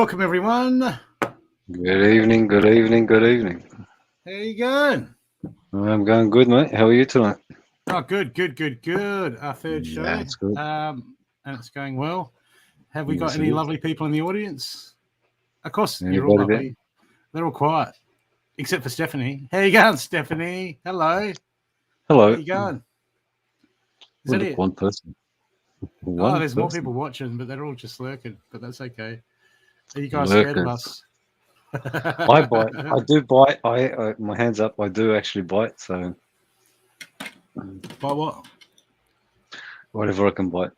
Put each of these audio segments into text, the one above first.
welcome everyone. Good evening, good evening, good evening. How you going? I'm going good, mate. How are you tonight? Oh, good. Our third show, That's good. and it's going well. Have we got Yes, it any is. lovely people in the audience? Of course, you're all Anybody there? lovely. They're all quiet, except for Stephanie. How you going, Stephanie? Hello. How Hello. you going? Is Well, that look, it? one person. Oh, One there's more person. people watching, but they're all just lurking. But that's okay. Are you guys scared of Lurkers. us? I bite. I do bite. My hands up. I do actually bite. So By what? whatever I can bite,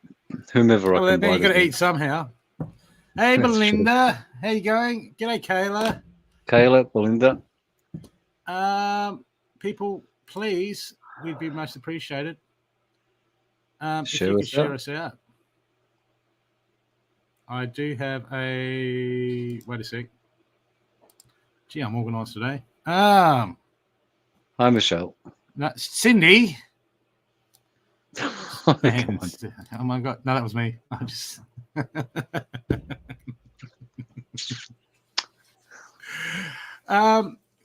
whomever I Well, can then you bite got as to well. eat somehow. Hey, That's true. Belinda. How you going? G'day, Kayla. Kayla, Belinda, People, please, we'd be most appreciated if you share could us share out. us out. I do have a wait a sec. Gee, I'm organised today. Hi, Michelle. No, Cindy. Come on. Oh my god, no, that was me. I just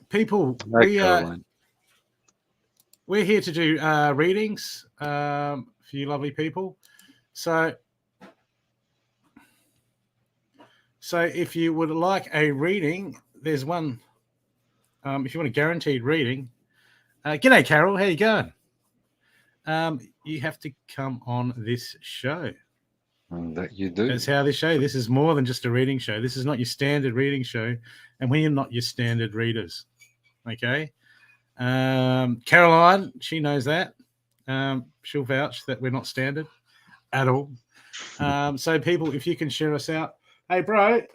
people, Hi, Caroline. we're here to do readings for you lovely people. So if you would like a reading, there's one. If you want a guaranteed reading, g'day, Carol. How you going? You have to come on this show. And that you do. That's how this show. This is more than just a reading show. This is not your standard reading show, and we are not your standard readers. Okay. Caroline, she knows that. She'll vouch that we're not standard at all. So, people, if you can share us out. Hey, bro. Can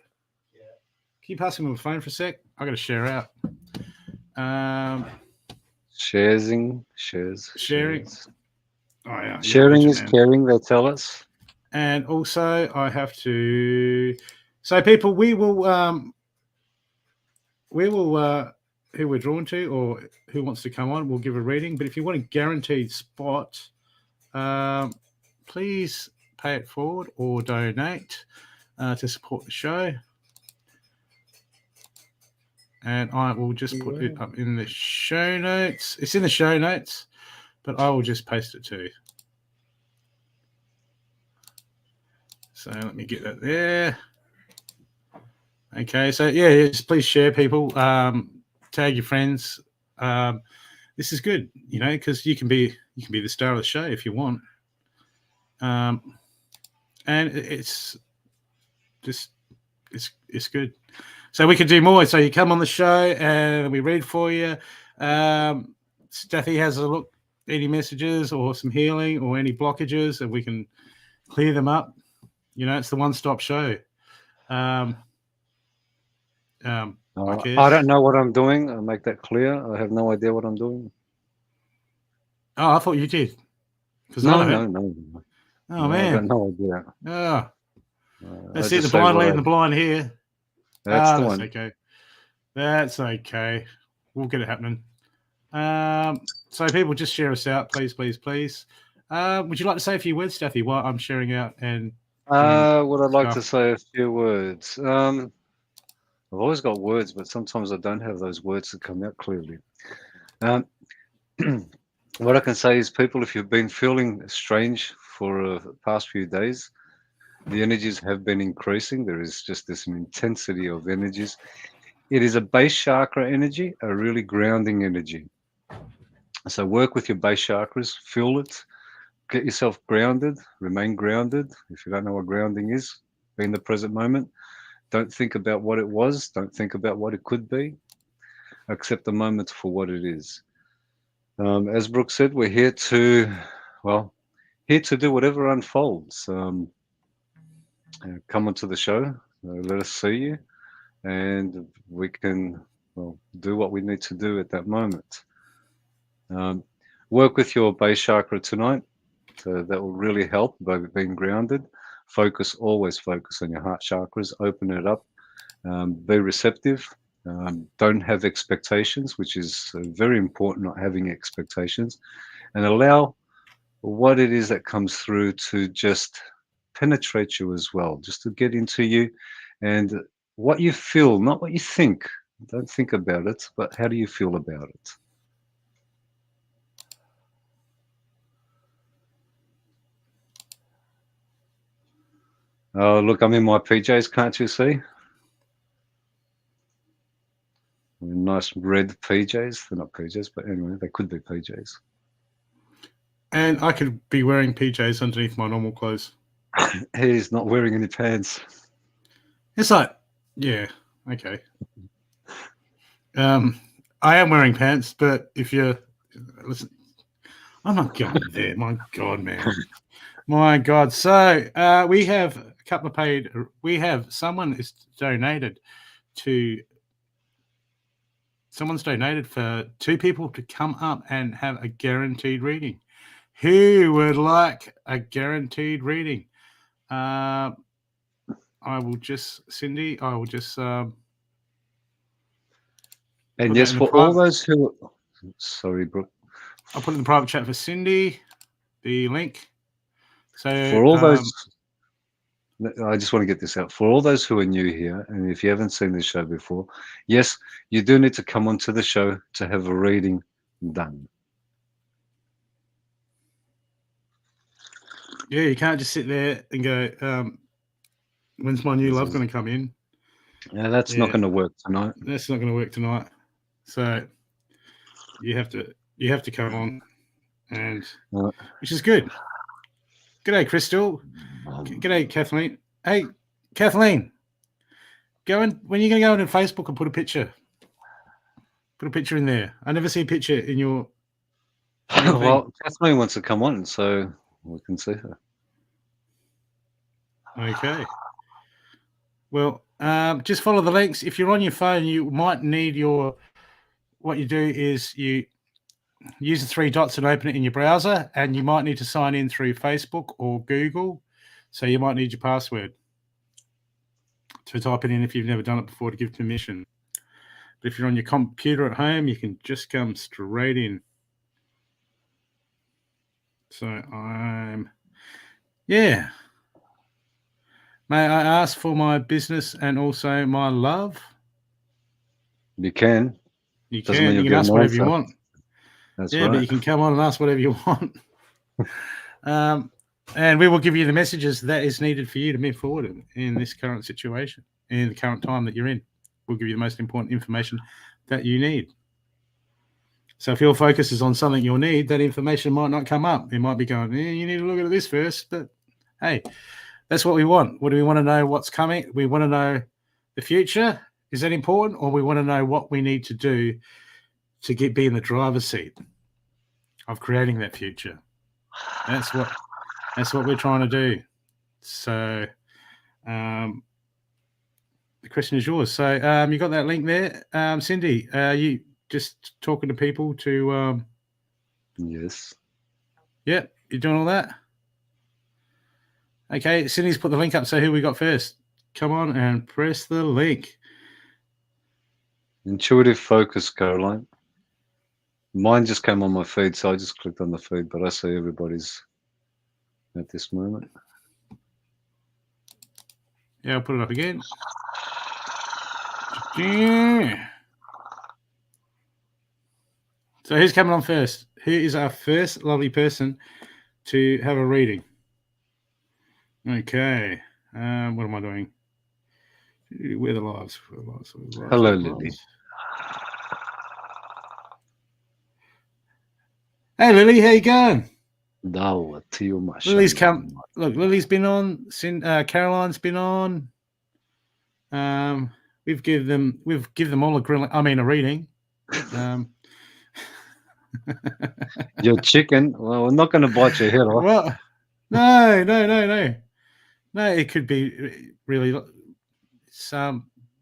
you pass me my phone for a sec? I got to share out. Sharing. Sharing. Oh yeah, Sharing legend, is man. caring. They tell us. And also, I have to. So, people, we will. Who we're drawn to, or who wants to come on, we'll give a reading. But if you want a guaranteed spot, please pay it forward or donate to support the show. And I will just put it up in the show notes. It's in the show notes, but I will just paste it too. So let me get that there. Okay, so yeah, just please share, people. Tag your friends. This is good, because you can be the star of the show if you want. And it's just it's good. So we can do more. So you come on the show and we read for you. Stathi has a look, any messages or some healing or any blockages, and we can clear them up. It's the one-stop show. I don't know what I'm doing. I'll make that clear. I have no idea what I'm doing. Oh, I thought you did. No. Oh, man. I got no idea. Oh. Let's see just the blind say leading the blind here. That's the that's one. Okay. That's okay. We'll get it happening. So people, just share us out, please. Would you like to say a few words, Stathi, while I'm sharing out and Would I like stuff? to say a few words? I've always got words, but sometimes I don't have those words to come out clearly. What I can say is, people, if you've been feeling strange for the past few days, the energies have been increasing. There is just this intensity of energies. It is a base chakra energy, a really grounding energy. So work with your base chakras, feel it, get yourself grounded, remain grounded. If you don't know what grounding is, be in the present moment. Don't think about what it was. Don't think about what it could be. Accept the moment for what it is. As Brooke said, we're here to do whatever unfolds. Come onto the show, let us see you, and we can do what we need to do at that moment. Work with your base chakra tonight. That will really help by being grounded. Always focus on your heart chakras, open it up, be receptive. Don't have expectations, which is very important, not having expectations, and allow what it is that comes through to just penetrate you as well, just to get into you and what you feel, not what you think. Don't think about it, but how do you feel about it? Oh, look, I'm in my PJs, can't you see? Nice red PJs. They're not PJs, but anyway, they could be PJs. And I could be wearing PJs underneath my normal clothes. He's not wearing any pants. It's like, yeah, okay. I am wearing pants, but if you're listen, I'm not going there. My God, man. My God. So we have a couple of paid. We have someone is donated to. Someone's donated for 2 people to come up and have a guaranteed reading. Who would like a guaranteed reading? I will just, Cindy. I will just. And Put yes, that in the for all private. those who, sorry, Brooke. I'll put it in the private chat for Cindy. The link. So For all those, I just want to get this out. For all those who are new here, and if you haven't seen this show before, yes, you do need to come onto the show to have a reading done. yeah, you can't just sit there and go, when's my new love going to come in? Yeah, that's not going to work tonight. That's not going to work tonight. So you have to come on, and which is good. G'day, Crystal. G'day, Kathleen. Hey, Kathleen, when you're going to go into Facebook and put a picture in there. I never see a picture in your. Well, Kathleen wants to come on, so we can see her. Okay. Well, just follow the links. If you're on your phone, you might need what you do is you use the 3 dots and open it in your browser, and you might need to sign in through Facebook or Google. So you might need your password to type it in if you've never done it before to give permission. But if you're on your computer at home, you can just come straight in. So yeah. May I ask for my business and also my love? You can. You can. You can ask whatever you want. That's yeah, right. But you can come on and ask whatever you want. And we will give you the messages that is needed for you to move forward in this current situation, in the current time that you're in. We'll give you the most important information that you need. So if your focus is on something you'll need, that information might not come up. It might be going, you need to look at this first. But hey, that's what we want. What do we want to know? What's coming? We want to know the future. Is that important? Or we want to know what we need to do to be in the driver's seat of creating that future. That's what we're trying to do. So the question is yours. So you got that link there. Cindy, are you just talking to people to yes. Yeah, you're doing all that? Okay, Cindy's put the link up. So who we got first? Come on and press the link. Intuitive focus, Caroline. Mine just came on my feed, so I just clicked on the feed, but I see everybody's at this moment. Yeah, I'll put it up again. Yeah. So who's coming on first? Who is our first lovely person to have a reading? Okay. What am I doing? Where are the lives? Hello, Lily. Hey, Lily, how you going? Lily's come. Look, Lily's been on. Caroline's been on. We've give them all a reading. Your chicken. Well, we're not going to bite your head off. Well, no. It could be really.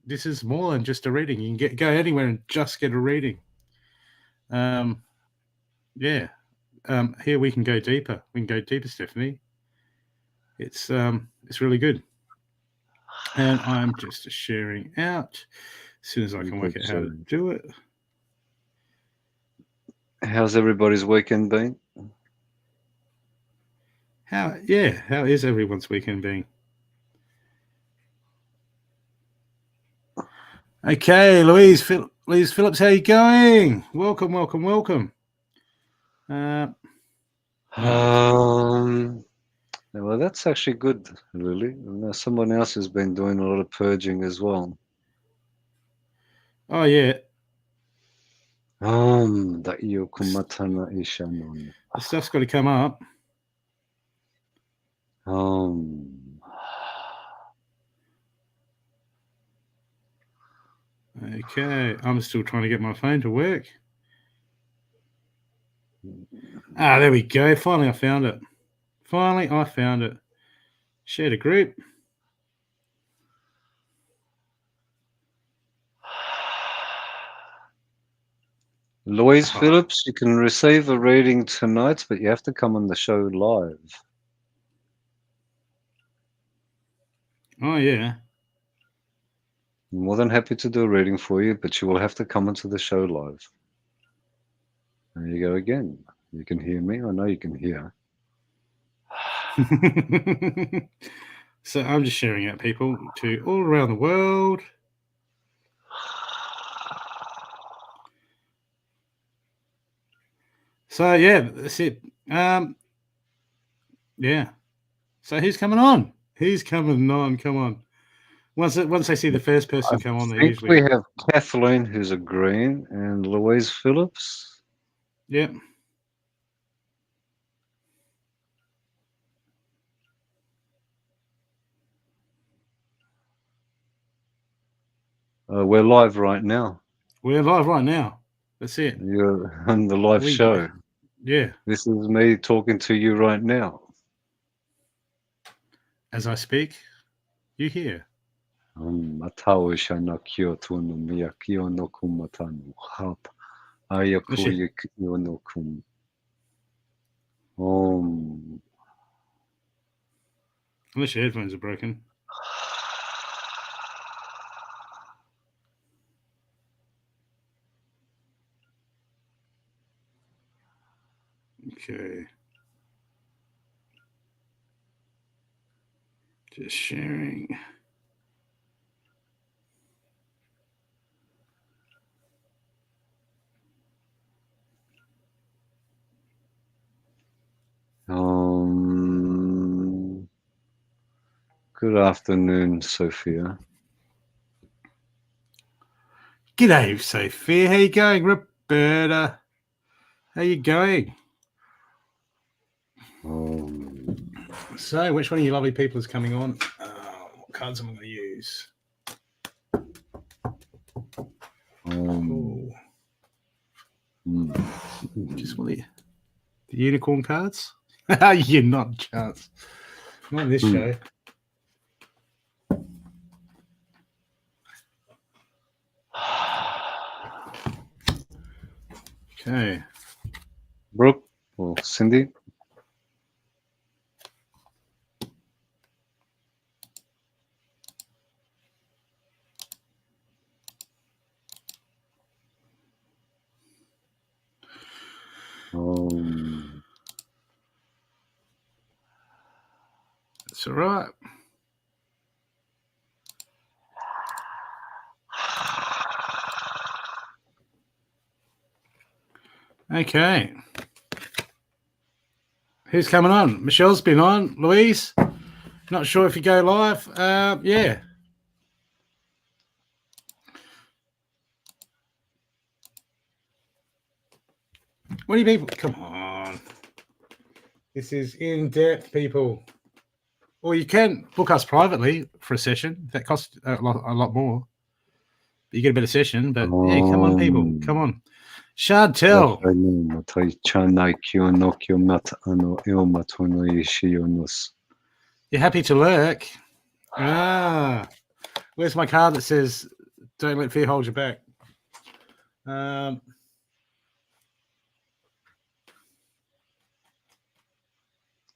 This is more than just a reading. You can go anywhere and just get a reading. Yeah. Here we can go deeper. We can go deeper, Stephanie. It's really good. And I'm just sharing out as soon as I can work out how to do it. How's everybody's weekend been? How is everyone's weekend been? Okay, Louise Phillips, how you going? Welcome, welcome, welcome. Well, that's actually good, Lily. Someone else has been doing a lot of purging as well. Oh yeah, Da iyo kumatana ishanon. the stuff's got to come up. Okay, I'm still trying to get my phone to work. Ah, there we go. Finally, I found it. Shared a group. Louise Phillips, you can receive a reading tonight, but you have to come on the show live. Oh yeah. I'm more than happy to do a reading for you, but you will have to come onto the show live. There you go again. You can hear me. I know you can hear. So I'm just sharing out people to all around the world. So yeah, that's it. Yeah. So who's coming on? Who's coming on? Come on. Once I see the first person come on, they I think usually. we have Kathleen, who's agreeing, and Louise Phillips. Yep. We're live right now. We're live right now. That's it. You're on the live show. Yeah. This is me talking to you right now. As I speak, you hear. Matao shana kyoto no miyakio no kumatanu hap ayaku yakio no kum. Unless your headphones are broken. Okay. Just sharing. Good afternoon, Sophia. G'day, Sophia. How you going, Roberta? How you going? So, which one of you lovely people is coming on? What cards am I going to use? Just want the unicorn cards. You're not a chance. Not in this show. Okay. Brooke or Cindy? It's all right. Okay. Who's coming on? Michelle's been on. Louise? Not sure if you go live. Yeah. What do you people? Come on. This is in-depth, people. Or you can book us privately for a session. That costs a lot more. But you get a better session. But yeah, come on, people. Come on. Chantel. You're happy to lurk. Where's my card that says don't let fear hold you back?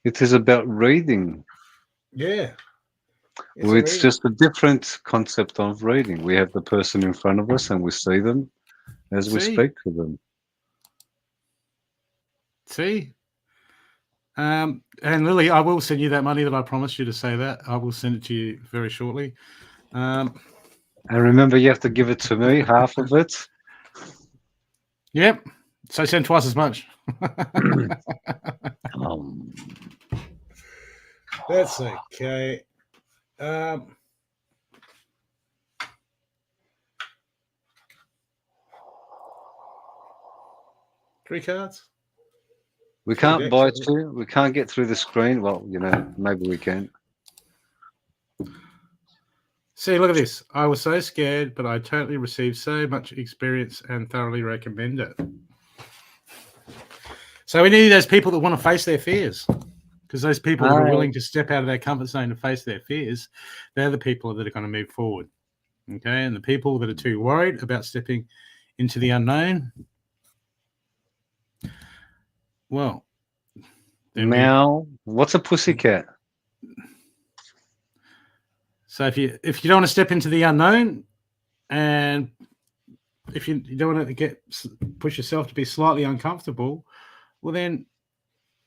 It is about reading. Yeah. It's just a different concept of reading. We have the person in front of us and we see them as we speak to them. See? And Lily, I will send you that money that I promised you to say that. I will send it to you very shortly. And remember, you have to give it to me, half of it. Yep. So send twice as much. Um, That's okay. 3 cards. we 3 can't decks, buy I think. two. We can't get through the screen. Well, maybe we can. See, look at this. I was so scared, but I totally received so much experience and thoroughly recommend it. So we need those people that want to face their fears, because those people that are willing to step out of their comfort zone and face their fears, they're the people that are going to move forward. Okay, and the people that are too worried about stepping into the unknown, well, Meow. What's a pussycat? So if you don't want to step into the unknown, and if you don't want to push yourself to be slightly uncomfortable, well then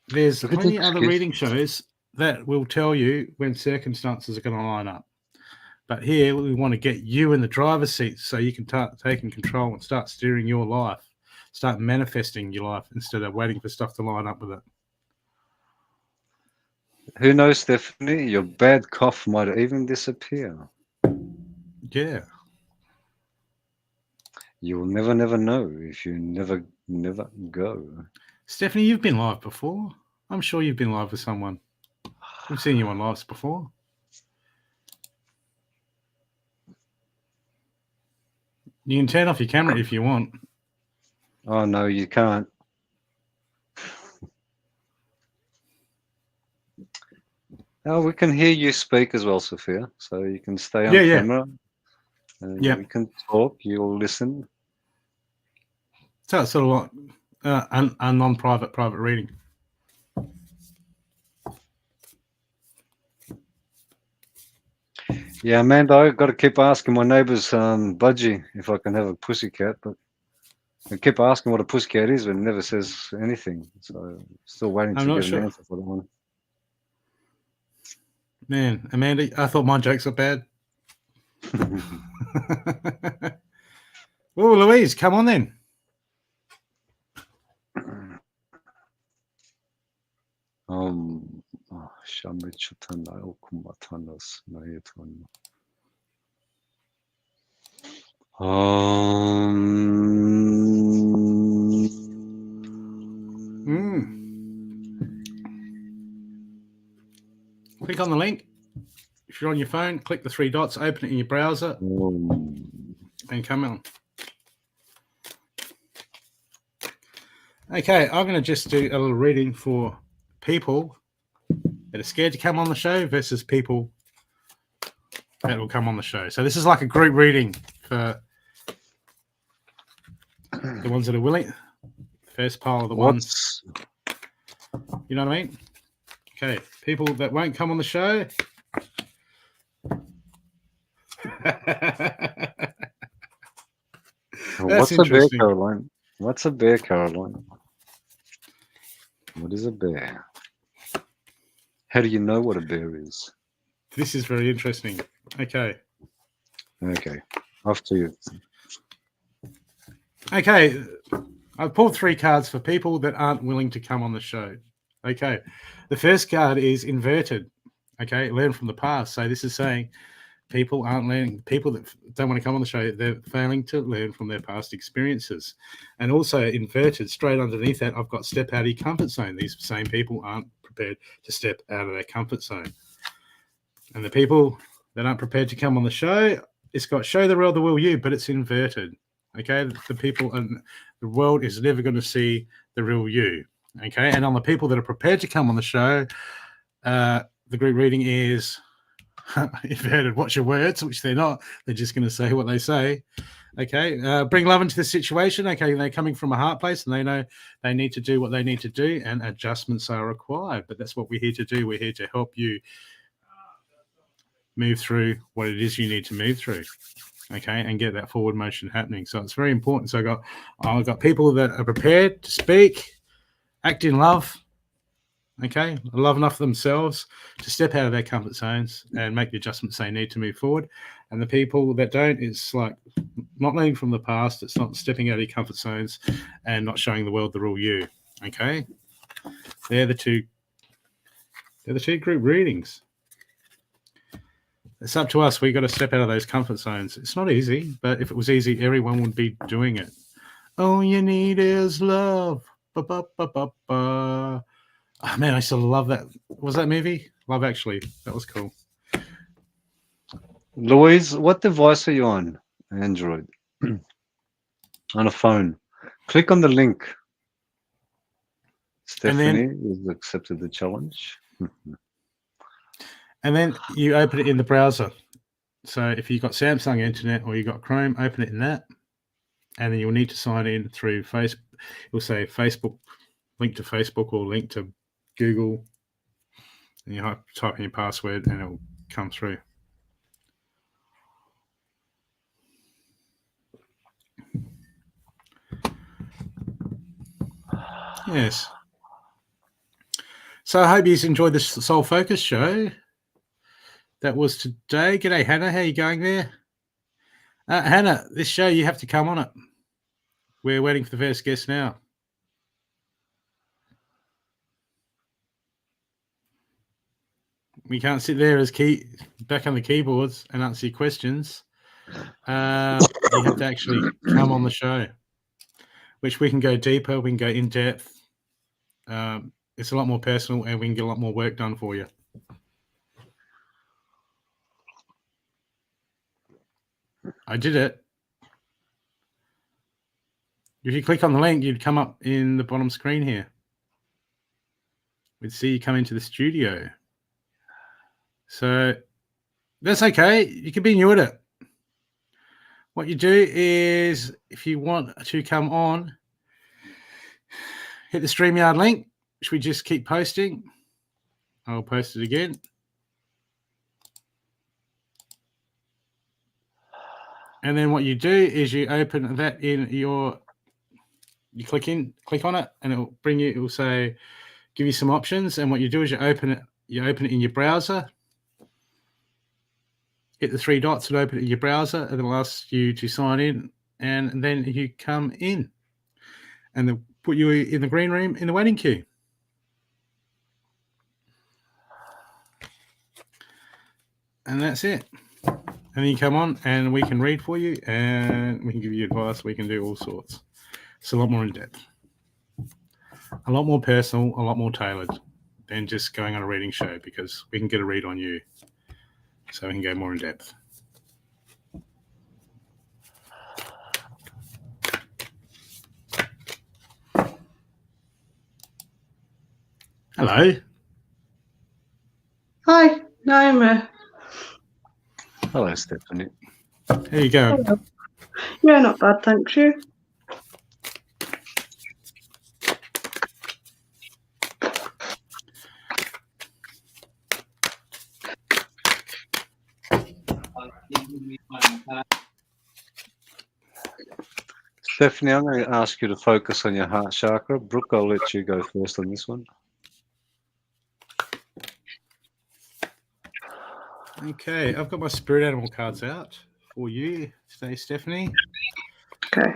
there's plenty of other reading shows that will tell you when circumstances are going to line up. But here we want to get you in the driver's seat so you can start taking control and start steering your life, start manifesting your life instead of waiting for stuff to line up with it. Who knows, Stephanie? Your bad cough might even disappear. Yeah. You will never know if you never go. Stephanie, you've been live before. I'm sure you've been live with someone. I've seen you on lives before. You can turn off your camera if you want. Oh, no, you can't. Oh, we can hear you speak as well, Sophia. So you can stay on camera. And we can talk. You'll listen. So it's sort of like a non-private private reading. Yeah, Amanda, I've got to keep asking my neighbour's budgie if I can have a pussycat, but I keep asking what a pussycat is, but it never says anything. So I'm still waiting to get an answer for that one. Man, Amanda, I thought my jokes were bad. Well, Louise, come on then. Click on the link. If you're on your phone, click the 3 dots, open it in your browser, and come on. Okay, I'm going to just do a little reading for people that are scared to come on the show versus people that will come on the show. So this is like a group reading for the ones that are willing. First pile of the ones. You know what I mean? Okay, people that won't come on the show. What's a bear, Caroline? What's a bear, Caroline? What is a bear? How do you know what a bear is? This is very interesting. Okay. Off to you. Okay. I've pulled 3 cards for people that aren't willing to come on the show. Okay. The first card is inverted. Okay. Learn from the past. So this is saying people aren't learning. People that don't want to come on the show, they're failing to learn from their past experiences. And also inverted, straight underneath that, I've got step out of your comfort zone. These same people aren't prepared to step out of their comfort zone. And the people that aren't prepared to come on the show, it's got show the world the real you, but it's inverted. Okay, the people and the world is never going to see the real you. Okay, and on the people that are prepared to come on the show, the group reading is inverted. Watch your words, which they're not. They're just going to say what they say. Okay, bring love into the situation. Okay, they're coming from a heart place, and they know they need to do what they need to do, and adjustments are required. But that's what we're here to do. We're here to help you move through what it is you need to move through. Okay, and get that forward motion happening. So it's very important. So I've got people that are prepared to speak, act in love. okay, love enough of themselves to step out of their comfort zones and make the adjustments they need to move forward. And the people that don't, it's like not learning from the past. It's not stepping out of your comfort zones and not showing the world the real you. Okay, they're the two group readings. It's up to us. We got to step out of those comfort zones. It's not easy, but if it was easy, everyone would be doing it. All you need is love. Ba, ba, ba, ba, ba. Oh, man, I still love that. What was that movie? Love Actually. That was cool. Louise, what device are you on? Android. On a phone. Click on the link. Stephanie has accepted the challenge. And then you open it in the browser. So if you've got Samsung Internet or you've got Chrome, open it in that. And then you'll need to sign in through Facebook. It'll say Facebook, link to Facebook or link to Google. And you type in your password and it'll come through. Yes. So I hope you enjoyed this Soul Focus show. That was today. G'day, Hannah. How are you going there? Hannah, this show, you have to come on it. We're waiting for the first guest now. We can't sit there as back on the keyboards and answer your questions. You have to actually come on the show, which we can go deeper, we can go in depth. It's a lot more personal and we can get a lot more work done for you. I did it. If you click on the link, you'd come up in the bottom screen here. We'd see you come into the studio. So that's okay. You can be new at it. What you do is, if you want to come on, hit the StreamYard link, which we just keep posting. I'll post it again. And then what you do is you open that in you click on it, and it'll bring you, it will say, give you some options. And what you do is you open it in your browser. Hit the three dots and open it in your browser, and it'll ask you to sign in, and then you come in. And they'll put you in the green room in the waiting queue. And that's it. And then you come on and we can read for you and we can give you advice. We can do all sorts. It's a lot more in depth, a lot more personal, a lot more tailored than just going on a reading show, because we can get a read on you. So we can go more in depth. Hello. Hi, Naomi. Hello, Stephanie. There you go. Hello. Yeah, not bad, thanks you. Stephanie, I'm going to ask you to focus on your heart chakra. Brooke, I'll let you go first on this one. Okay, I've got my spirit animal cards out for you today, Stephanie. Okay.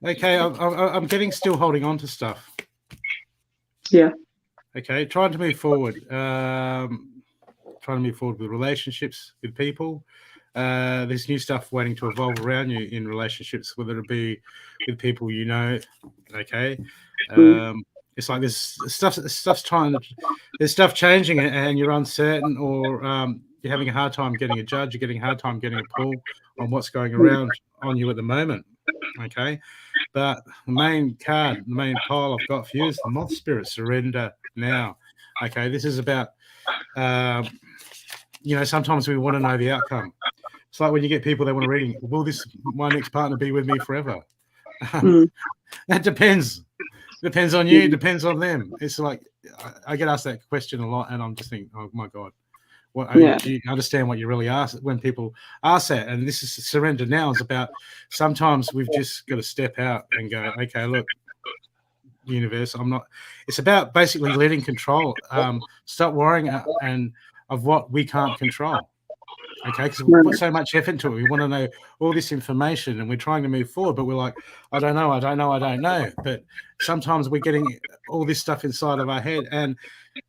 Okay, I'm still holding on to stuff. Yeah. Okay, trying to move forward. Trying to move forward with relationships with people. There's new stuff waiting to evolve around you in relationships, whether it be with people you know. Okay, it's like there's stuff changing, and you're uncertain, or you're having a hard time getting a judge. You're getting a hard time getting a pull on what's going around on you at the moment. Okay, but the main card, the main pile I've got for you is the Moth Spirit. Surrender now. Okay, this is about. Sometimes we want to know the outcome. It's like when you get people that want to read, will my next partner be with me forever? That depends. Depends on you. Depends on them. It's like I get asked that question a lot, and I'm just thinking, oh my God, do you understand what you really ask when people ask that? And this is surrender now. Is about sometimes we've just got to step out and go, okay, look, universe. I'm not. It's about basically letting control. Stop worrying and of what we can't control. Okay, because we put so much effort into it. We want to know all this information, and we're trying to move forward, but we're like, I don't know. But sometimes we're getting all this stuff inside of our head, and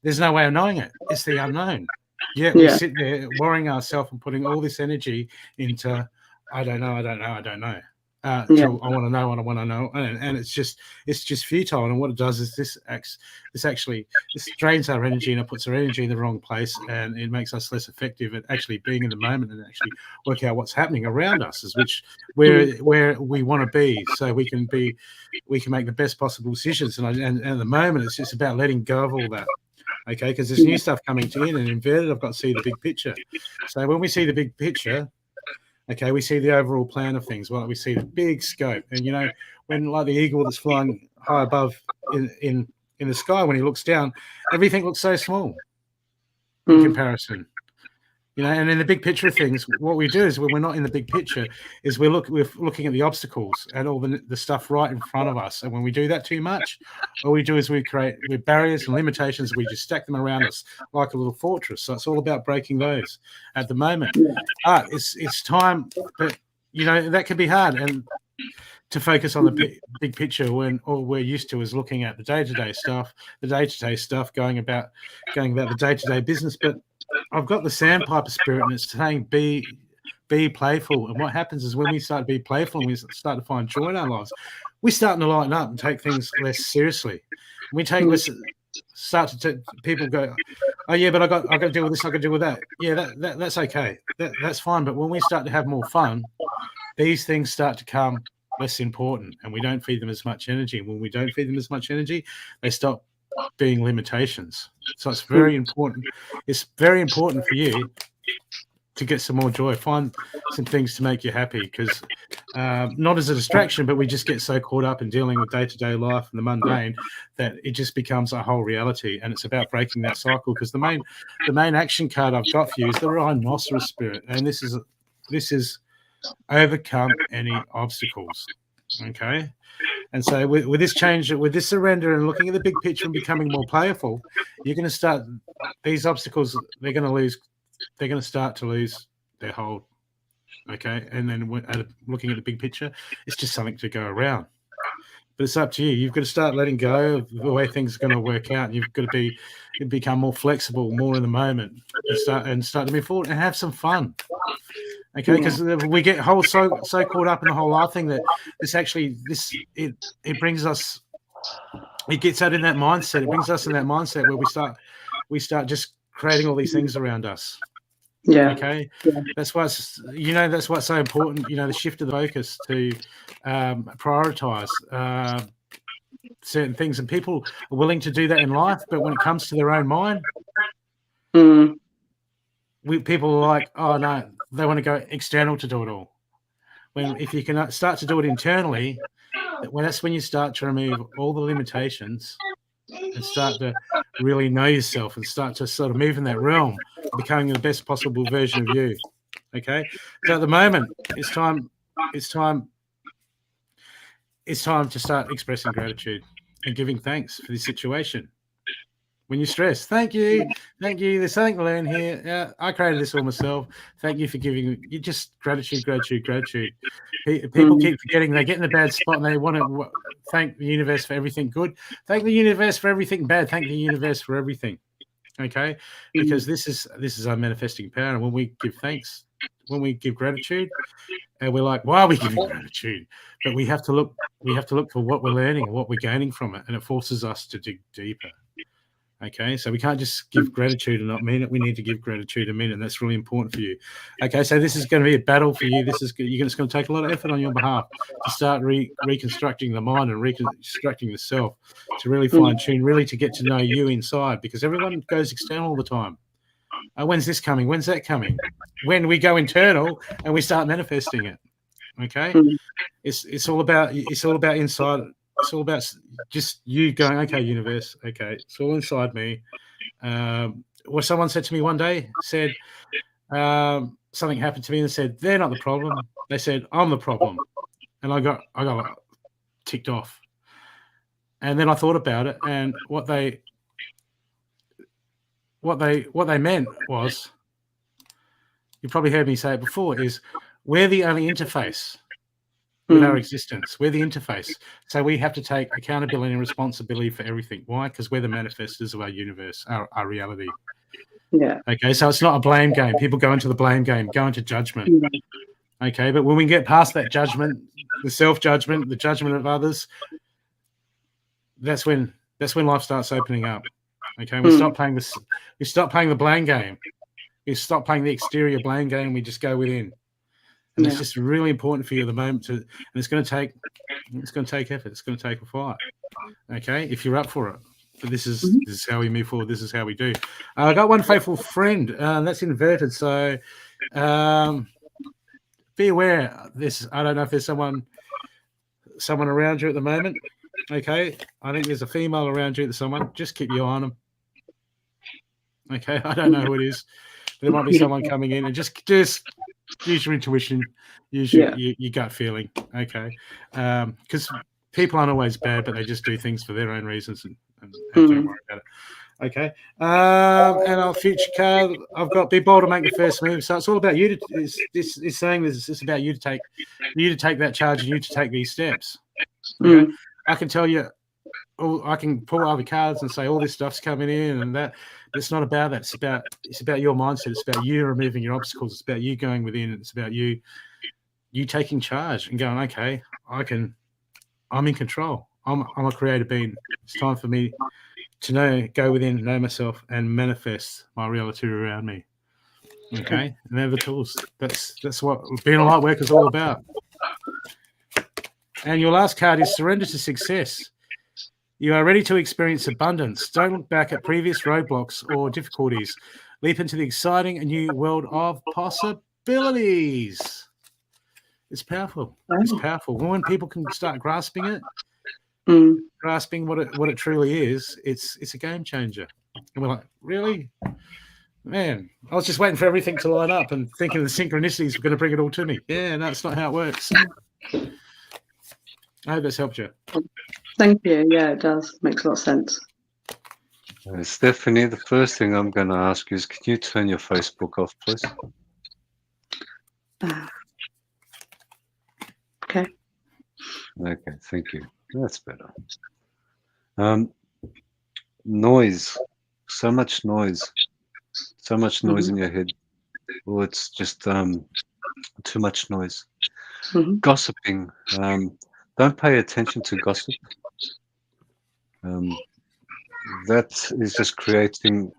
there's no way of knowing it. It's the unknown. Yet we sit there worrying ourselves and putting all this energy into, I don't know. Until I want to know what I want to know, and it's just futile. And what it does is this drains our energy, and it puts our energy in the wrong place, and it makes us less effective at actually being in the moment and actually work out what's happening around us, where we want to be, so we can make the best possible decisions. And at the moment, it's just about letting go of all that. Okay, because there's new stuff coming in, and inverted, I've got to see the big picture. So when we see the big picture, okay, we see the overall plan of things. Well, we see the big scope, and when like the eagle that's flying high above in the sky, when he looks down, everything looks so small in comparison. And in the big picture of things, what we do is when we're not in the big picture, is we're looking at the obstacles and all the stuff right in front of us. And when we do that too much, all we do is we create barriers and limitations. We just stack them around us like a little fortress. So it's all about breaking those at the moment. It's time, but that can be hard, and to focus on the big picture when all we're used to is looking at the day-to-day stuff, going about the day-to-day business. But I've got the sandpiper spirit, and it's saying be playful. And what happens is when we start to be playful and we start to find joy in our lives, we're starting to lighten up and take things less seriously. We take less. People go, oh yeah, but I got to deal with this. I got to deal with that. Yeah, that's okay. That's fine. But when we start to have more fun, these things start to come less important, and we don't feed them as much energy. And when we don't feed them as much energy, they stop being limitations. So it's very important. It's very important for you to get some more joy. Find some things to make you happy, because not as a distraction, but we just get so caught up in dealing with day-to-day life and the mundane that it just becomes a whole reality. And it's about breaking that cycle, because the main action card I've got for you is the rhinoceros spirit, and this is overcome any obstacles. Okay. And so with this change, with this surrender and looking at the big picture and becoming more playful, you're going to start these obstacles. They're going to start to lose their hold. Okay. And then looking at the big picture, it's just something to go around. But it's up to you. You've got to start letting go of the way things are going to work out. You've got to become more flexible, more in the moment, and start to move forward and have some fun. Okay, because we get so caught up in the whole life thing that it brings us. It gets out in that mindset. It brings us in that mindset where we start just creating all these things around us. Yeah. Okay. Yeah. That's why that's what's so important. The shift of the focus to prioritize certain things, and people are willing to do that in life, but when it comes to their own mind, people are like, oh no. They want to go external to do it all. If you can start to do it internally, that's when you start to remove all the limitations and start to really know yourself and start to sort of move in that realm, becoming the best possible version of you. Okay. So at the moment, it's time to start expressing gratitude and giving thanks for this situation. When you're stressed, thank you. There's something to learn here. Yeah, I created this all myself. Thank you for giving. You just gratitude. People keep forgetting. They get in a bad spot and they want to thank the universe for everything good. Thank the universe for everything bad. Thank the universe for everything. Okay, because this is our manifesting power. And when we give thanks, when we give gratitude, and we're like, why are we giving gratitude? But we have to look for what we're learning and what we're gaining from it, and it forces us to dig deeper. Okay, so we can't just give gratitude and not mean it. We need to give gratitude and mean it, and that's really important for you. Okay, so this is going to be a battle for you. It's going to take a lot of effort on your behalf to start reconstructing the mind and reconstructing the self, to really fine tune, really to get to know you inside, because everyone goes external all the time. When's this coming? When's that coming? When we go internal and we start manifesting it. Okay, it's all about inside. It's all about just you going, okay, universe, okay, it's all inside me. What someone said to me one day, said something happened to me and said, they're not the problem. They said, I'm the problem. And I got ticked off. And then I thought about it, and what they meant was, you probably heard me say it before, is we're the only interface with our existence. We're the interface. So we have to take accountability and responsibility for everything. Why? Because we're the manifestors of our universe, our reality. Yeah. Okay, so it's not a blame game. People go into the blame game, go into judgment. Okay, but when we get past that judgment, the self-judgment, the judgment of others, that's when life starts opening up. Okay, we stop playing this. We stop playing the blame game. We stop playing the exterior blame game. We just go within, and it's just really important for you at the moment. And it's going to take effort. It's going to take a fight. Okay, if you're up for it. But this is how we move forward. This is how we do. I got one faithful friend. That's inverted. So be aware. I don't know if there's someone around you at the moment. Okay, I think there's a female around you. There's someone. Just keep your eye on them. Okay, I don't know who it is. There might be someone coming in, and just use your intuition, use your gut feeling. Okay, because people aren't always bad, but they just do things for their own reasons, and don't worry about it. Okay, and our future card, I've got be bold to make the first move. So it's all about you. It's saying this. It's about you to take that charge and you to take these steps. Okay, I can tell you. I can pull other cards and say all this stuff's coming in, and that. It's not about that. It's about your mindset. It's about you removing your obstacles. It's about you going within. It's about you taking charge and going, okay, I'm in control. I'm a creative being. It's time for me to go within, know myself, and manifest my reality around me. Okay, and they're the tools. That's what being a light worker is all about. And your last card is surrender to success. You are ready to experience abundance. Don't look back at previous roadblocks or difficulties. Leap into the exciting and new world of possibilities. It's powerful. It's powerful. When people can start grasping it, grasping what it truly is, it's a game changer. And we're like, really? Man, I was just waiting for everything to line up and thinking the synchronicities were going to bring it all to me. Yeah, no, that's not how it works. I hope that's helped you. Thank you. Yeah, it does. Makes a lot of sense. Stephanie, the first thing I'm going to ask you is, can you turn your Facebook off, please? Okay. Okay, thank you. That's better. Noise. So much noise. So much noise in your head. Oh, it's just too much noise. Gossiping. Don't pay attention to gossip. That is just creating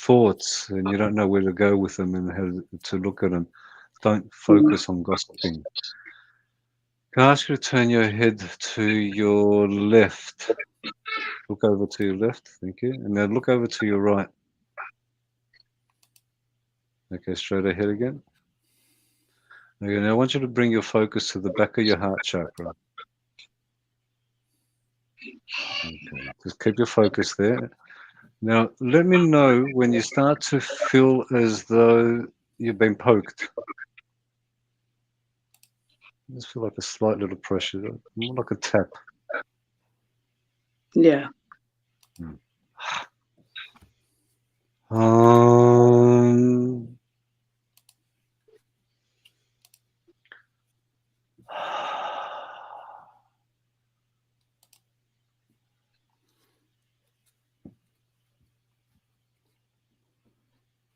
thoughts, and you don't know where to go with them and how to look at them. Don't focus on gossiping. Can I ask you to turn your head to your left? Look over to your left, thank you. And now look over to your right. Okay, straight ahead again. Okay, now I want you to bring your focus to the back of your heart chakra. Okay, just keep your focus there. Now, let me know when you start to feel as though you've been poked. I just feel like a slight little pressure, more like a tap. Yeah.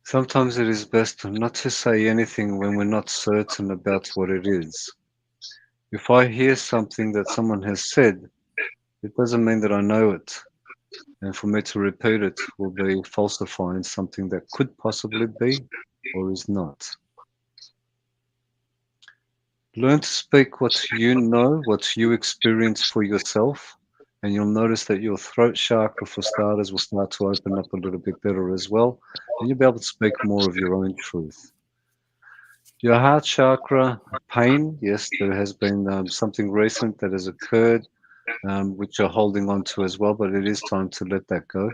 Sometimes it is best not to say anything when we're not certain about what it is. If I hear something that someone has said, it doesn't mean that I know it. And for me to repeat it will be falsifying something that could possibly be or is not. Learn to speak what you know, what you experience for yourself, and you'll notice that your throat chakra, for starters, will start to open up a little bit better as well, and you'll be able to speak more of your own truth. Your heart chakra, pain, yes, there has been something recent that has occurred, which you're holding on to as well, but it is time to let that go.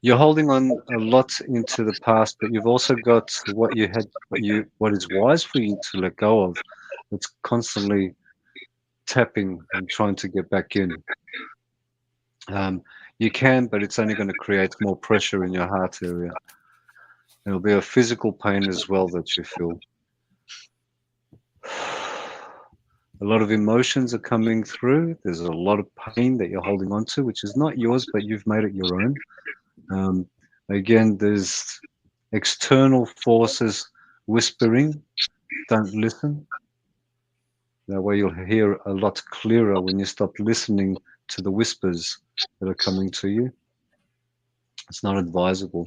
You're holding on a lot into the past, but you've also got what is wise for you to let go of. It's constantly tapping and trying to get back in. You can, but it's only going to create more pressure in your heart area. There'll be a physical pain as well that you feel. A lot of emotions are coming through. There's a lot of pain that you're holding on to, which is not yours, but you've made it your own. Again, there's external forces whispering. Don't listen. That way you'll hear a lot clearer when you stop listening to the whispers that are coming to you. It's not advisable.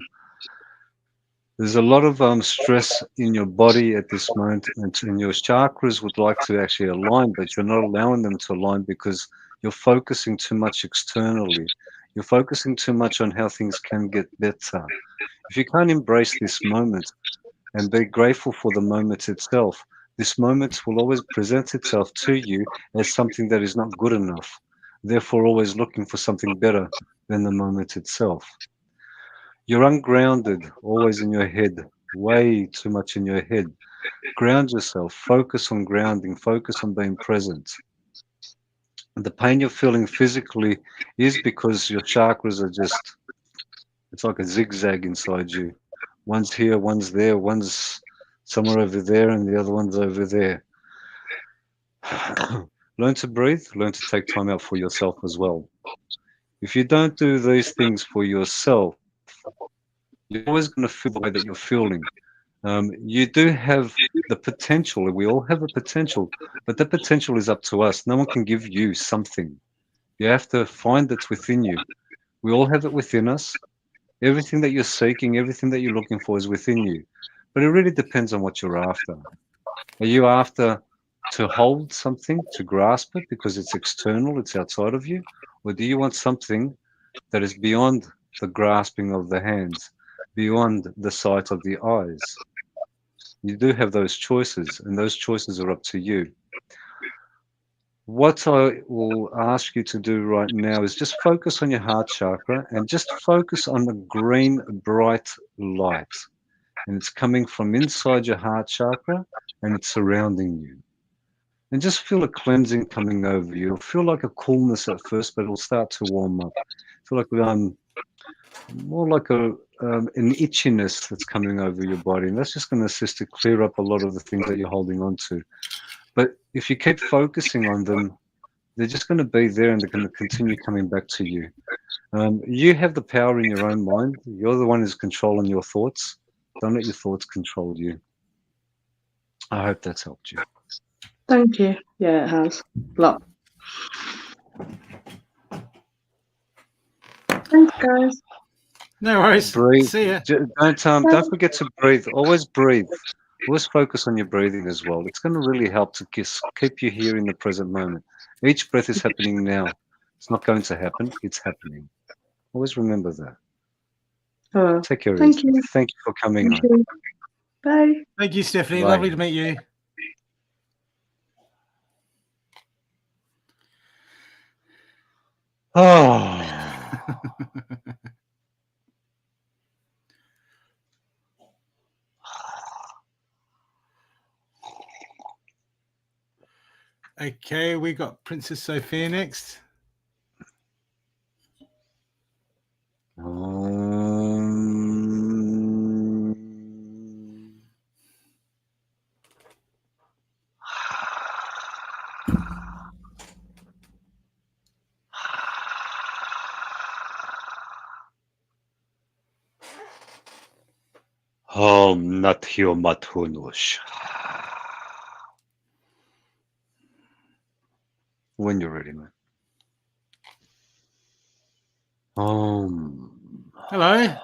There's a lot of stress in your body at this moment, and your chakras would like to actually align, but you're not allowing them to align because you're focusing too much externally. You're focusing too much on how things can get better. If you can't embrace this moment and be grateful for the moment itself, this moment will always present itself to you as something that is not good enough, therefore always looking for something better than the moment itself. You're ungrounded, always in your head, way too much in your head. Ground yourself, focus on grounding, focus on being present. And the pain you're feeling physically is because your chakras are just, it's like a zigzag inside you. One's here, one's there, one's somewhere over there, and the other one's over there. Learn to breathe, learn to take time out for yourself as well. If you don't do these things for yourself, you're always going to feel the way that you're feeling. You do have the potential, we all have a potential, but the potential is up to us. No one can give you something. You have to find it within you. We all have it within us. Everything that you're seeking, everything that you're looking for is within you. But it really depends on what you're after. Are you after to hold something, to grasp it because it's external, it's outside of you? Or do you want something that is beyond the grasping of the hands, beyond the sight of the eyes? You do have those choices, and those choices are up to you. What I will ask you to do right now is just focus on your heart chakra and just focus on the green, bright light. And it's coming from inside your heart chakra and it's surrounding you. And just feel a cleansing coming over you. It'll feel like a coolness at first, but it'll start to warm up. Feel like more like an itchiness that's coming over your body. And that's just going to assist to clear up a lot of the things that you're holding on to. But if you keep focusing on them, they're just going to be there and they're going to continue coming back to you. You have the power in your own mind. You're the one who's controlling your thoughts. Don't let your thoughts control you. I hope that's helped you. Thank you. Yeah, it has. A lot. Thanks, guys. No worries. Breathe. See ya. Don't forget to breathe. Always breathe. Always focus on your breathing as well. It's going to really help to keep you here in the present moment. Each breath is happening now. It's not going to happen. It's happening. Always remember that. Oh, Take care of thank yourself. you. Thank you for coming Thank on. you. Bye. Thank you, Stephanie. Bye. Lovely to meet you. Oh. Okay, we got Princess Sophia next. Natio Matunush. When you're ready, man. Hello.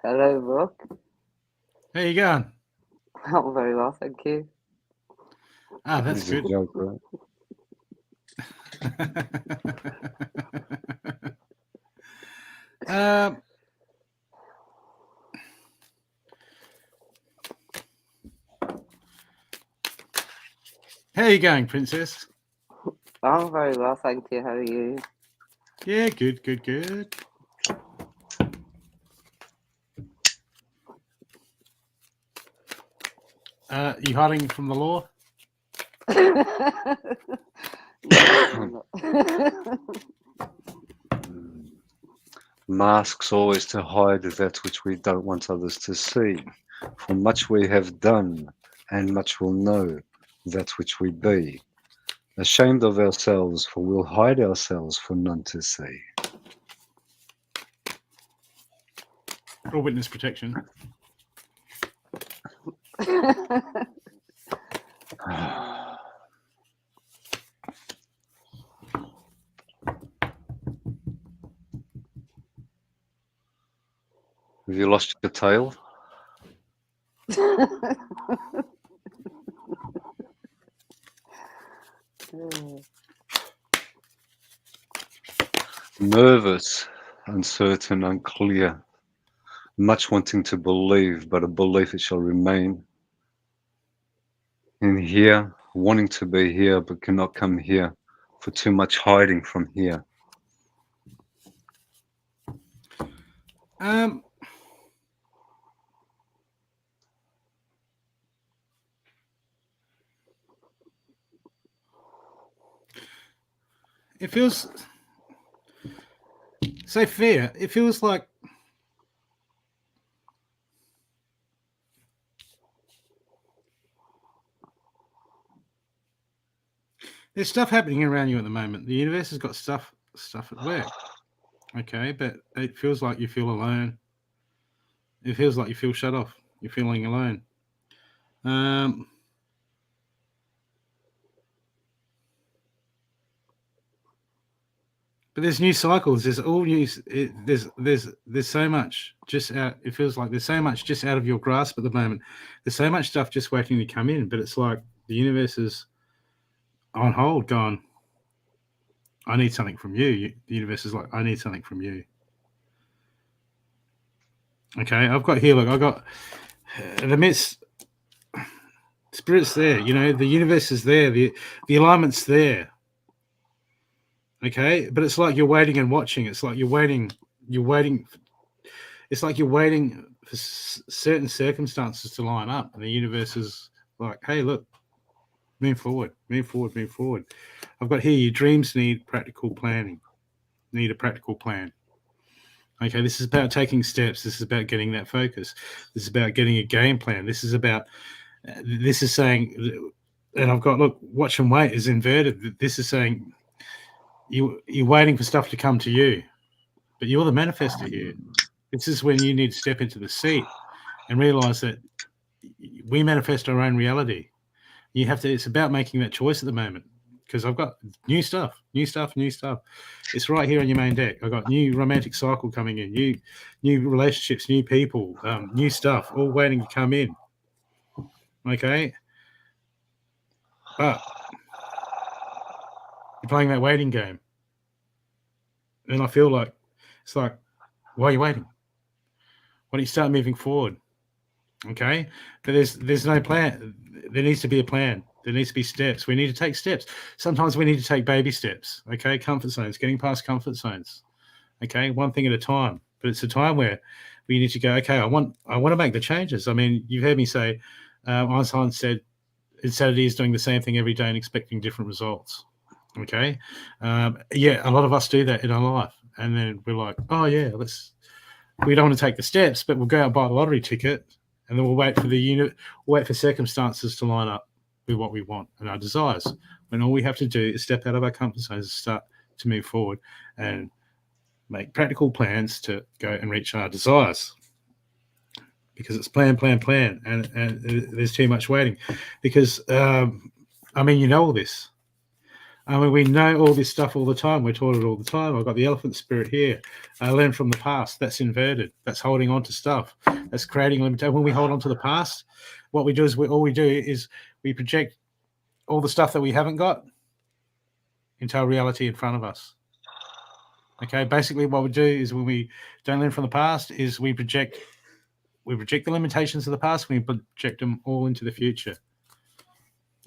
Hello, Brooke. How you going? Not very well, thank you. Ah, that's This is a good. joke, right? How are you going, Princess? I'm very well, thank you. How are you? Yeah, good, good, good. You hiding from the law? Masks always to hide that which we don't want others to see. For much we have done, and much we'll know, that which we be. Ashamed of ourselves, for we'll hide ourselves for none to see. Or witness protection. Have you lost your tail? Nervous, uncertain, unclear, much wanting to believe, but a belief it shall remain. In here, wanting to be here, but cannot come here, for too much hiding from here. It feels, say fear, it feels like there's stuff happening around you at the moment. The universe has got stuff at work. Okay, but it feels like you feel alone. It feels like you feel shut off. You're feeling alone. But there's new cycles. There's all new. There's so much just out. It feels like there's so much just out of your grasp at the moment. There's so much stuff just waiting to come in. But it's like the universe is on hold, going, I need something from you. The universe is like, I need something from you. Okay, I've got here. Look, I got the midst. Spirit's there. You know, the universe is there. The alignment's there. Okay, but it's like you're waiting and watching. It's like you're waiting. It's like you're waiting for certain circumstances to line up, and the universe is like, "Hey, look, move forward, move forward, move forward." I've got here. Your dreams need practical planning. Need a practical plan. Okay, this is about taking steps. This is about getting that focus. This is about getting a game plan. This is about. This is saying, and I've got, look, watch and wait is inverted. This is saying. You're waiting for stuff to come to you, but you're the manifester here. This is when you need to step into the seat and realize that we manifest our own reality. You have to. It's about making that choice at the moment, because I've got new stuff. It's right here on your main deck. I've got new romantic cycle coming in, new relationships, new people, new stuff, all waiting to come in. Okay, but you're playing that waiting game, and I feel like it's like, why are you waiting? Why don't you start moving forward? Okay, but there's no plan. There needs to be a plan. There needs to be steps. We need to take steps. Sometimes we need to take baby steps. Okay, comfort zones, getting past comfort zones. Okay, one thing at a time. But it's a time where we need to go, okay, I want to make the changes. I mean, you've heard me say, Einstein said, insanity is doing the same thing every day and expecting different results. Okay, yeah, a lot of us do that in our life, and then we're like, oh yeah, we don't want to take the steps, but we'll go out and buy a lottery ticket, and then we'll wait for wait for circumstances to line up with what we want and our desires. When all we have to do is step out of our comfort zones and start to move forward and make practical plans to go and reach our desires. Because it's plan, and there's too much waiting. Because I mean, you know all this. I mean, we know all this stuff all the time. We're taught it all the time. I've got the elephant spirit here. I learned from the past. That's inverted. That's holding on to stuff. That's creating limitation. When we hold on to the past, what we do is we project all the stuff that we haven't got into our reality in front of us. Okay, basically what we do is, when we don't learn from the past, is we project the limitations of the past. We project them all into the future.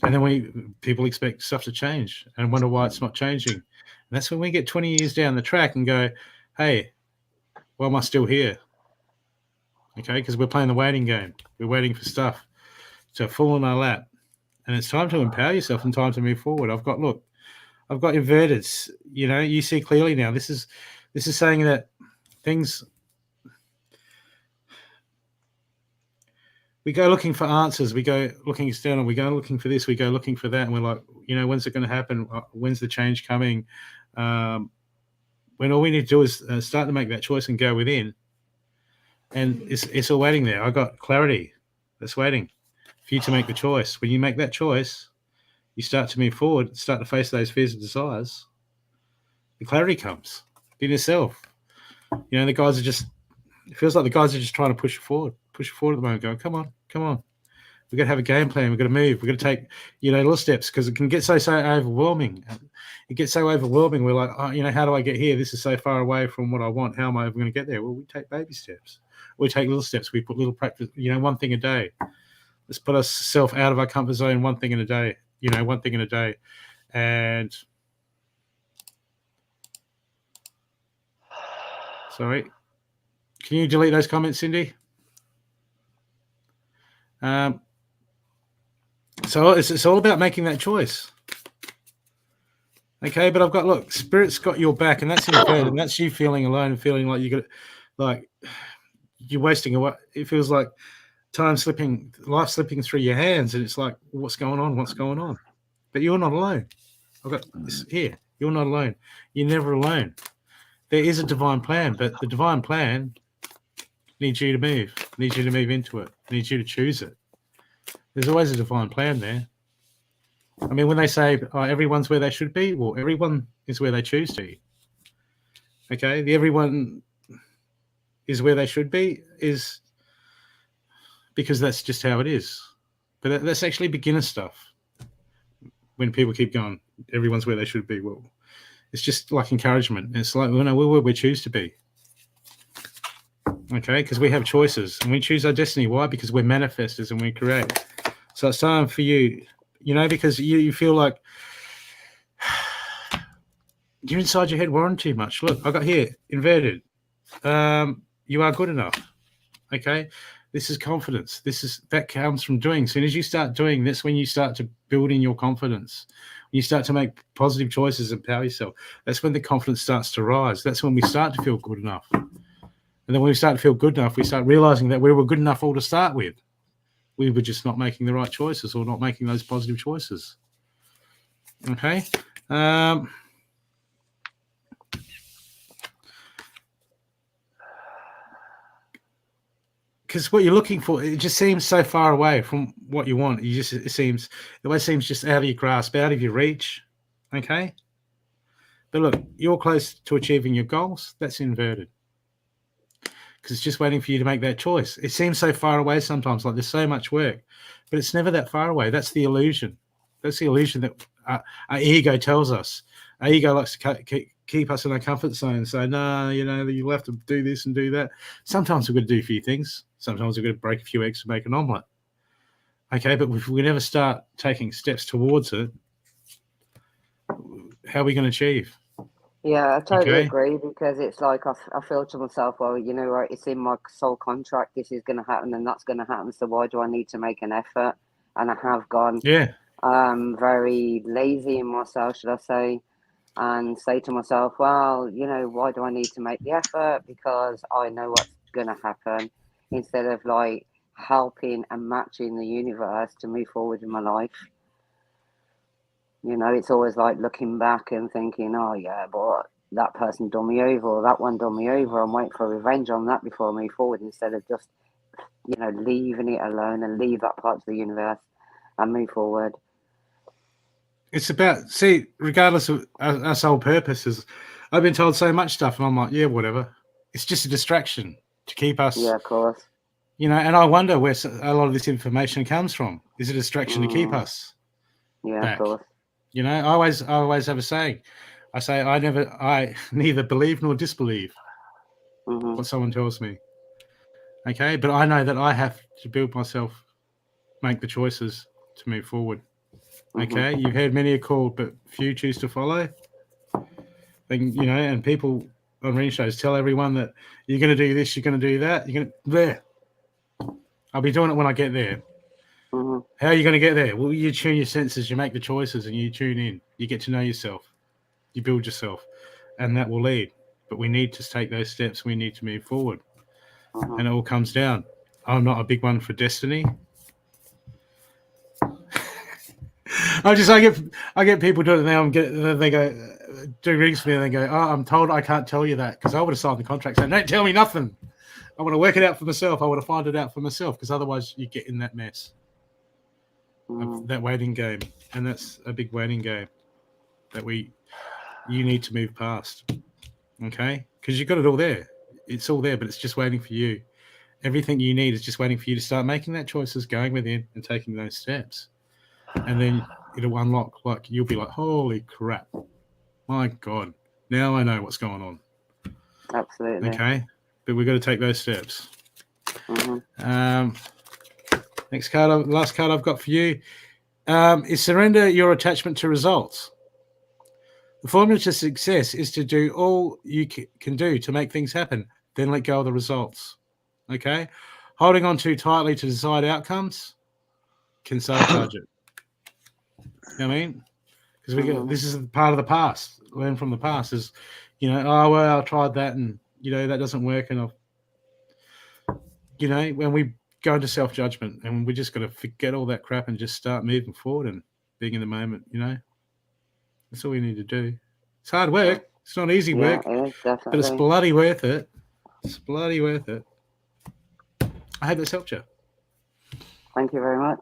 And then people expect stuff to change and wonder why it's not changing. And that's when we get 20 years down the track and go, hey, why am I still here? Okay, because we're playing the waiting game. We're waiting for stuff to fall in our lap. and it's time to empower yourself and time to move forward. I've got inverteds. You know, you see clearly now. This is saying that things. We go looking for answers. We go looking external. We go looking for this. We go looking for that. And we're like, you know, when's it going to happen? When's the change coming? When all we need to do is start to make that choice and go within. And it's all waiting there. I got clarity that's waiting for you to make the choice. When you make that choice, you start to move forward, start to face those fears and desires. The clarity comes in yourself. You know, the guys are just, it feels like the guys are just trying to push you forward at the moment, going, come on. We've got to have a game plan. We've got to move. We've got to take, you know, little steps, because it can get so overwhelming. It gets so overwhelming. We're like, oh, you know, how do I get here? This is so far away from what I want. How am I ever going to get there? Well, we take baby steps. We take little steps. We put little practice, you know, one thing a day. Let's put ourselves out of our comfort zone, one thing in a day, you know, one thing in a day. And sorry, can you delete those comments, Cindy? So it's all about making that choice. Okay, but I've got, look, Spirit's got your back, and that's in bed, and that's you feeling alone and feeling like you're wasting away. It feels like life slipping through your hands, and it's like, what's going on? But you're not alone. I've got this here. You're not alone. You're never alone. There is a divine plan, but the divine plan needs you to move, into it, needs you to choose it. There's always a divine plan there. I mean, when they say, oh, everyone's where they should be, well, everyone is where they choose to be. Okay, the everyone is where they should be is because that's just how it is. But that's actually beginner stuff. When people keep going, everyone's where they should be. Well, it's just like encouragement. It's like, well, no, we're where we choose to be. Okay, because we have choices and we choose our destiny. Why? Because we're manifestors and we create. So it's time for you, you know, because you feel like you're inside your head worrying too much. Look, I got here, inverted. You are good enough. Okay, this is confidence. That comes from doing. As soon as you start doing, that's when you start to build in your confidence. When you start to make positive choices and empower yourself, that's when the confidence starts to rise. That's when we start to feel good enough. And then when we start to feel good enough, we start realizing that we were good enough all to start with. We were just not making the right choices or not making those positive choices. Okay. Because what you're looking for, it just seems so far away from what you want. It seems just out of your grasp, out of your reach. Okay. But look, you're close to achieving your goals. That's inverted. Because it's just waiting for you to make that choice. It seems so far away sometimes, like there's so much work, but it's never that far away. That's the illusion. That's the illusion that our ego tells us. Our ego likes to keep us in our comfort zone. So, no, you know, you'll have to do this and do that. Sometimes we've got to do a few things. Sometimes we've got to break a few eggs to make an omelette. Okay, but if we never start taking steps towards it, how are we going to achieve? Yeah, I totally agree, because it's like I feel to myself, well, you know, right, it's in my soul contract, this is going to happen and that's going to happen, so why do I need to make an effort? And I have gone very lazy in myself, should I say, and say to myself, well, you know, why do I need to make the effort? Because I know what's going to happen, instead of like helping and matching the universe to move forward in my life. You know, it's always like looking back and thinking, oh, yeah, but that person done me over, or that one done me over. I'm waiting for revenge on that before I move forward, instead of just, you know, leaving it alone and leave that part of the universe and move forward. It's about, see, regardless of our sole purposes, I've been told so much stuff, and I'm like, yeah, whatever. It's just a distraction to keep us. Yeah, of course. You know, and I wonder where a lot of this information comes from. Is it a distraction to keep us? Yeah, back? of course. You know, I always have a saying. I say I neither believe nor disbelieve what someone tells me. Okay, but I know that I have to build myself, make the choices to move forward. Okay, you've heard many are called, but few choose to follow. And, you know, and people on radio shows tell everyone that you're going to do this, you're going to do that, you're going to there. I'll be doing it when I get there. Mm-hmm. How are you going to get there? Well, you tune your senses, you make the choices, and you tune in. You get to know yourself. You build yourself, and that will lead. But we need to take those steps. We need to move forward, and it all comes down. I'm not a big one for destiny. I get people doing it now. They go do readings for me, and they go, "Oh, I'm told I can't tell you that because I would have signed the contract." So don't tell me nothing. I want to work it out for myself. I want to find it out for myself because otherwise you get in that mess, that waiting game, and that's a big waiting game that you need to move past. Okay, because you've got it all there. It's all there, but it's just waiting for you. Everything you need is just waiting for you to start making that choices, going within, and taking those steps, and then it'll unlock. Like you'll be like, "Holy crap! My God! Now I know what's going on." Absolutely. Okay, but we've got to take those steps. Mm-hmm. Next card, last card I've got for you is surrender your attachment to results. The formula to success is to do all you can do to make things happen, then let go of the results. Okay? Holding on too tightly to desired outcomes can sabotage it. You know what I mean? Because this is part of the past. Learn from the past is, oh, well, I tried that and, that doesn't work. And, when we go into self-judgment and we just got to forget all that crap and just start moving forward and being in the moment, That's all we need to do. It's hard work. It's not easy work, it is, definitely. but it's bloody worth it. It's bloody worth it. I hope that's helped you. Thank you very much.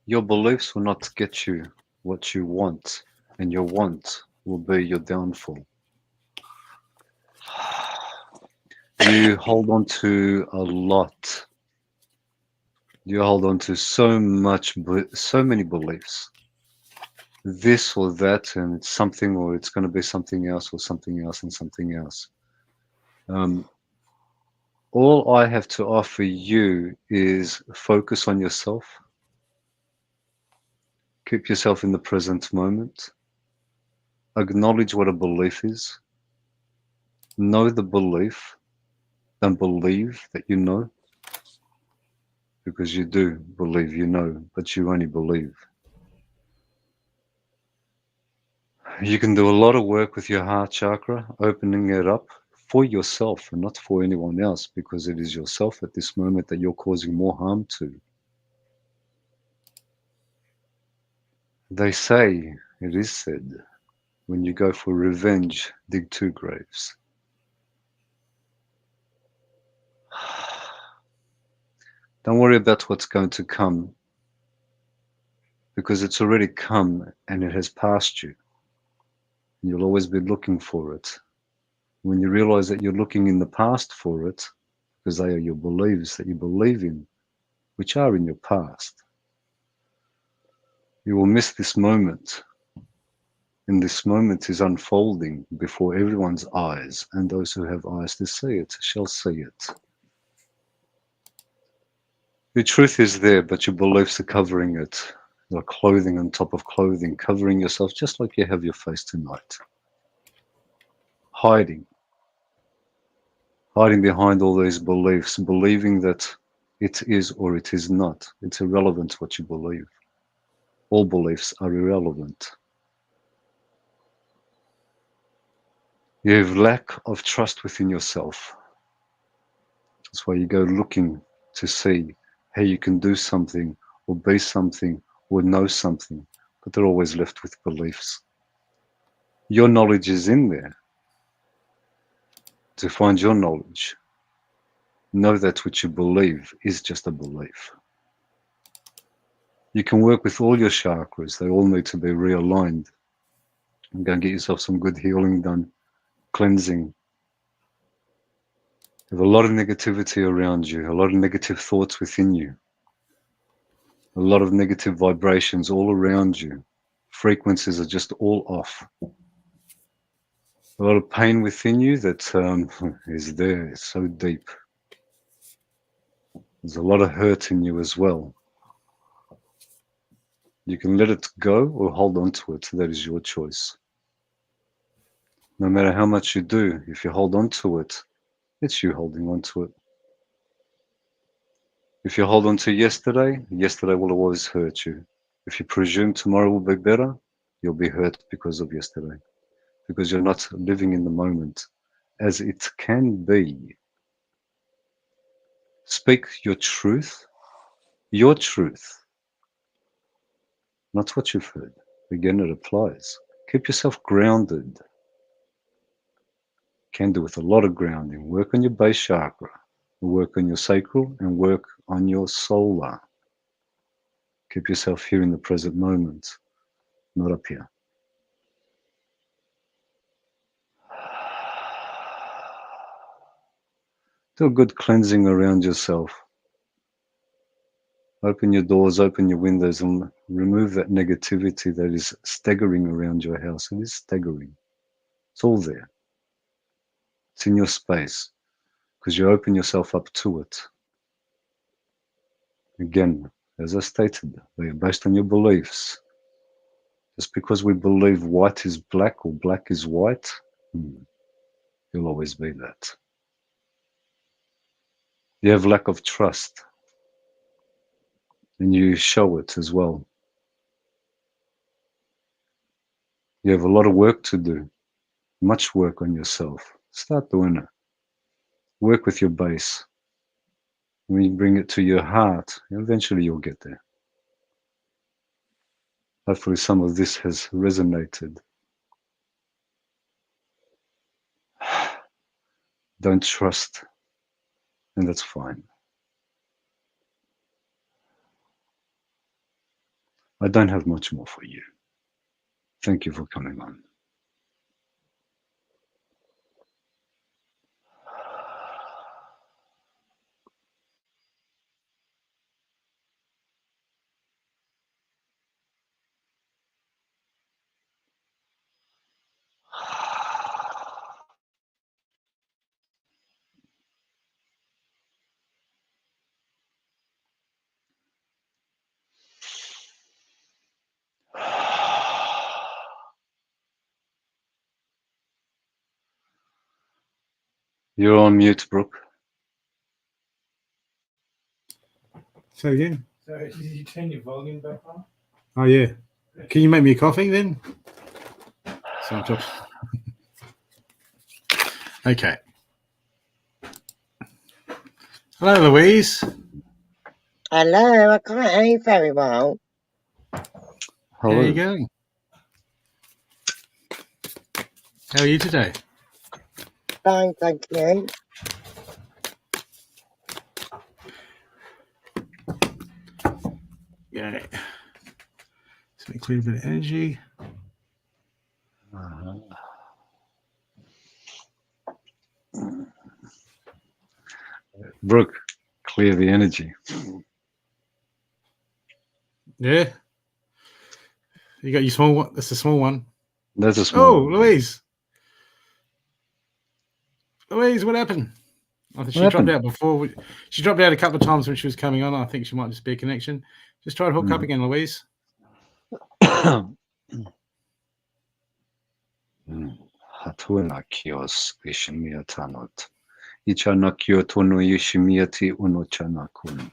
Your beliefs will not get you what you want, and your want will be your downfall. You hold on to a lot. You hold on to so many beliefs. This or that, and it's something, or it's going to be something else, or something else, and something else. All I have to offer you is focus on yourself. Keep yourself in the present moment. Acknowledge what a belief is. Know the belief. Don't believe that you know. Because you do believe you know, but you only believe. You can do a lot of work with your heart chakra, opening it up for yourself and not for anyone else, because it is yourself at this moment that you're causing more harm to. They say, it is said, when you go for revenge, dig 2 graves. Don't worry about what's going to come, because it's already come and it has passed you. You'll always be looking for it. When you realize that you're looking in the past for it, because they are your beliefs that you believe in, which are in your past, you will miss this moment. And this moment is unfolding before everyone's eyes, and those who have eyes to see it shall see it. The truth is there, but your beliefs are covering it. They're clothing on top of clothing, covering yourself just like you have your face tonight. Hiding behind all these beliefs, believing that it is or it is not. It's irrelevant what you believe. All beliefs are irrelevant. You have lack of trust within yourself. That's why you go looking to see how you can do something or be something or know something, but they're always left with beliefs. Your knowledge is in there. To find your knowledge, know that which you believe is just a belief. You can work with all your chakras. They all need to be realigned. And go and get yourself some good healing done, cleansing. You have a lot of negativity around you, a lot of negative thoughts within you, a lot of negative vibrations all around you. Frequencies are just all off. A lot of pain within you that is there. It's so deep. There's a lot of hurt in you as well. You can let it go or hold on to it. That is your choice. No matter how much you do, if you hold on to it, it's you holding on to it. If you hold on to yesterday, yesterday will always hurt you. If you presume tomorrow will be better, you'll be hurt because of yesterday. Because you're not living in the moment as it can be. Speak your truth, not what you've heard. Again, it applies. Keep yourself grounded. Can do with a lot of grounding. Work on your base chakra, work on your sacral, and work on your solar. Keep yourself here in the present moment, not up here. Do a good cleansing around yourself. Open your doors, open your windows, and remove that negativity that is staggering around your house. It is staggering. It's all there. It's in your space because you open yourself up to it. Again, as I stated, they are based on your beliefs. Just because we believe white is black or black is white, you'll always be that. You have lack of trust, and you show it as well. You have a lot of work to do, much work on yourself. Start doing it. Work with your base. When you bring it to your heart, eventually you'll get there. Hopefully some of this has resonated. Don't trust, and that's fine. I don't have much more for you. Thank you for coming on. You're on mute, Brooke. So again? So did you turn your volume back on? Oh yeah. Can you make me a coffee then? So okay. Hello, Louise. Hello, I can't hear you very well. How are you going? How are you today? Fine, thank you. Yeah. So we clear a bit of energy. Brooke, clear the energy. Yeah. You got your small one. That's the small one. That's a small one. Louise. Louise, what happened? I think she dropped out before. She dropped out a couple of times when she was coming on. I think she might just be a connection. Just try to hook up again, Louise. Hatuna kios ishimiatanot. Ichana kyotono ishimiati unochanakun.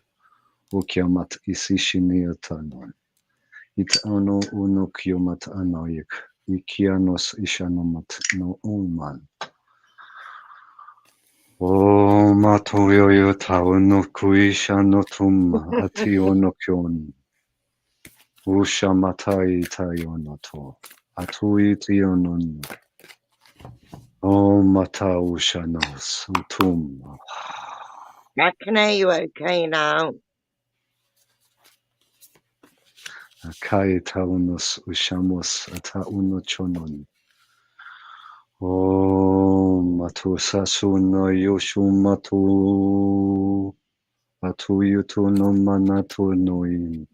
Ukiamat isishiniatanon. Itano uno kyomat anoik. Ikianos ishanomat no uman. O matoyo tauno kuishanotum ati onokyon. Ushamatai tayonoto. Atui tionon. O mata ushanos utum. I can hear you okay now. Akai taunos ushamos ata unochonon. O matu sasuno yoshumatu. Atu yutu no manatu noim.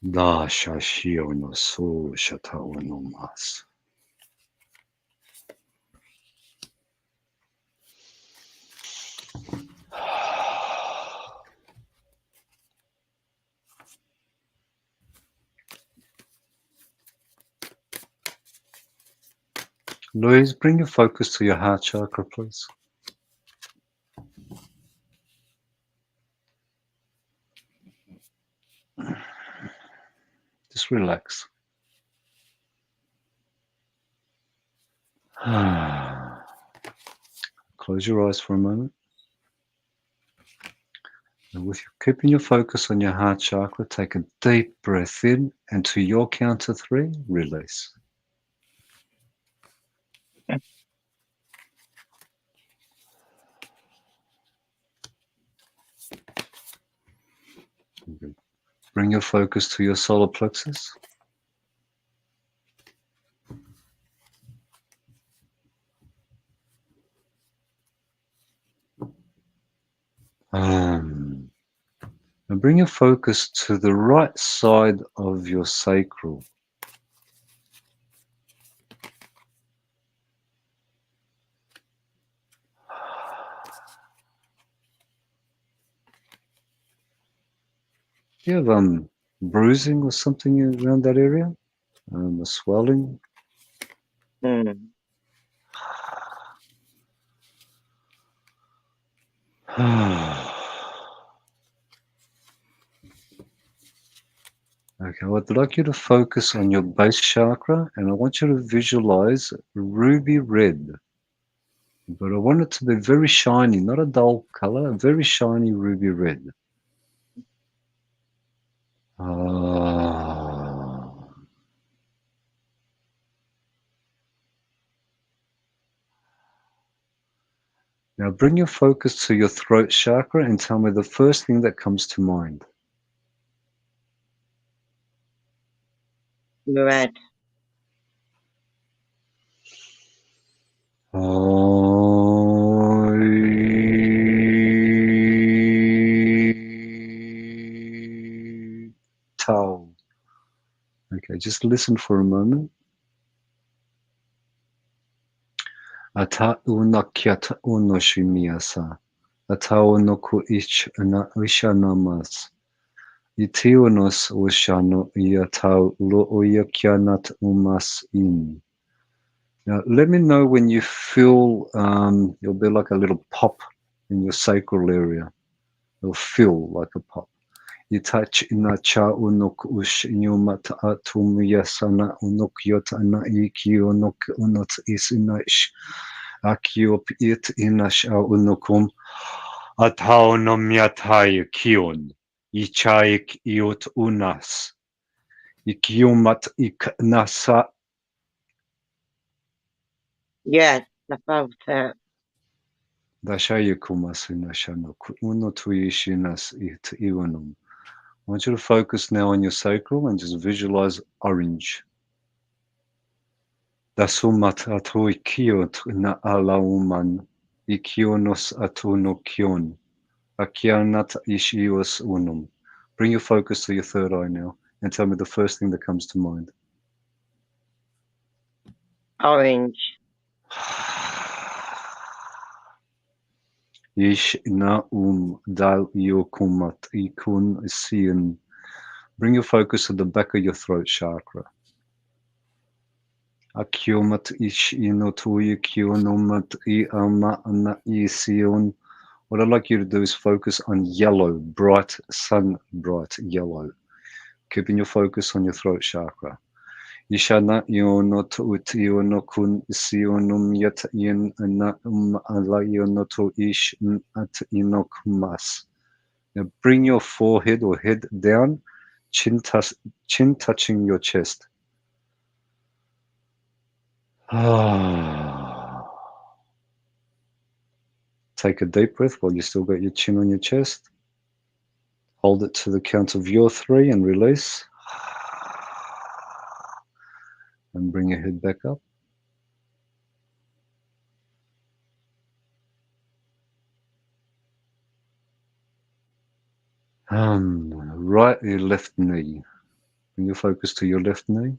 Da shashio no so shatao no mas. Louise, bring your focus to your heart chakra, please. Just relax. Close your eyes for a moment. And with keeping your focus on your heart chakra, take a deep breath in, and to your count of 3, release. Bring your focus to your solar plexus. And bring your focus to the right side of your sacral. Do you have bruising or something around that area? A swelling? Okay, I'd like you to focus on your base chakra, and I want you to visualize ruby red. But I want it to be very shiny, not a dull color, a very shiny ruby red. Now bring your focus to your throat chakra and tell me the first thing that comes to mind. Red. Tau. Okay, just listen for a moment. Ata unakyat unoshimiasa. Ata unoku ishanamas. Itionos ushano yatau lo uyakyanat umas in. Now, let me know when you feel you'll be like a little pop in your sacral area. It'll feel like a pop. You touch inacha unok ush nyumat atum yasana unok yot ana iki unok unot is inash akiop it inash unokum ataunom yatai kion ichaik iot unas ikiumat iknasa. Yes, I felt it. Dashayukumas inashano unotuishinas it iwanum. I want you to focus now on your sacral and just visualize orange. Dasumat atu ikiot na alauman ikionos atu no kion. Akianat ishios unum. Bring your focus to your third eye now and tell me the first thing that comes to mind. Orange. Ish na dal yokumat ikun sian. Bring your focus to the back of your throat chakra. Akiomat ish inotuya kionomat I ama na ision. What I'd like you to do is focus on yellow, bright, sun bright yellow. Keeping your focus on your throat chakra. Ishana ionot ut ionokun sionum yet in na ala ionoto ish at inokmas. Now bring your forehead or head down, chin touching your chest. Take a deep breath while you still got your chin on your chest. Hold it to the count of your 3 and release. And bring your head back up. Right your left knee. Bring your focus to your left knee.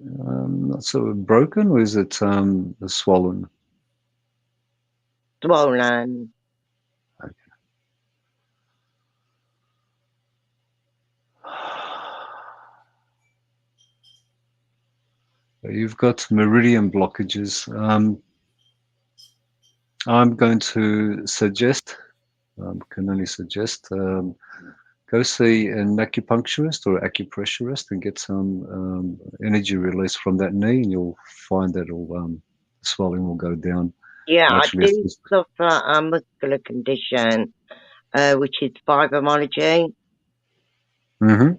Not so broken, or is it swollen? Swollen. You've got meridian blockages. I'm going to suggest, can only suggest, go see an acupuncturist or acupressurist and get some energy release from that knee, and you'll find that the swelling will go down. Yeah, I do suffer a muscular condition, which is fibromyalgia. Mm-hmm.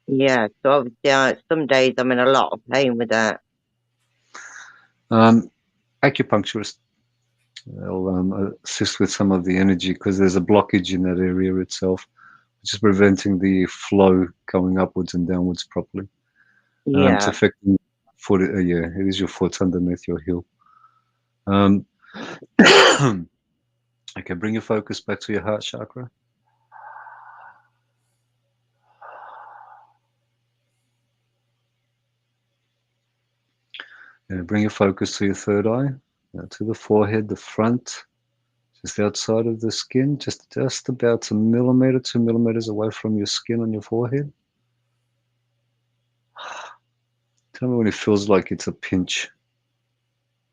Yeah, so obviously some days I'm in a lot of pain with that. Acupuncturist, they'll assist with some of the energy because there's a blockage in that area itself, which is preventing the flow going upwards and downwards properly. Yeah. It's affecting foot. Yeah, it is your foot underneath your heel. Okay, bring your focus back to your heart chakra. And bring your focus to your third eye, to the forehead, the front, just outside of the skin, just about 1 millimeter, 2 millimeters away from your skin on your forehead. Tell me when it feels like it's a pinch,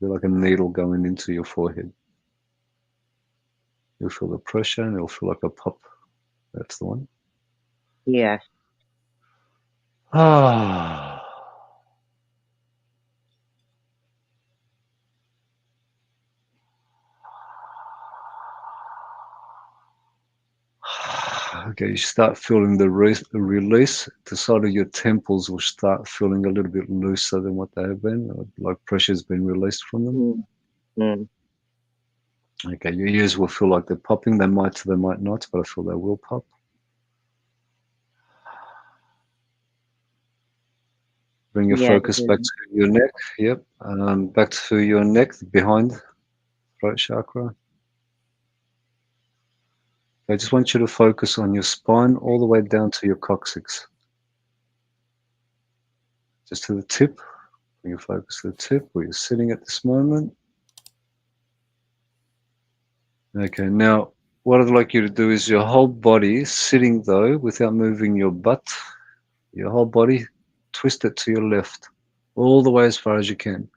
like a needle going into your forehead. You'll feel the pressure and it'll feel like a pop. That's the one. Yes. Okay, you start feeling the release. The side of your temples will start feeling a little bit looser than what they have been, like pressure's been released from them. Mm. Okay, your ears will feel like they're popping. They might not, but I feel they will pop. Bring your focus back to your neck. Yep, back to your neck, behind throat chakra. I just want you to focus on your spine all the way down to your coccyx. Just to the tip. Bring your focus to the tip where you're sitting at this moment. Okay, now what I'd like you to do is your whole body, sitting though, without moving your butt, your whole body, twist it to your left, all the way as far as you can.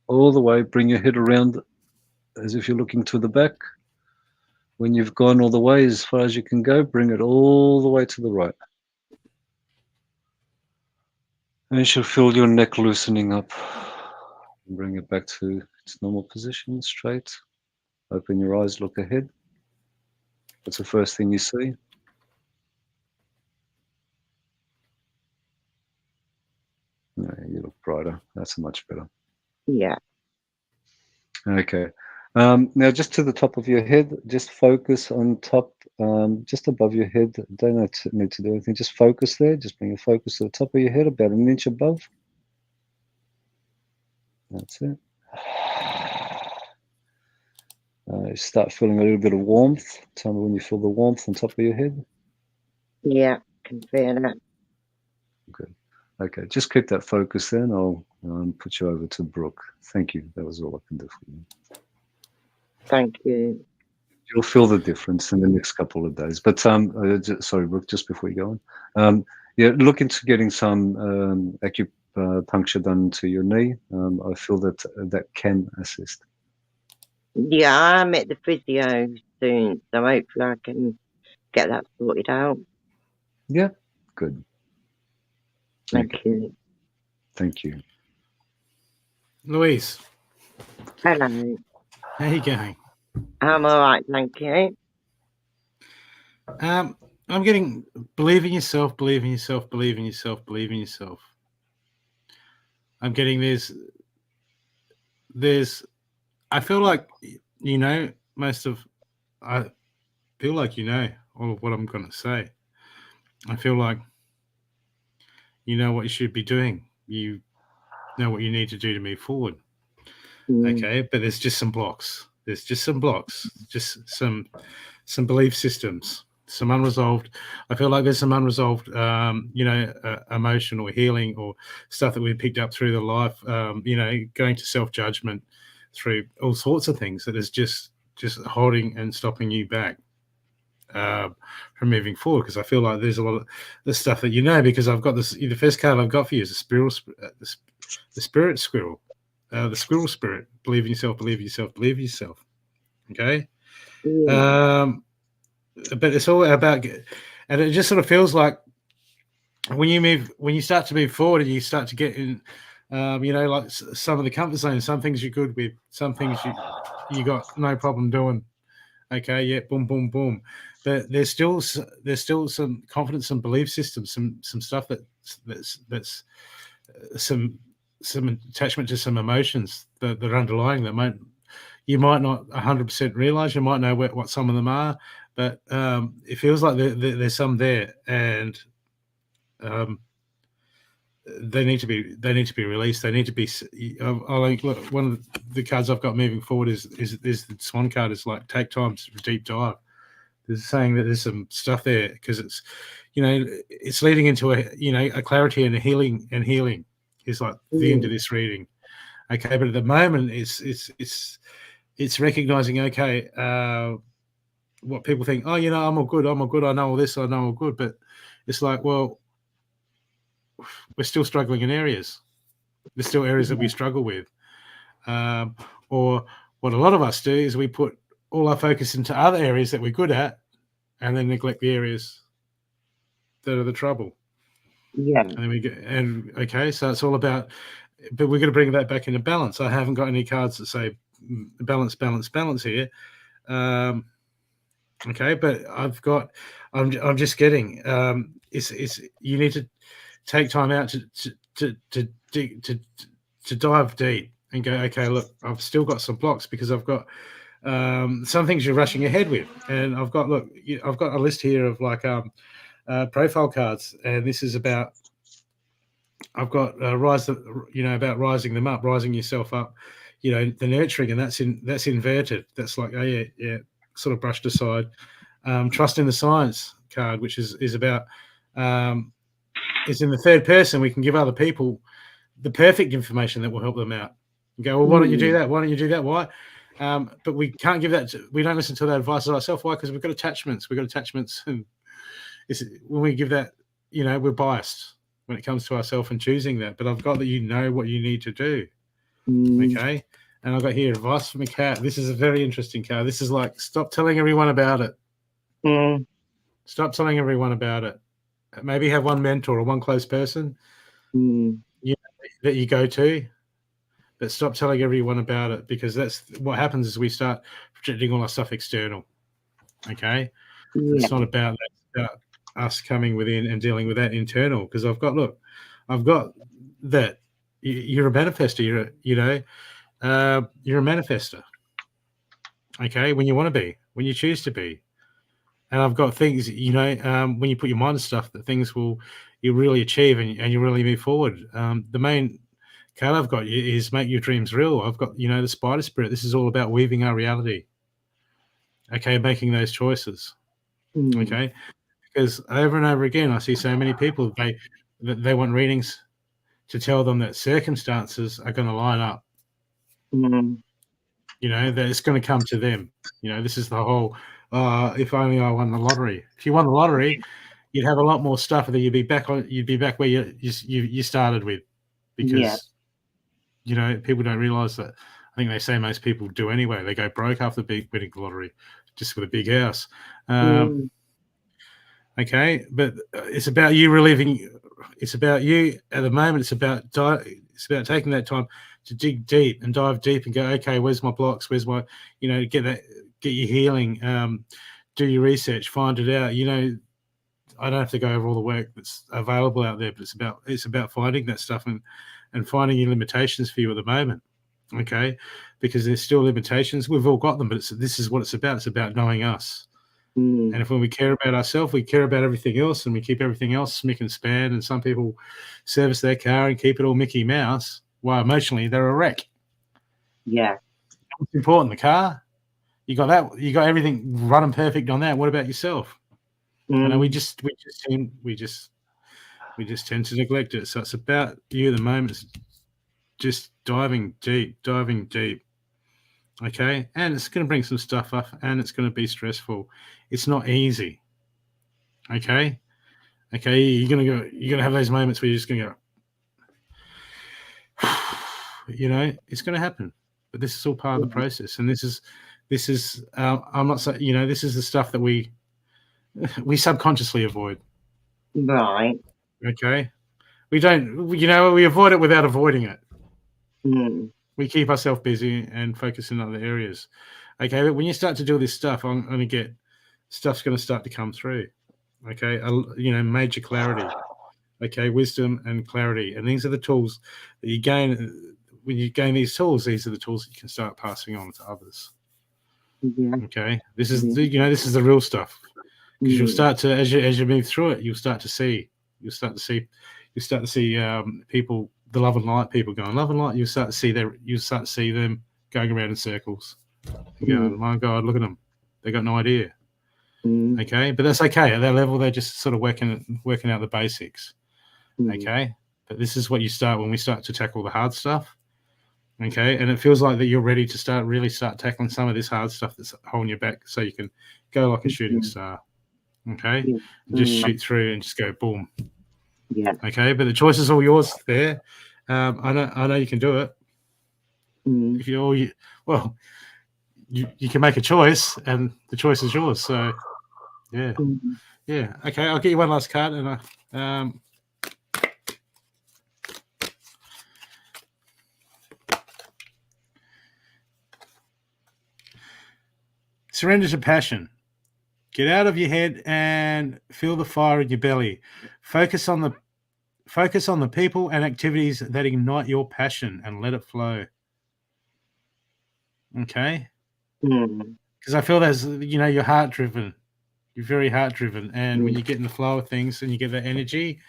All the way, bring your head around as if you're looking to the back. When you've gone all the way as far as you can go, bring it all the way to the right. And you should feel your neck loosening up. Bring it back to its normal position, straight. Open your eyes, look ahead. What's the first thing you see? No, you look brighter. That's much better. Yeah. Okay. Now just to the top of your head, just focus on top, just above your head. Don't need to do anything. Just focus there. Just bring your focus to the top of your head, about 1 inch above. That's it. Start feeling a little bit of warmth. Tell me when you feel the warmth on top of your head. Yeah, can feel it. Good. Okay, just keep that focus then. I'll put you over to Brooke. Thank you. That was all I can do for you. Thank you. You'll feel the difference in the next couple of days. But sorry, Brooke, just before you go on, yeah, look into getting some acupuncture done to your knee. I feel that can assist. Yeah, I'm at the physio soon, so hopefully I can get that sorted out. Yeah, good. Thank you. Thank you. Louise. Hello. How you going? I'm all right, thank you. I'm getting believe in yourself, believe in yourself, believe in yourself, believe in yourself. I'm getting there's I feel like you know I feel like you know all of what I'm going to say. I feel like you know what you should be doing. You know what you need to do to move forward. Okay, but there's just some blocks. There's just some blocks. Just some belief systems. Some unresolved. I feel like there's some unresolved, emotional healing or stuff that we've picked up through the life. Going to self-judgment through all sorts of things that is just holding and stopping you back from moving forward. Because I feel like there's a lot of the stuff that because I've got this. The first card I've got for you is a spirit squirrel, the squirrel spirit. Believe in yourself, believe in yourself, believe in yourself. Okay. But it's all about, and it just sort of feels like when you start to move forward and you start to get in, like some of the comfort zones, some things you're good with, some things you got no problem doing. Okay, yeah, boom, boom, boom. But there's still some confidence and belief systems, some stuff that's some attachment to some emotions that are underlying that you might not 100% realize. You might know what some of them are, but it feels like there's some there, and they need to be released. They need to be. Look, one of the cards I've got moving forward is the Swan card. Is like take time to deep dive. There's saying that there's some stuff there because it's leading into a clarity and a healing, is like the end of this reading. Okay, but at the moment it's recognizing, okay, what people think, oh, I'm all good, I know all this, I know all good, but it's like, well, we're still struggling in areas. There's still areas that we struggle with. Or what a lot of us do is we put all our focus into other areas that we're good at and then neglect the areas that are the trouble. Yeah. And okay, so it's all about, but we're going to bring that back into balance. I haven't got any cards that say balance here. Okay, but I'm just getting, it's you need to take time out to dive deep and go, okay, look, I've still got some blocks because I've got some things you're rushing ahead with, and I've got a list here of like profile cards, and this is about, I've got about rising them up, rising yourself up, the nurturing, and that's inverted. That's like, oh yeah, sort of brushed aside. Trust in the science card, which is about, is in the third person. We can give other people the perfect information that will help them out. And go, well, why don't you do that? Why don't you do that? Why? But we can't give that. We don't listen to that advice ourselves. Why? Because we've got attachments. And when we give that, we're biased when it comes to ourselves and choosing that. But I've got that what you need to do. Okay. And I've got here advice from a cat. This is a very interesting card. This is like, stop telling everyone about it. Stop telling everyone about it. Maybe have one mentor or one close person that you go to, but stop telling everyone about it, because that's what happens is we start projecting all our stuff external. Okay. It's not about that. It's about us coming within and dealing with that internal, because I've got that. You're a manifester. You're a manifester. Okay, when you want to be, when you choose to be, and I've got things. When you put your mind to stuff, that things you really achieve and you really move forward. The main card I've got is make your dreams real. I've got the spider spirit. This is all about weaving our reality. Okay, making those choices. Okay. Because over and over again, I see so many people, they want readings to tell them that circumstances are going to line up. That it's going to come to them. This is the whole, if only I won the lottery. If you won the lottery, you'd have a lot more stuff, and you'd be back where you started with, because people don't realize that. I think they say most people do anyway. They go broke after winning the lottery, just with a big house. Okay, but it's about you reliving. It's about you at the moment. It's about taking that time to dig deep and dive deep and go, okay, where's my blocks? Where's my, get your healing, do your research, find it out. I don't have to go over all the work that's available out there, but it's about finding that stuff and finding your limitations for you at the moment. Okay, because there's still limitations. We've all got them, but this is what it's about. It's about knowing us. And if when we care about ourselves, we care about everything else, and we keep everything else smick and span. And some people service their car and keep it all Mickey Mouse, while emotionally they're a wreck. Yeah. What's important? The car. You got that. You got everything running perfect on that. What about yourself? And we just tend to neglect it. So it's about you at the moment. It's just diving deep. Okay, and it's going to bring some stuff up, and it's going to be stressful. It's not easy. Okay, you're going to have those moments where you're just going to go, You know, it's going to happen, but this is all part of the process. And this is I'm not saying, you know, this is the stuff that we subconsciously avoid. Right. Okay. We don't, you know, we avoid it without avoiding it. We keep ourselves busy and focus in other areas. Okay. But when you start to do this stuff, I'm going to get stuff's going to start to come through. Okay. You know, major clarity. Okay. Wisdom and clarity. And these are the tools that you gain. When you gain these tools, these are the tools that you can start passing on to others. Okay. This is, you know, this is the real stuff. Because you'll start to, as you move through it, you'll start to see people, the love and light people going love and light. You start to see them going around in circles and going, my God, look at them, they got no idea. Okay, but that's okay. At that level, they're just sort of working out the basics. Okay, but this is what you start when we start to tackle the hard stuff. Okay, and it feels like that you're ready to really start tackling some of this hard stuff that's holding you back, so you can go like a shooting star. Okay, and just shoot through and just go boom. Yeah. Okay, but the choice is all yours there. I know you can do it. If you can make a choice, and the choice is yours. So, yeah, yeah. Okay, I'll get you one last card, and surrender to passion. Get out of your head and feel the fire in your belly. Focus on the people and activities that ignite your passion and let it flow. Okay? Because I feel there's, you know, you're heart driven. You're very heart driven. And when you get in the flow of things and you get that energy,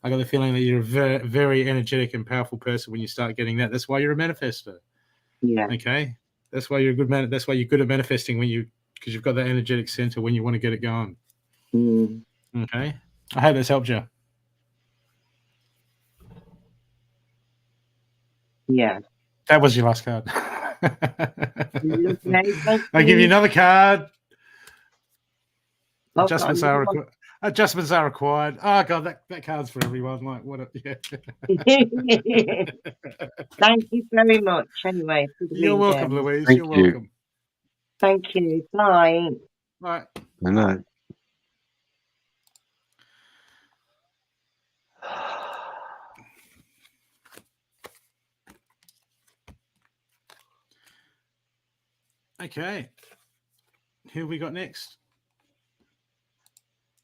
I got the feeling that you're a very, very energetic and powerful person when you start getting that. That's why you're a manifester. Yeah. Okay? That's why you're a good man. That's why you're good at manifesting because you've got that energetic center when you want to get it going. Okay. I hope that's helped you. Yeah. That was your last card. I give you another card. Adjustments are required. Oh God, that card's for everyone. Like what? Yeah. Thank you very much. Anyway, you're welcome, Louise. Thank you're welcome. Thank you. Bye. Right. Good night. Okay. Who we got next?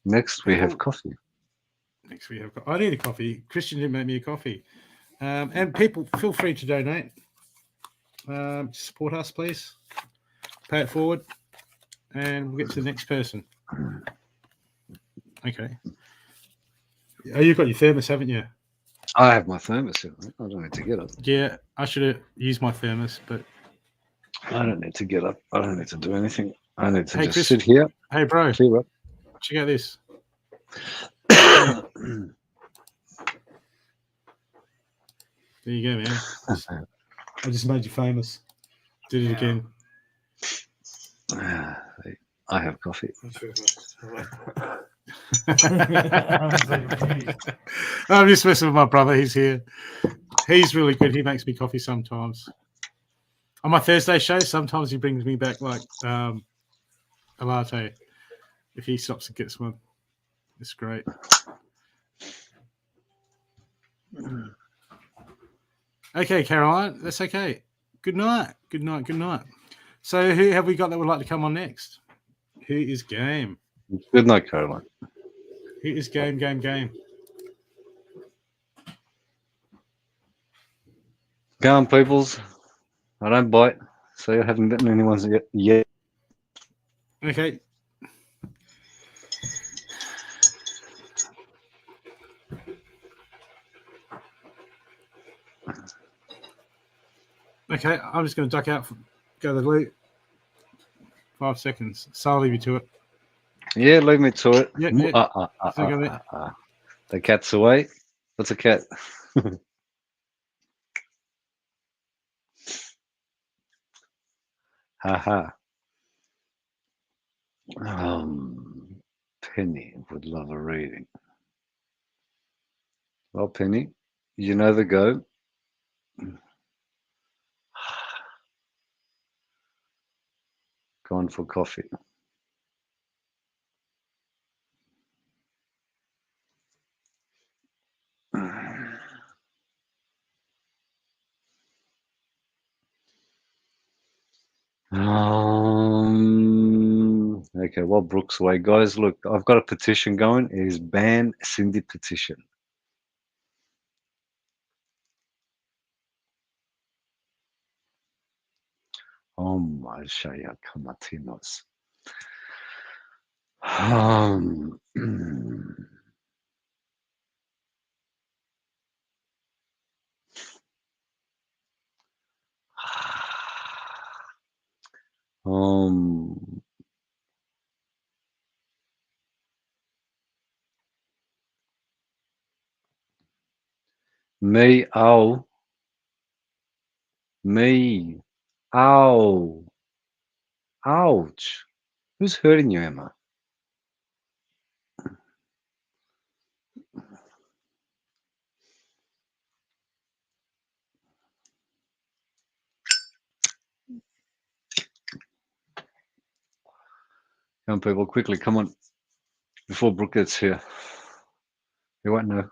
Next, we have coffee. I need a coffee. Christian didn't make me a coffee. And people, feel free to donate. Support us, please. Pay it forward. And we'll get to the next person. Okay. Oh, you've got your thermos, haven't you? I have my thermos. I don't need to get up. Yeah, I should have used my thermos, but I don't need to get up. I don't need to do anything. I need to just Chris, sit here. Hey, bro. Clear up. Check out this. There you go, man. I just made you famous. Did it again. I have coffee. I'm just messing with my brother. He's here. He's really good. He makes me coffee sometimes. On my Thursday show, sometimes he brings me back like a latte. If he stops and gets one, it's great. Okay, Caroline, that's okay. Good night. Good night. Good night. So who have we got that would like to come on next? Who is game? Good night, Caroline. Who is game? Go on, peoples. I don't bite, so I haven't bitten anyone's yet. Okay. Okay, I'm just going to duck out, go to the loot. 5 seconds. So I'll leave you to it. Yeah, leave me to it. Yeah. The cat's away. What's a cat? Haha. Penny would love a reading. Well, Penny, you know the go. Gone for coffee. Okay, well, Brooke's away. Guys, look, I've got a petition going. It is ban Cindy petition. Shaya Kamatinos. Me, ow. Me. Ow. Ouch. Who's hurting you, Emma? Young people, quickly, come on. Before Brooke gets here. You won't know.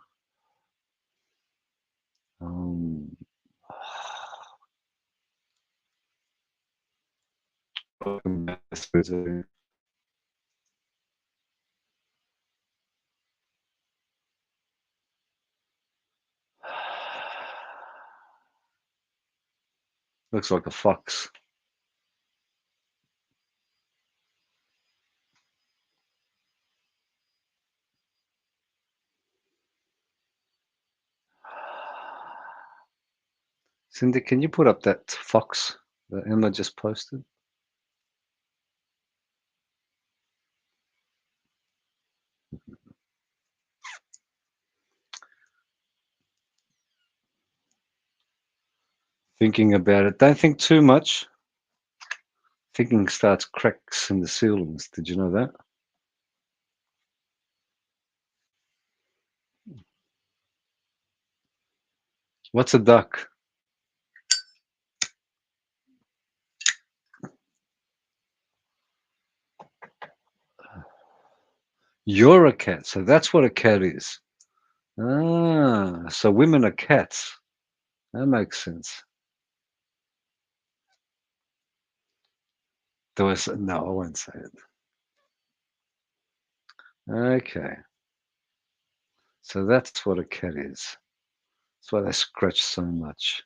Looks like a fox. Cindy, can you put up that fox that Emma just posted? Thinking about it. Don't think too much. Thinking starts cracks in the ceilings. Did you know that? What's a duck? You're a cat, so that's what a cat is. Ah, so women are cats. That makes sense. No, I won't say it. Okay. So that's what a cat is. That's why they scratch so much.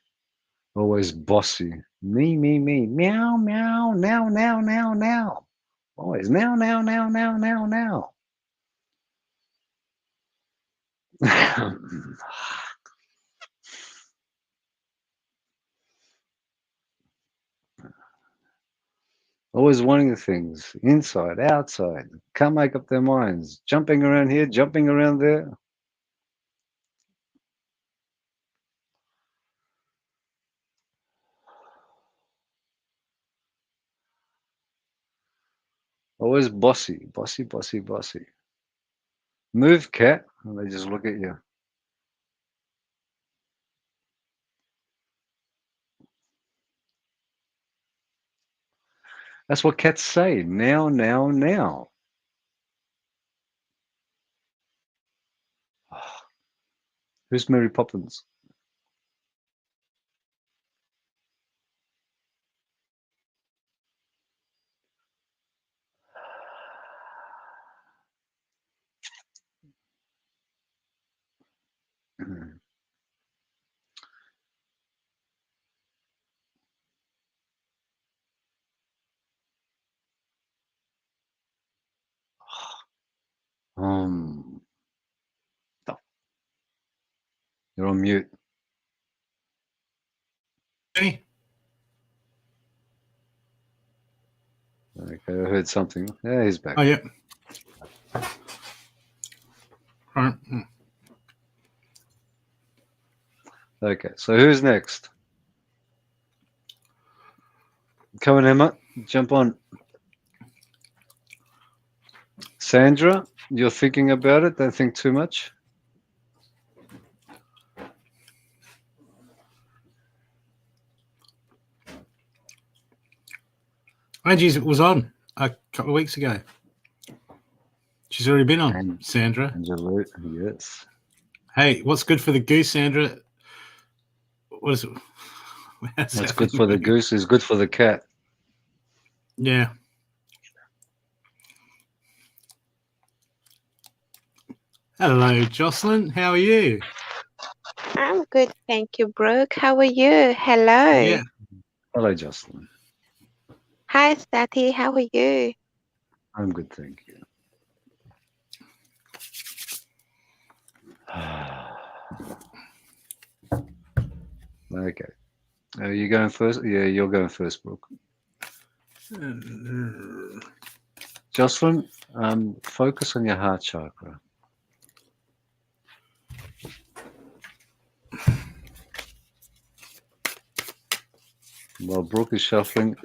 Always bossy. Me, meow, meow, now, now, now, now. Always now, now, now, now, now, now. Always wanting things inside, outside. Can't make up their minds. Jumping around here, jumping around there. Always bossy, bossy, bossy, bossy. Move, cat. And they just look at you. That's what cats say. Now, now, now. Who's Mary Poppins? You're on mute. Hey. Okay, I heard something. Yeah, he's back. Oh, yeah. All right. Okay, so who's next? Come on, Emma. Jump on. Sandra, you're thinking about it. Don't think too much. Angie was on a couple of weeks ago. She's already been on, And Sandra. Angela, yes. Hey, what's good for the goose, Sandra? What is it? What's good for the goose is good for the cat. Yeah. Hello, Jocelyn. How are you? I'm good, thank you, Brooke. How are you? Hello. Yeah. Hello, Jocelyn. Hi, Stathi. How are you? I'm good, thank you. Okay. Are you going first? Yeah, you're going first, Brooke. Jocelyn, focus on your heart chakra. While Brooke is shuffling,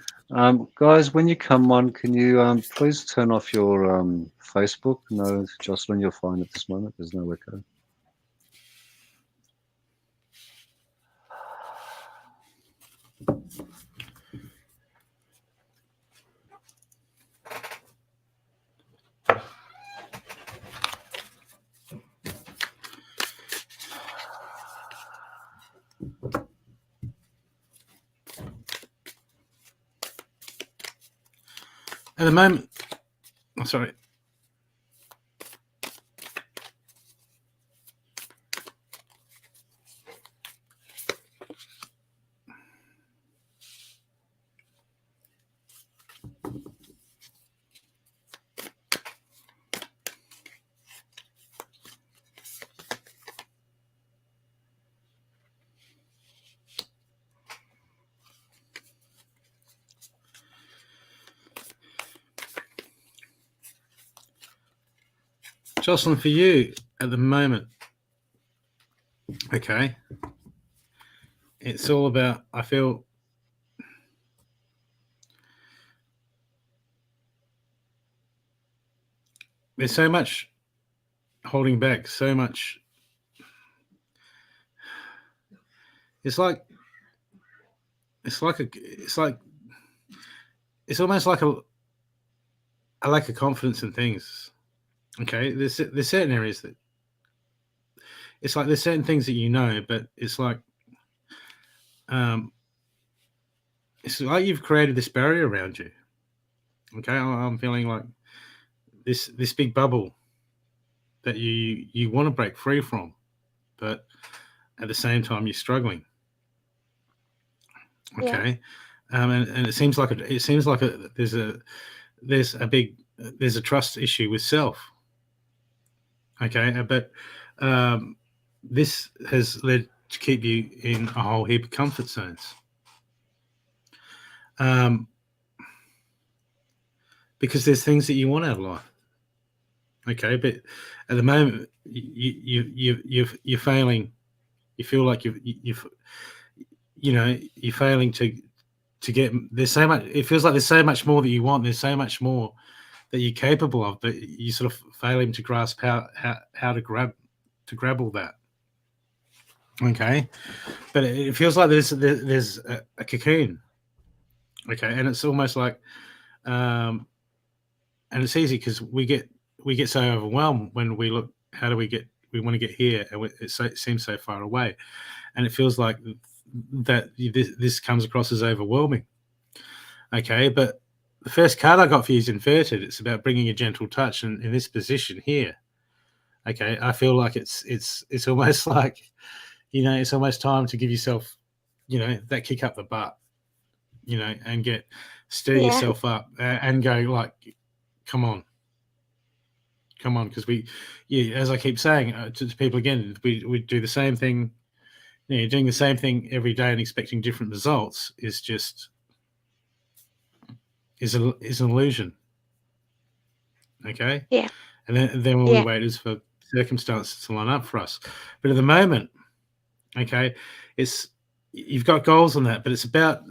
guys, when you come on, can you please turn off your Facebook? No, Jocelyn, you're fine at this moment. There's no echo. At the moment, I'm sorry. Jocelyn, for you at the moment, okay, it's all about, I feel, there's so much holding back, so much. It's almost like a lack of confidence in things. Okay, there's certain areas that it's like there's certain things that you know, but it's like you've created this barrier around you. Okay, I'm feeling like this big bubble that you want to break free from, but at the same time you're struggling. Okay, yeah. And it seems like there's a trust issue with self. Okay, but this has led to keep you in a whole heap of comfort zones. Because there's things that you want out of life. Okay, but at the moment you're failing. You feel like you're failing to get. There's so much. It feels like there's so much more that you want. There's so much more that you're capable of, but you sort of failing to grasp how to grab all that. Okay, but it feels like there's a cocoon. Okay, and it's almost like, and it's easy because we get so overwhelmed when we look. How do we get? We want to get here, and it seems so far away, and it feels like that this comes across as overwhelming. Okay, but the first card I got for you is inverted. It's about bringing a gentle touch, and in this position here, okay, I feel like it's almost like, it's almost time to give yourself, that kick up the butt, and stir yourself up and go like, come on, because as I keep saying to people again, we do the same thing. Doing the same thing every day and expecting different results is an illusion. Okay. Yeah. And then what we wait is for circumstances to line up for us. But at the moment, okay, you've got goals on that, but it's about,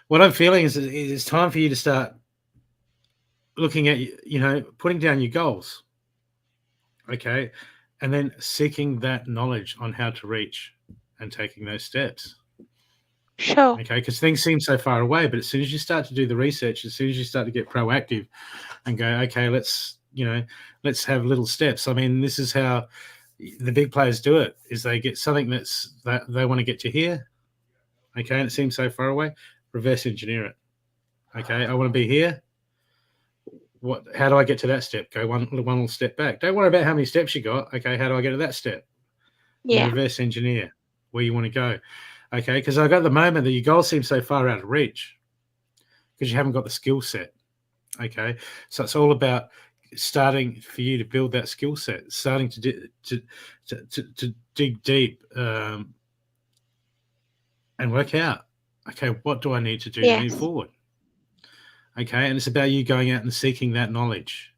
what I'm feeling is it's time for you to start looking at, putting down your goals. Okay. And then seeking that knowledge on how to reach and taking those steps. Sure. Okay, because things seem so far away, but as soon as you start to do the research, as soon as you start to get proactive and go, okay, let's have little steps. I mean, this is how the big players do it: is they get something that they want to get to here. Okay, and it seems so far away. Reverse engineer it. Okay, I want to be here. How do I get to that step? Go one little step back. Don't worry about how many steps you got. Okay, how do I get to that step? Yeah. Reverse engineer where you want to go. Okay, because I got the moment that your goal seems so far out of reach because you haven't got the skill set. Okay, so it's all about starting for you to build that skill set, starting to dig deep and work out. Okay, what do I need to do to move forward? Okay, and it's about you going out and seeking that knowledge.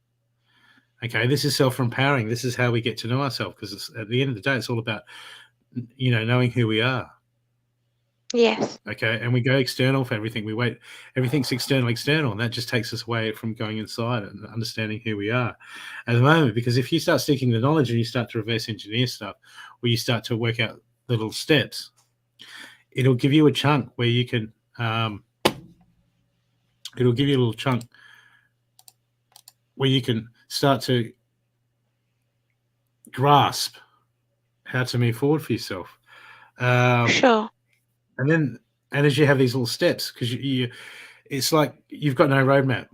Okay, this is self-empowering. This is how we get to know ourselves, because at the end of the day, it's all about knowing who we are. Yes. Okay, and we go external for everything. We wait, everything's external, and that just takes us away from going inside and understanding who we are at the moment. Because if you start seeking the knowledge and you start to reverse engineer stuff, or you start to work out little steps, it'll give you a chunk where you can. It'll give you a little chunk where you can start to grasp how to move forward for yourself. Sure. And as you have these little steps, because it's like you've got no roadmap.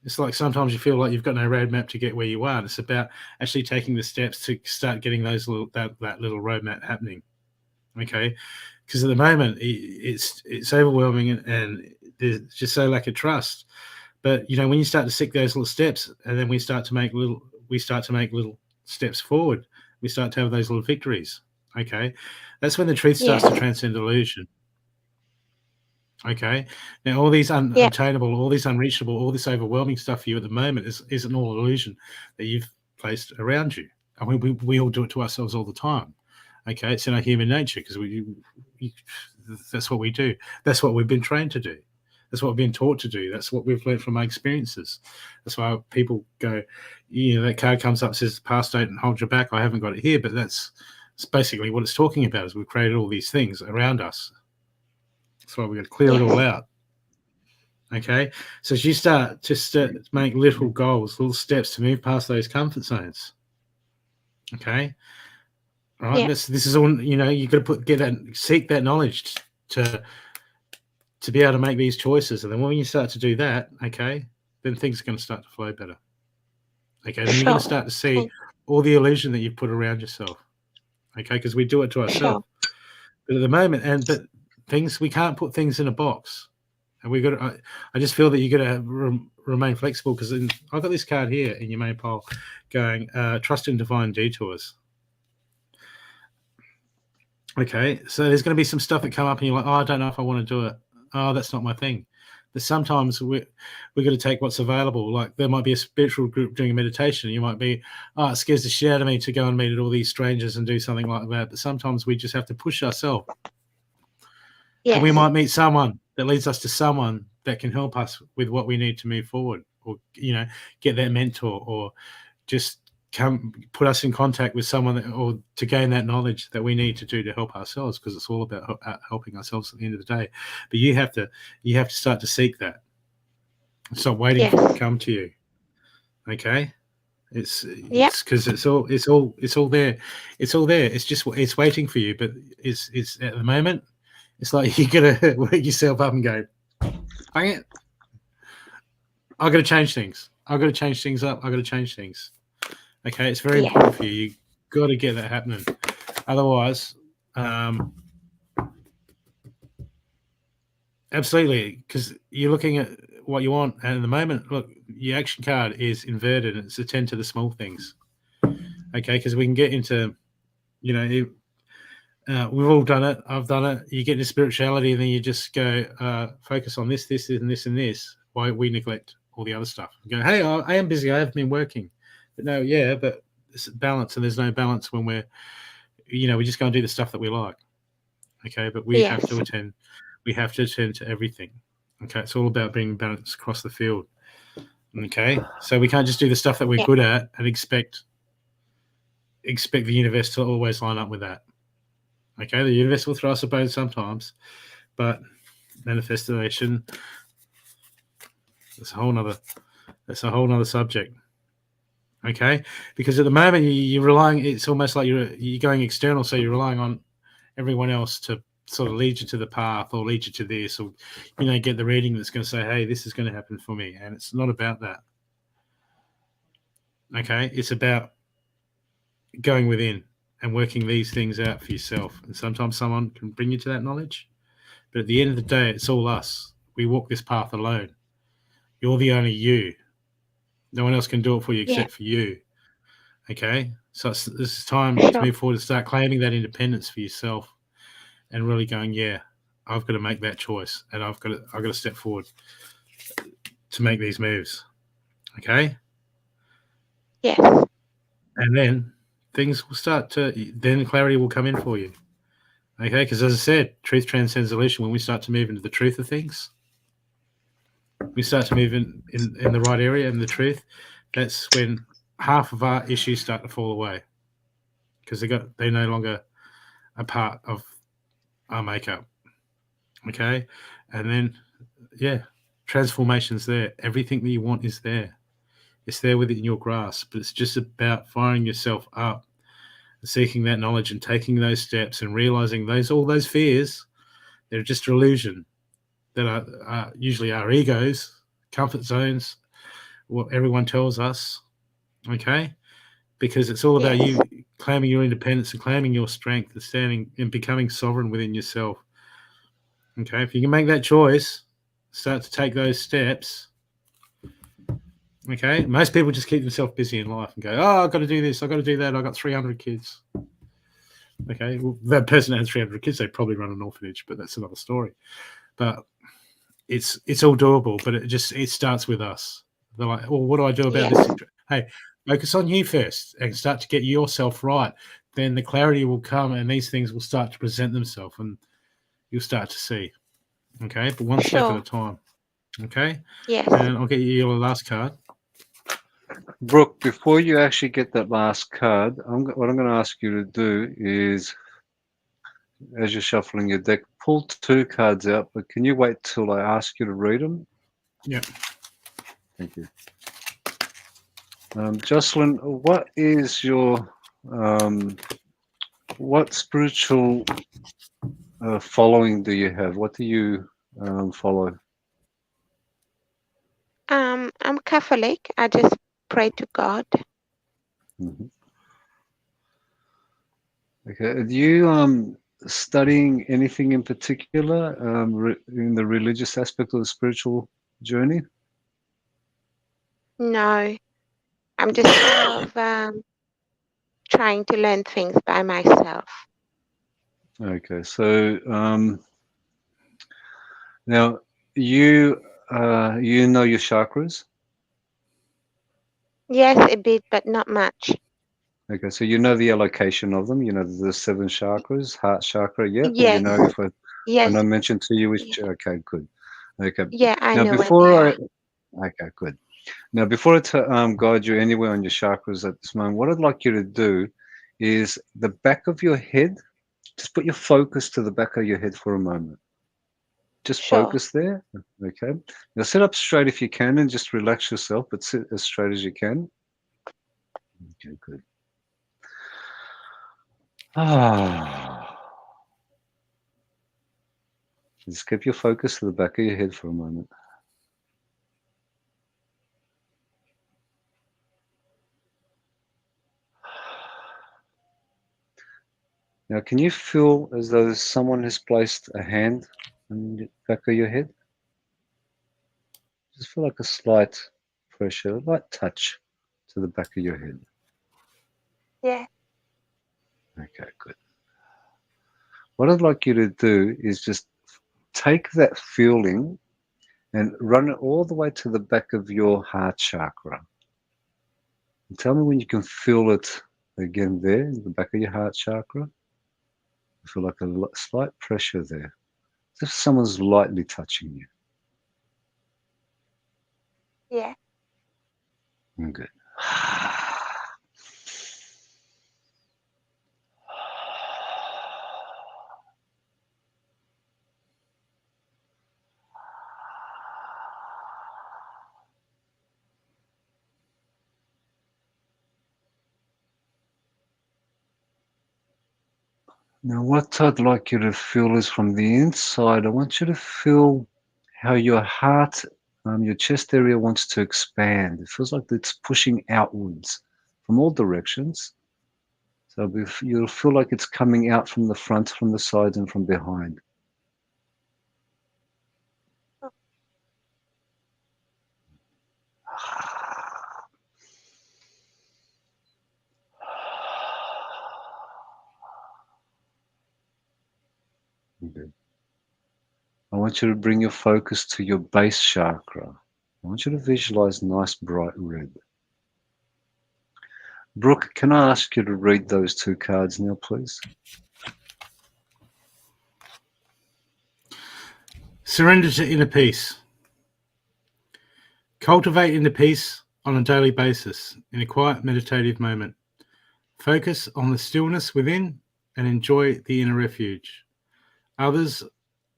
It's like sometimes you feel like you've got no roadmap to get where you are. And it's about actually taking the steps to start getting those that little roadmap happening. Okay, because at the moment it's overwhelming and there's just so lack of trust. But when you start to seek those little steps, and then we start to make little steps forward, we start to have those little victories. Okay, that's when the truth starts to transcend illusion. Okay, now all these unobtainable, all these unreachable, all this overwhelming stuff for you at the moment isn't all illusion that you've placed around you. I mean, we all do it to ourselves all the time. Okay, it's in our human nature because that's what we do. That's what we've been trained to do. That's what we've been taught to do. That's what we've learned from our experiences. That's why people go, that card comes up, says past don't hold you back. I haven't got it here, but that's basically what it's talking about. Is we've created all these things around us. That's why we've got to clear it all out. Okay, so as you start to make little goals, little steps to move past those comfort zones. Okay, right. Yeah. This is all. You've got to seek that knowledge to be able to make these choices, and then when you start to do that, okay, then things are going to start to flow better. Okay, then you're going to start to see all the illusion that you've put around yourself. Okay, because we do it to ourselves. But at the moment, but things, we can't put things in a box, and we've got to. I just feel that you've got to remain flexible, because I've got this card here in your main pile, going trust in divine detours. Okay, so there's going to be some stuff that come up, and you're like, I don't know if I want to do it. Oh, that's not my thing. But sometimes we're going to take what's available. Like there might be a spiritual group doing a meditation. You might be, it scares the shit out of me to go and meet all these strangers and do something like that. But sometimes we just have to push ourselves. Yes. And we might meet someone that leads us to someone that can help us with what we need to move forward, or get that mentor, or just put us in contact with someone or to gain that knowledge that we need to do to help ourselves, because it's all about helping ourselves at the end of the day. But you have to start to seek that. Stop waiting for it to come to you. Okay, it's because it's all there. It's all there. It's just it's waiting for you. But it's at the moment, it's like you gotta work yourself up and go, I got to change things. I've got to change things up. I've got to change things. Okay, it's very important for you. You've got to get that happening. Otherwise, absolutely, because you're looking at what you want. And at the moment, look, your action card is inverted. It's attend to the small things. Okay, because we can get into, we've all done it. I've done it. You get into spirituality and then you just go, focus on this, and this, and this. Why we neglect all the other stuff. You go, hey, I am busy. I haven't been working. But no, but it's balance, and there's no balance when we just go and do the stuff that we like. Okay, but we have to attend. We have to attend to everything. Okay, it's all about being balanced across the field. Okay, so we can't just do the stuff that we're good at and expect the universe to always line up with that. Okay, the universe will throw us a bone sometimes, But manifestation, that's a whole nother subject. Okay, because at the moment you're relying. It's almost like you're going external, so you're relying on everyone else to sort of lead you to the path or lead you to this, or get the reading that's going to say, hey, this is going to happen for me. And it's not about that. Okay, it's about going within and working these things out for yourself. And sometimes someone can bring you to that knowledge, but at the end of the day, it's all us. We walk this path alone. You're the only you. No one else can do it for you except for you. Okay, so this is time to move forward and start claiming that independence for yourself, and really going, yeah, I've got to make that choice, and I've got to step forward to make these moves. Okay. Yes. And then things will then clarity will come in for you. Okay, because as I said, truth transcends illusion. When we start to move into the truth of things, we start to move in the right area and the truth. That's when half of our issues start to fall away, because they're no longer a part of our makeup. Okay, and then transformation's there. Everything that you want is there. It's there within your grasp, but it's just about firing yourself up, seeking that knowledge and taking those steps and realizing all those fears, they're just an illusion that are usually our egos, comfort zones, what everyone tells us. Okay, because it's all about you claiming your independence and claiming your strength and standing and becoming sovereign within yourself. Okay, if you can make that choice, start to take those steps. Okay, most people just keep themselves busy in life and go, oh, I've got to do this, I've got to do that, I've got 300 kids. Okay, well, that person that has 300 kids, they probably run an orphanage, but that's another story. But it's all doable, but it starts with us. They're like, well, what do I do about this? Hey, focus on you first and start to get yourself right. Then the clarity will come and these things will start to present themselves and you'll start to see. Okay, but one step at a time. Okay? Yes. And I'll get you your last card. Brooke, before you actually get that last card, what I'm going to ask you to do is, as you're shuffling your deck, pull 2 cards out, but can you wait till I ask you to read them? Yeah. Thank you. Jocelyn, what is your, what spiritual following do you have? What do you follow? I'm Catholic. I just pray to God. Mm-hmm. Okay. Are you studying anything in particular in the religious aspect of the spiritual journey? No, I'm just sort of trying to learn things by myself. Okay. So now you know your chakras? Yes, a bit, but not much. Okay, so you know the allocation of them. You know the 7 chakras, heart chakra. Yep. Yes. You know if when I Yes. mentioned to you which. Okay, good. Okay. Yeah, I Now know before where okay, good. Now before I guide you anywhere on your chakras at this moment, what I'd like you to do is the back of your head. Just put your focus to the back of your head for a moment. Just focus there. Okay. Now sit up straight if you can and just relax yourself, but sit as straight as you can. Okay, good. Just keep your focus to the back of your head for a moment. Now, can you feel as though someone has placed a hand on the back of your head? Just feel like a slight pressure, a light touch to the back of your head. Yeah. Okay, good. What I'd like you to do is just take that feeling and run it all the way to the back of your heart chakra. And tell me when you can feel it again there in the back of your heart chakra. I feel like a slight pressure there. As if someone's lightly touching you. Yeah. Good. Now, what I'd like you to feel is from the inside, I want you to feel how your heart, your chest area wants to expand. It feels like it's pushing outwards from all directions. So you'll feel like it's coming out from the front, from the sides, and from behind. Good. I want you to bring your focus to your base chakra. I want you to visualize nice bright red. Brooke, can I ask you to read those 2 cards now, please? Surrender to inner peace. Cultivate inner peace on a daily basis in a quiet meditative moment. Focus on the stillness within and enjoy the inner refuge. Others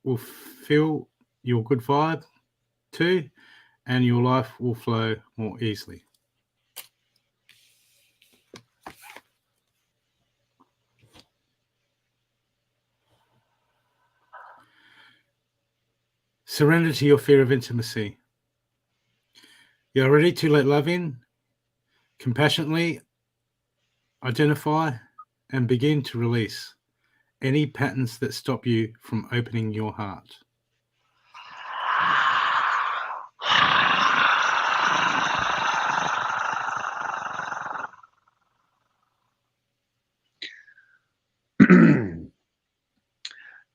will feel your good vibe too, and your life will flow more easily. Surrender to your fear of intimacy. You are ready to let love in. Compassionately identify and begin to release any patterns that stop you from opening your heart.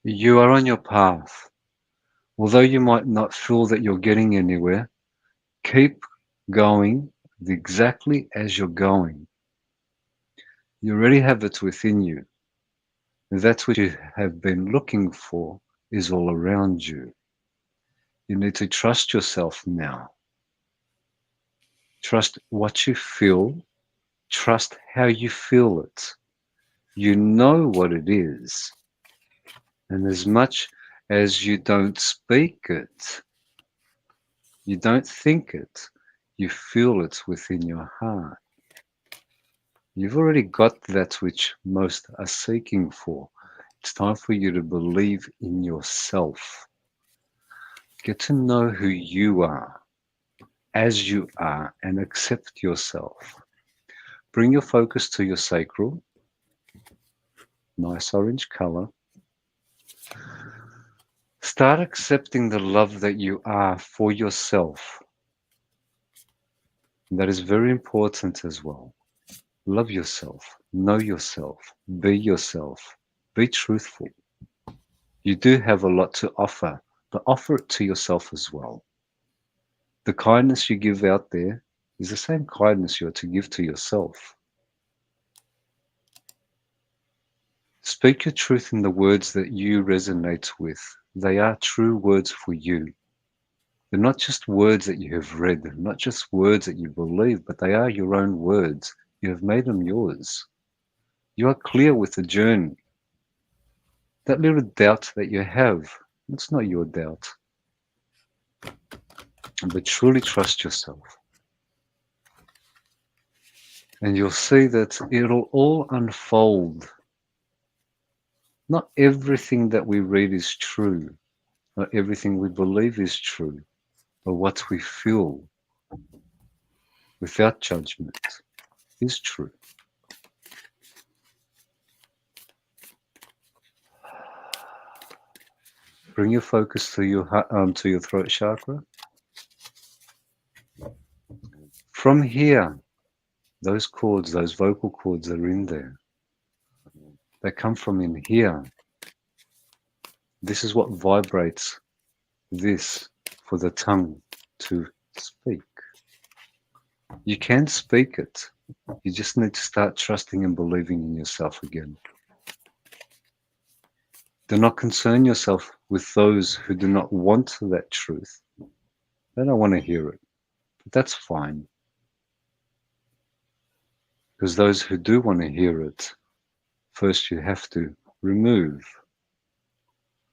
You are on your path. Although you might not feel that you're getting anywhere, keep going exactly as you're going. You already have it within you. That's what you have been looking for is all around you. You need to trust yourself now. Trust what you feel. Trust how you feel it. You know what it is. And as much as you don't speak it, you don't think it, you feel it within your heart. You've already got that which most are seeking for. It's time for you to believe in yourself. Get to know who you are, as you are, and accept yourself. Bring your focus to your sacral. Nice orange color. Start accepting the love that you are for yourself. That is very important as well. Love yourself, know yourself, be truthful. You do have a lot to offer, but offer it to yourself as well. The kindness you give out there is the same kindness you're to give to yourself. Speak your truth in the words that you resonate with. They are true words for you. They're not just words that you have read, not just words that you believe, but they are your own words. You have made them yours. You are clear with the journey. That little doubt that you have, it's not your doubt. But truly trust yourself. And you'll see that it'll all unfold. Not everything that we read is true. Not everything we believe is true. But what we feel without judgment is true. Bring your focus to your throat chakra. From here, those cords, those vocal cords that are in there, they come from in here. This is what vibrates this for the tongue to speak. You can speak it. You just need to start trusting and believing in yourself again. Do not concern yourself with those who do not want that truth. They don't want to hear it. But that's fine. Because those who do want to hear it, first you have to remove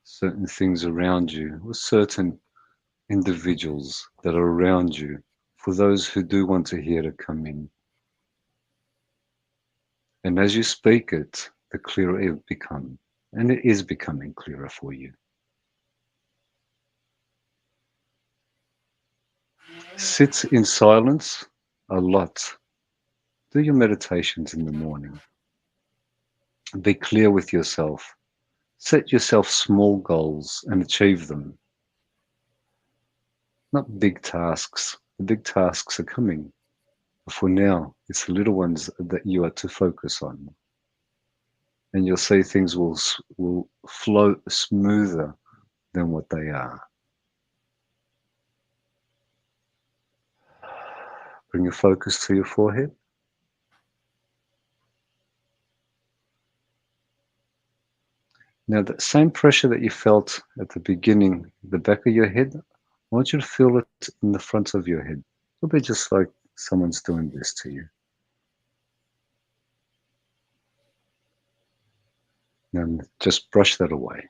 certain things around you, or certain individuals that are around you, for those who do want to hear it come in. And as you speak it, the clearer it becomes. And it is becoming clearer for you. Sit in silence a lot. Do your meditations in the morning. Be clear with yourself. Set yourself small goals and achieve them. Not big tasks. The big tasks are coming. But for now, it's the little ones that you are to focus on. And you'll see things will flow smoother than what they are. Bring your focus to your forehead. Now, that same pressure that you felt at the beginning, the back of your head, I want you to feel it in the front of your head. It'll be just like someone's doing this to you. And just brush that away.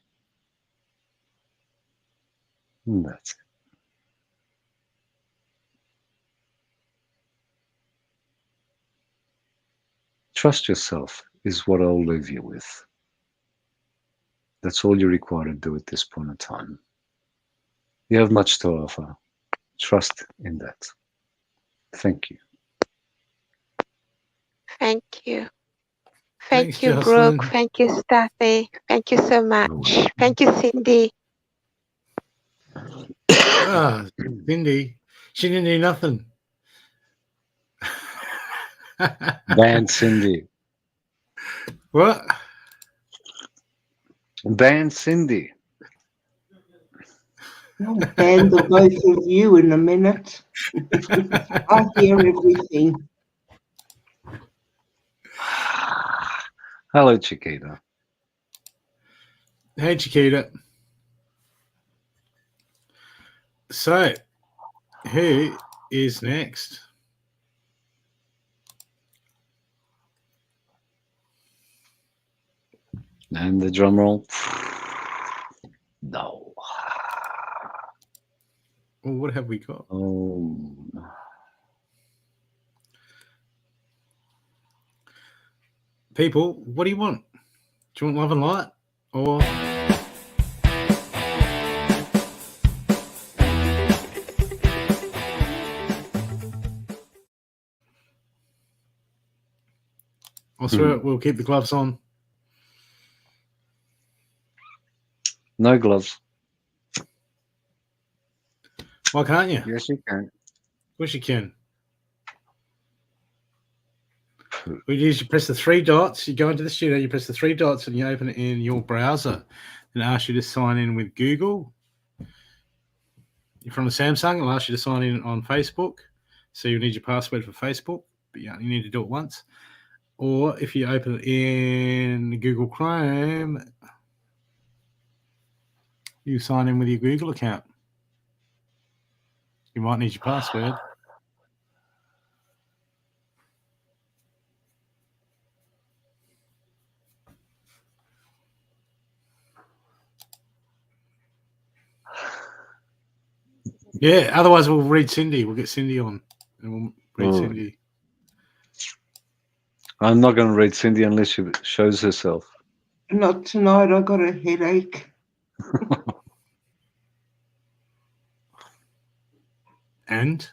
And that's it. Trust yourself is what I'll leave you with. That's all you're required to do at this point in time. You have much to offer. Trust in that. Thank you. Thank you. Thanks, Thank you, Jocelyn. Brooke. Thank you, Stathi. Thank you so much. Thank you, Cindy. Cindy, she didn't do nothing. Ban Cindy. What? Ban Cindy. I'll ban the both of you in a minute. I hear everything. Hello, Chiquita. Hey, Chiquita. So, who is next? And the drum roll. No. Well, what have we got? Oh. People, what do you want? Do you want love and light? Or I'll swear it, we'll keep the gloves on. No gloves. Why can't you? Yes, you can. Of course you can. You press the three dots. You go into the studio, you press the three dots, and you open it in your browser. And it asks you to sign in with Google. You're from a Samsung, it'll ask you to sign in on Facebook. So you need your password for Facebook, but you only need to do it once. Or if you open it in Google Chrome, you sign in with your Google account. You might need your password. Yeah, otherwise we'll read Cindy. We'll get Cindy on and we'll read Cindy. I'm not going to read Cindy unless she shows herself. Not tonight, I got a headache. And?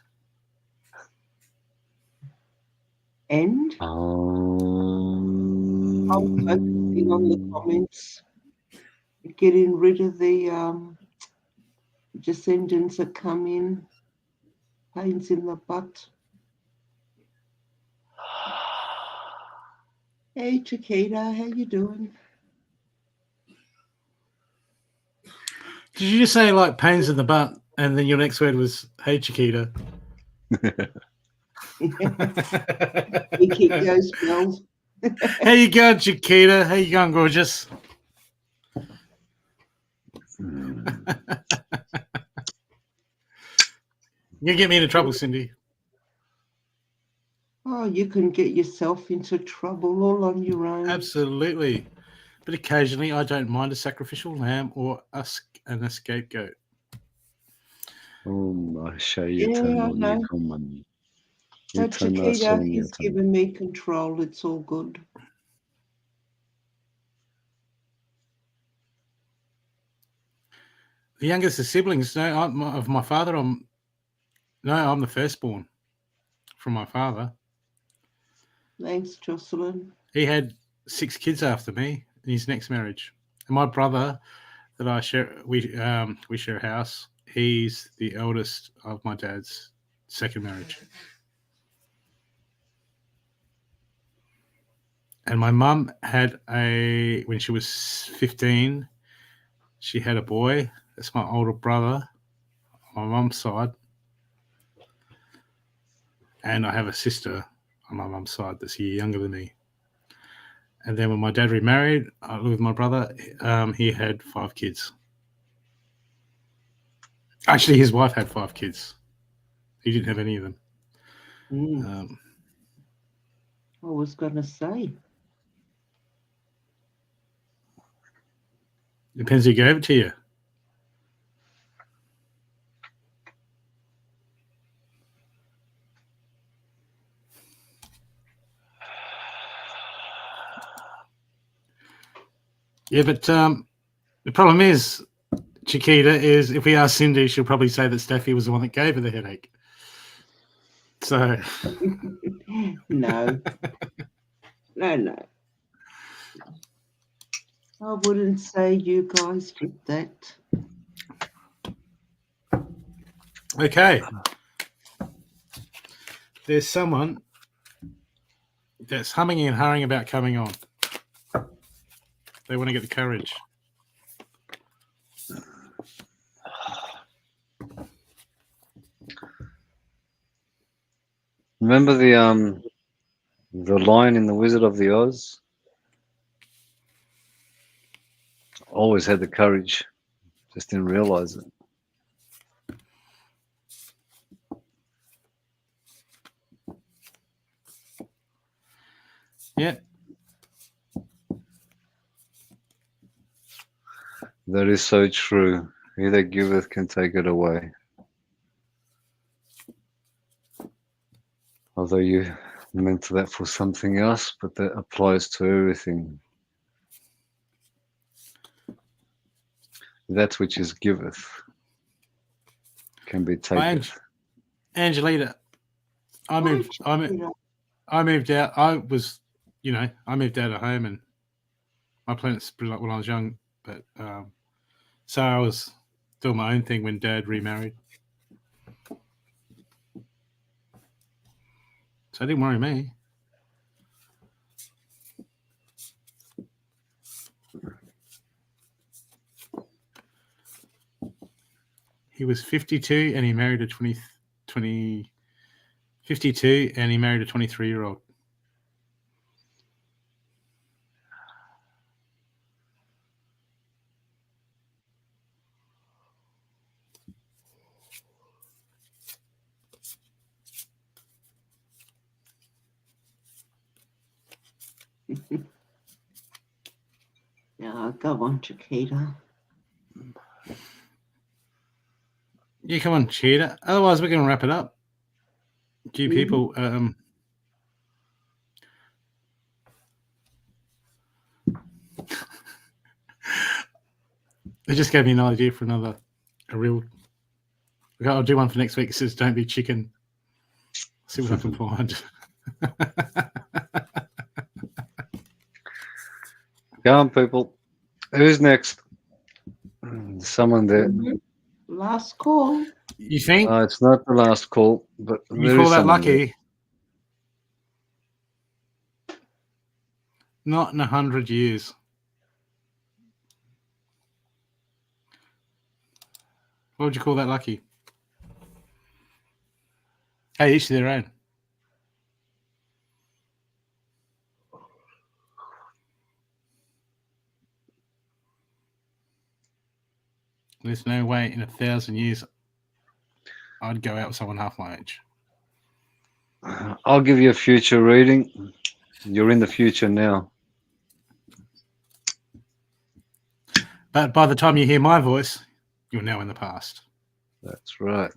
I'm focusing on the comments, getting rid of the descendants that come in, pains in the butt. Hey Chiquita, how you doing? Did you just say like pains in the butt and then your next word was hey Chiquita? You keep those spells. How you going, Chiquita? How you going, gorgeous? You get me into trouble, Cindy. Oh, you can get yourself into trouble all on your own. Absolutely. But occasionally I don't mind a sacrificial lamb or a scapegoat. Yeah, I know. But Chiquita, he's given me control. It's all good. The youngest of siblings. No, of my father. I'm the firstborn from my father. Thanks, Jocelyn. He had 6 kids after me in his next marriage. And my brother that I share, we share a house. He's the eldest of my dad's second marriage. And my mum had when she was 15, she had a boy. That's my older brother on my mum's side. And I have a sister on my mum's side that's a year younger than me. And then when my dad remarried, I lived with my brother. He had 5 kids. Actually, his wife had 5 kids. He didn't have any of them. I was going to say. Depends who gave it to you. Yeah, but the problem is, Chiquita, is if we ask Cindy, she'll probably say that Stathi was the one that gave her the headache. So. No. No. I wouldn't say you guys did that. Okay. There's someone that's humming and hurrying about coming on. They want to get the courage. Remember the line in The Wizard of the Oz? Always had the courage, just didn't realize it. Yeah. That is so true. He that giveth can take it away. Although you meant that for something else, but that applies to everything. That which is giveth can be taken. Angelita, I moved out. I moved out of home, and my parents split up when I was young. But so I was doing my own thing when Dad remarried. So it didn't worry me. He was 52 and he married a 52 and he married a 23-year-old. Yeah, go on, Chiquita. Yeah, come on, Cheetah. Otherwise, we're going to wrap it up. You people, they just gave me an idea for a real. I'll do one for next week. It says, "Don't be chicken." See what I can find. Come on, people. Who's next? Someone there. Last call. You think? It's not the last call, but You call that lucky? There. Not in 100 years. What would you call that lucky? Hey, each to their own. There's no way in 1,000 years I'd go out with someone half my age. I'll give you a future reading. You're in the future now. But by the time you hear my voice, you're now in the past. That's right.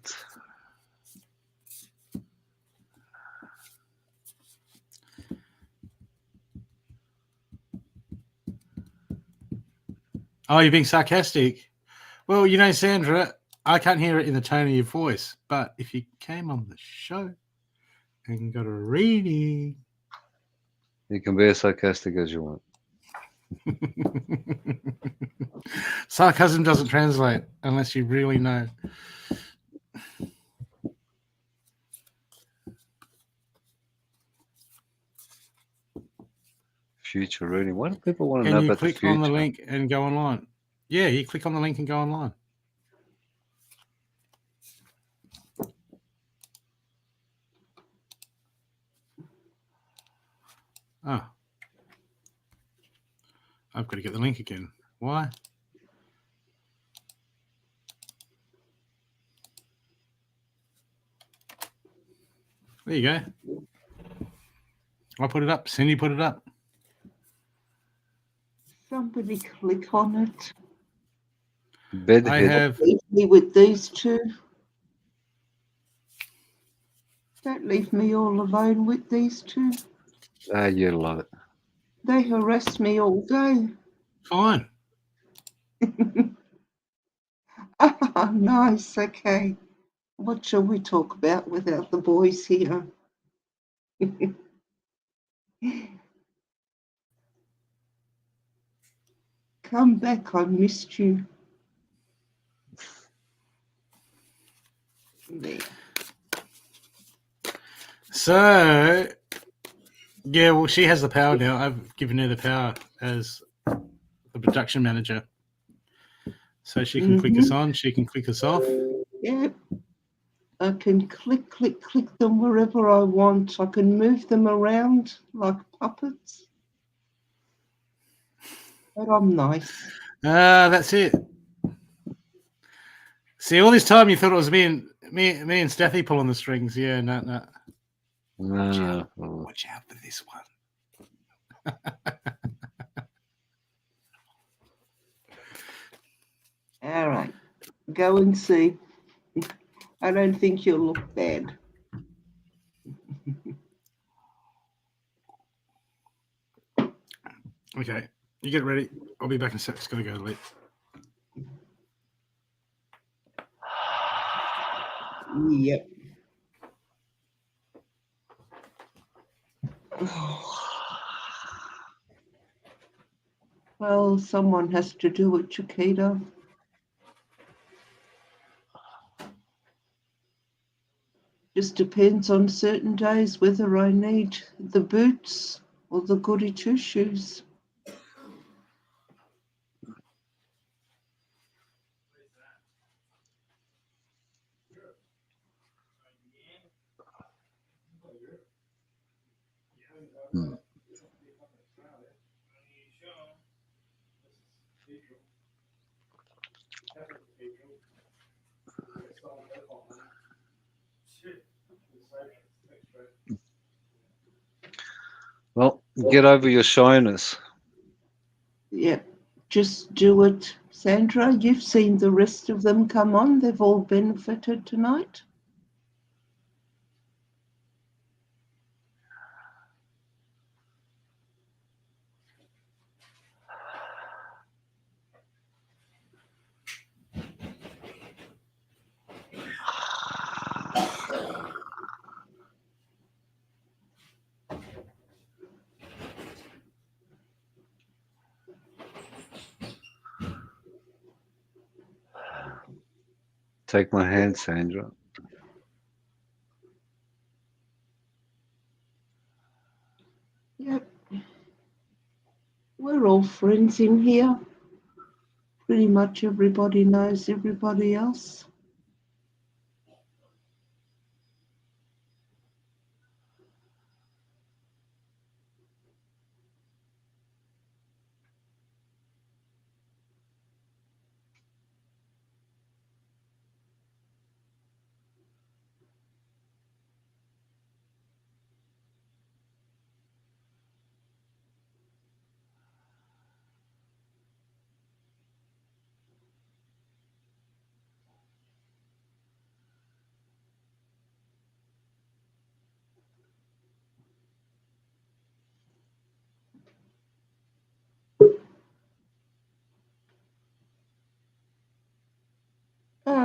Oh, you're being sarcastic. Well, you know, Sandra, I can't hear it in the tone of your voice, but if you came on the show and got a reading, You can be as sarcastic as you want. Sarcasm doesn't translate unless you really know. Future reading. Why do people want to Can know you about the click future? on the link and go online? Yeah, you click on the link and go online. Oh. I've got to get the link again. Why? There you go. I put it up. Cindy put it up. Somebody click on it. Bedhead. I have. Leave me with these two. Don't leave me all alone with these two. You love it. They harass me all day. Fine. Ah, nice. Okay. What shall we talk about without the boys here? Come back. I missed you. There. So, yeah, well, she has the power now. I've given her the power as the production manager. So she can click us on, she can click us off. Yeah. I can click them wherever I want. I can move them around like puppets. But I'm nice. That's it. See, all this time you thought it was me and Stathi pulling the strings. Yeah, no. Watch out for this one. All right. Go and see. I don't think you'll look bad. Okay, you get ready. I'll be back in a sec. Just gotta go to sleep. Yep. Well, someone has to do it, Chiquita. Just depends on certain days whether I need the boots or the goody two-shoes. Well, get over your shyness. Yeah, just do it. Sandra, you've seen the rest of them come on. They've all benefited tonight. Take my hand, Sandra. Yep. We're all friends in here. Pretty much everybody knows everybody else.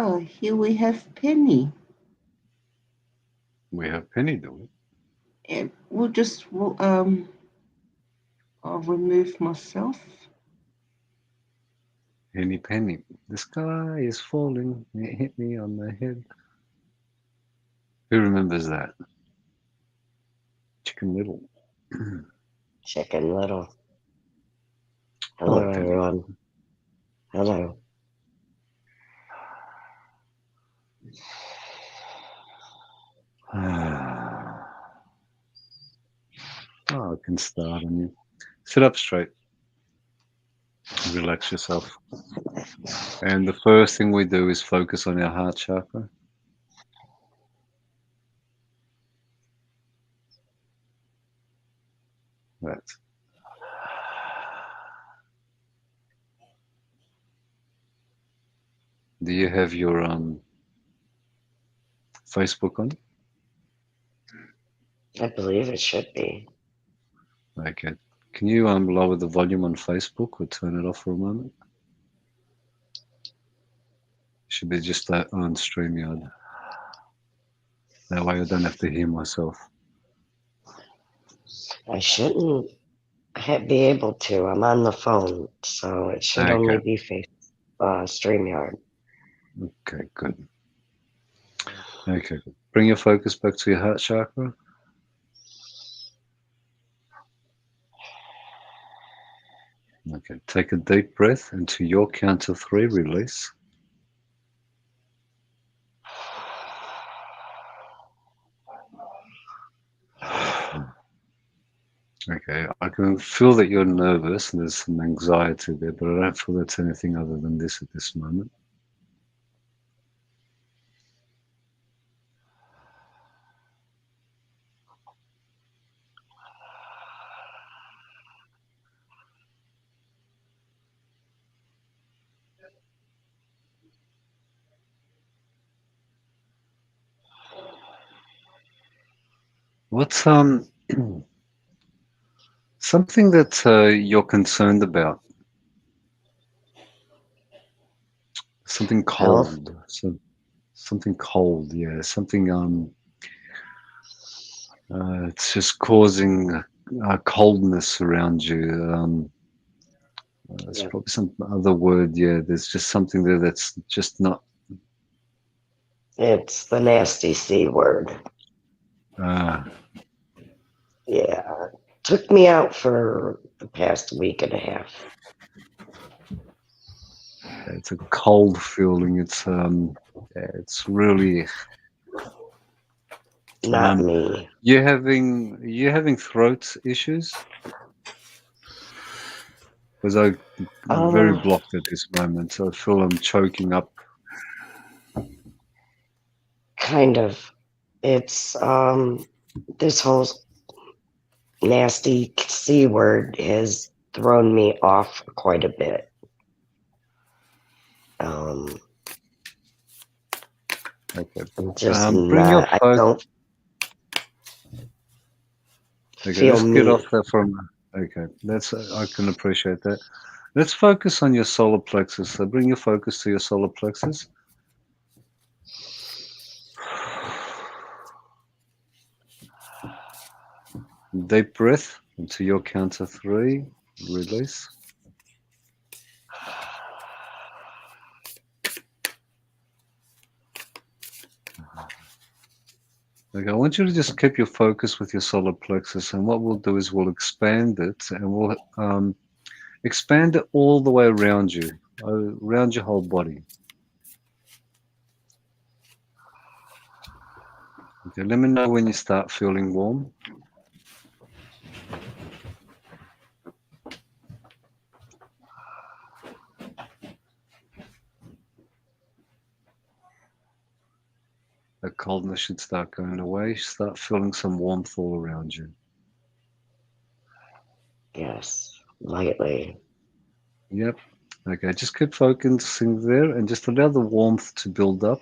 Ah, here we have Penny. We have Penny, do we? We'll just, I'll remove myself. Penny. The sky is falling. It hit me on the head. Who remembers that? Chicken Little. Chicken Little. Hello, Hello, Penny. everyone. Hello. I can start on you. Sit up straight. Relax yourself. And the first thing we do is focus on our heart chakra. That's. Do you have your Facebook on? I believe it should be. Okay. Can you lower the volume on Facebook or turn it off for a moment? Should be just that on StreamYard. That way I don't have to hear myself. I shouldn't be able to. I'm on the phone, so it should only be StreamYard. Okay, good. Okay, good. Bring your focus back to your heart chakra. Okay, take a deep breath, and to your count of 3, release. Okay, I can feel that you're nervous and there's some anxiety there, but I don't feel that's anything other than this at this moment. What's something that you're concerned about? Something cold. Something cold, yeah. Something it's just causing coldness around you. There's probably some other word, yeah. There's just something there that's just not. It's the nasty C word. Yeah. Took me out for the past week and a half. It's a cold feeling. It's really not me. You're having throat issues? Because I'm very blocked at this moment, so I feel I'm choking up. Kind of. It's this whole nasty C word has thrown me off quite a bit. Okay. I'm just bring your I don't feel let's get off that from. Okay, I can appreciate that. Let's focus on your solar plexus. So bring your focus to your solar plexus. Deep breath into your count of 3. Release. Okay, I want you to just keep your focus with your solar plexus, and what we'll do is we'll expand it, and we'll expand it all the way around you, around your whole body. Okay, let me know when you start feeling warm. That coldness should start going away. Start feeling some warmth all around you. Yes, lightly. Yep. Okay, just keep focusing there and just allow the warmth to build up.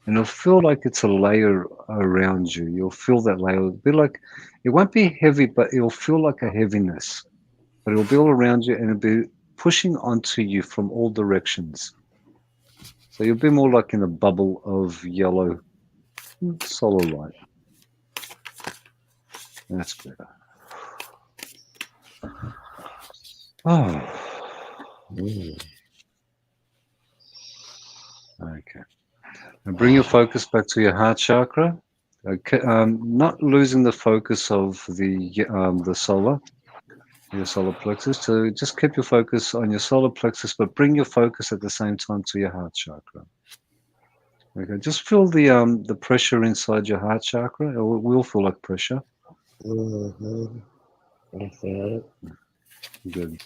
And it'll feel like it's a layer around you. You'll feel that layer. It'll be like, it won't be heavy, but it'll feel like a heaviness. But it'll be all around you and it'll be pushing onto you from all directions. So you'll be more like in a bubble of yellow solar light. That's better. Oh. Okay. Now bring your focus back to your heart chakra. Okay. Not losing the focus of the solar, your solar plexus. So just keep your focus on your solar plexus, but bring your focus at the same time to your heart chakra. Okay. Just feel the pressure inside your heart chakra. It will feel like pressure. I feel it. Good.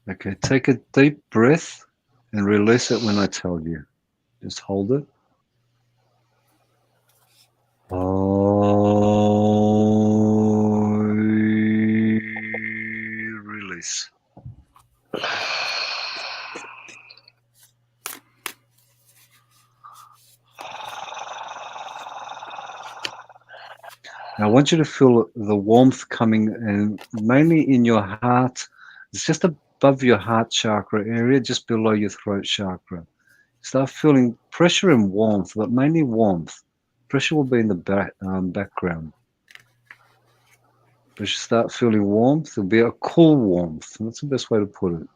Okay, take a deep breath and release it when I tell you. Just hold it. Release. Now I want you to feel the warmth coming in, mainly in your heart. It's just above your heart chakra area, just below your throat chakra. Start feeling pressure and warmth, but mainly warmth. Pressure will be in the background. But you start feeling warmth. It'll be a cool warmth. And that's the best way to put it.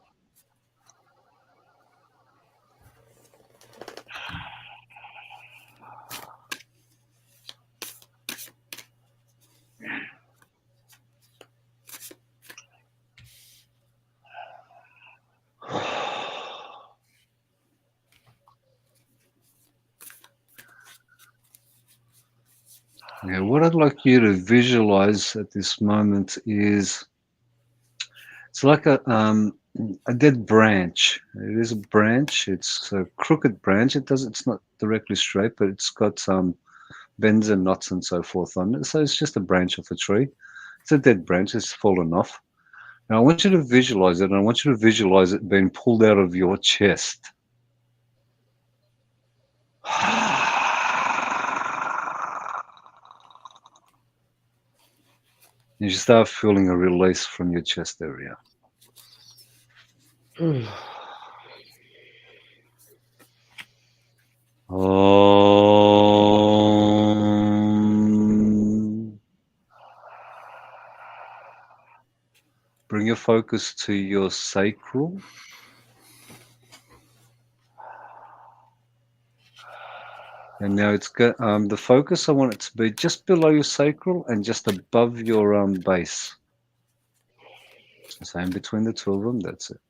Yeah, what I'd like you to visualize at this moment is it's like a dead branch. It is a branch. It's a crooked branch. It's not directly straight, but it's got some bends and knots and so forth on it. So it's just a branch of a tree. It's a dead branch. It's fallen off. Now I want you to visualize it, and I want you to visualize it being pulled out of your chest. You start feeling a release from your chest area. Bring your focus to your sacral. And now it's got the focus. I want it to be just below your sacral and just above your base. So in between the two of them, that's it.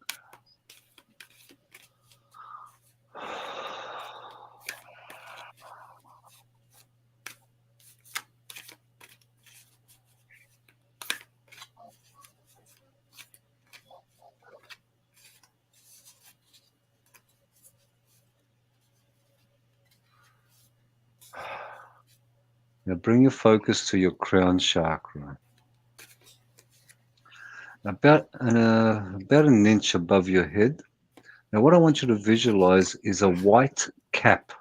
Now bring your focus to your crown chakra. About an inch above your head. Now what I want you to visualize is a white cap.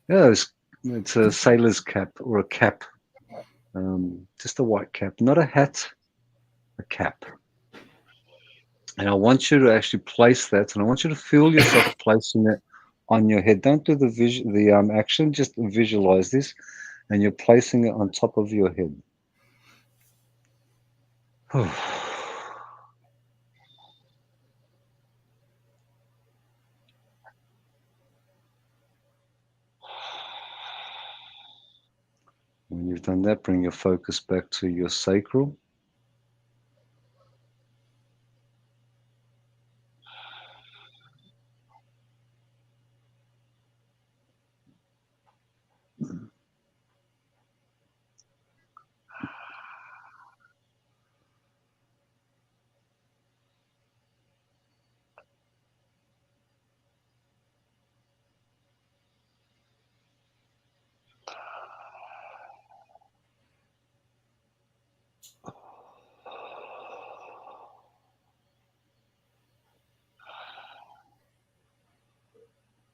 It's a sailor's cap or a cap. Just a white cap, not a hat, a cap. And I want you to actually place that, and I want you to feel yourself placing it on your head. Don't do the action, just visualize this, and you're placing it on top of your head. When you've done that, bring your focus back to your sacral.